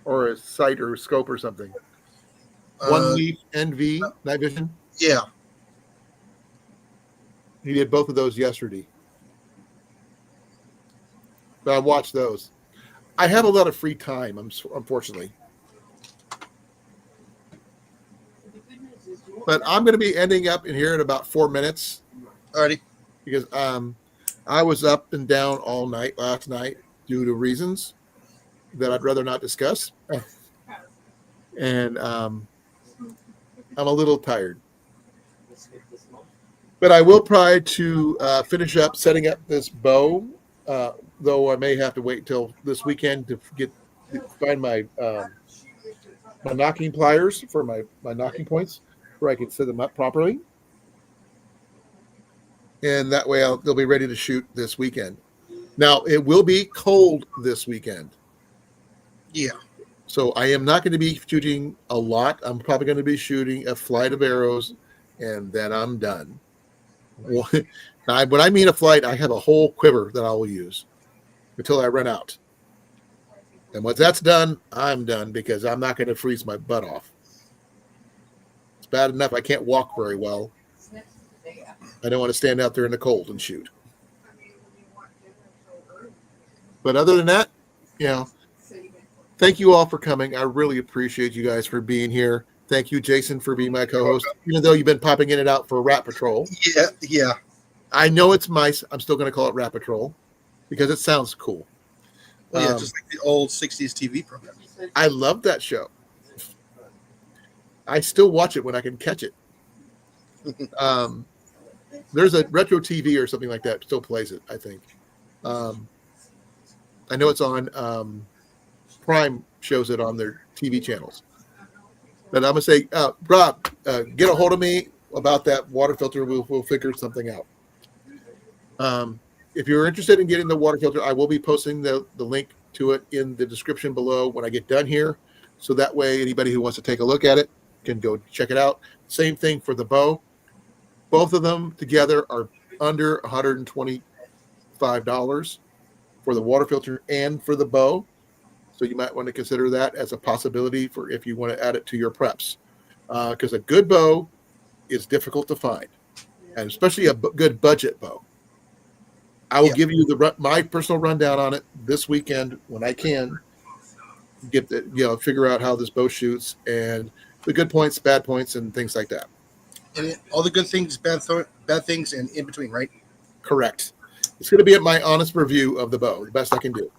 or his sight or scope or something. One Leaf NV night vision. Yeah. He did both of those yesterday. But I watched those. I have a lot of free time, unfortunately. But I'm going to be ending up in here in about 4 minutes. Alrighty. Because I was up and down all night last night due to reasons that I'd rather not discuss. And I'm a little tired. But I will try to finish up setting up this bow, though I may have to wait till this weekend to find my my nocking pliers for my nocking points. where I can set them up properly. And that way they'll be ready to shoot this weekend. Now, it will be cold this weekend. Yeah. So I am not going to be shooting a lot. I'm probably going to be shooting a flight of arrows, and then I'm done. When I mean a flight, I have a whole quiver that I will use until I run out. And once that's done, I'm done because I'm not going to freeze my butt off. It's bad enough I can't walk very well. I don't want to stand out there in the cold and shoot. But other than that, thank you all for coming. I really appreciate you guys for being here. Thank you, Jason, for being my co-host. Even though you've been popping in and out for Rat Patrol. Yeah. I know it's mice. I'm still going to call it Rat Patrol because it sounds cool. Well, yeah, just like the old 60s TV program. I love that show. I still watch it when I can catch it. There's a retro TV or something like that still plays it, I think. I know it's on Prime, shows it on their TV channels. But I'm going to say, Rob, get a hold of me about that water filter. We'll figure something out. If you're interested in getting the water filter, I will be posting the link to it in the description below when I get done here. So that way, anybody who wants to take a look at it can go check it out. Same thing for the bow. Both of them together are under $125 for the water filter and for the bow. So you might want to consider that as a possibility for if you want to add it to your preps. Because a good bow is difficult to find, and especially a good budget bow. I will give you my personal rundown on it this weekend when I can figure out how this bow shoots and the good points, bad points, and things like that. And all the good things, bad things, and in between, right? Correct. It's going to be my honest review of the bow, the best I can do.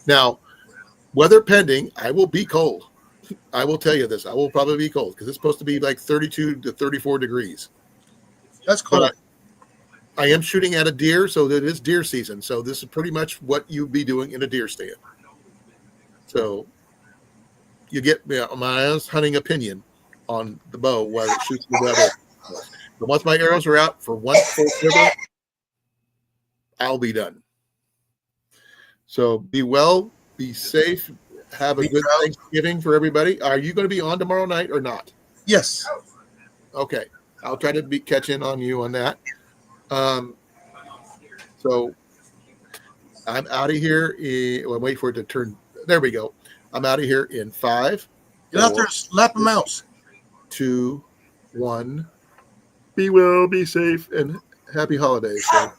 Now, weather pending, I will be cold. I will tell you this. I will probably be cold because it's supposed to be like 32 to 34 degrees. That's cold. But I am shooting at a deer, so it is deer season. So this is pretty much what you'd be doing in a deer stand. So you get my honest hunting opinion on the bow while it shoots the weather. But once my arrows are out for one full quiver, I'll be done. So be well, be safe, have a good Thanksgiving for everybody. Are you going to be on tomorrow night or not? Yes. Okay. I'll try to catch in on you on that. So I'm out of here. Wait for it to turn. There we go. I'm out of here in 5. Get out there, slap a mouse. 2, 1. Be well, be safe, and happy holidays. So.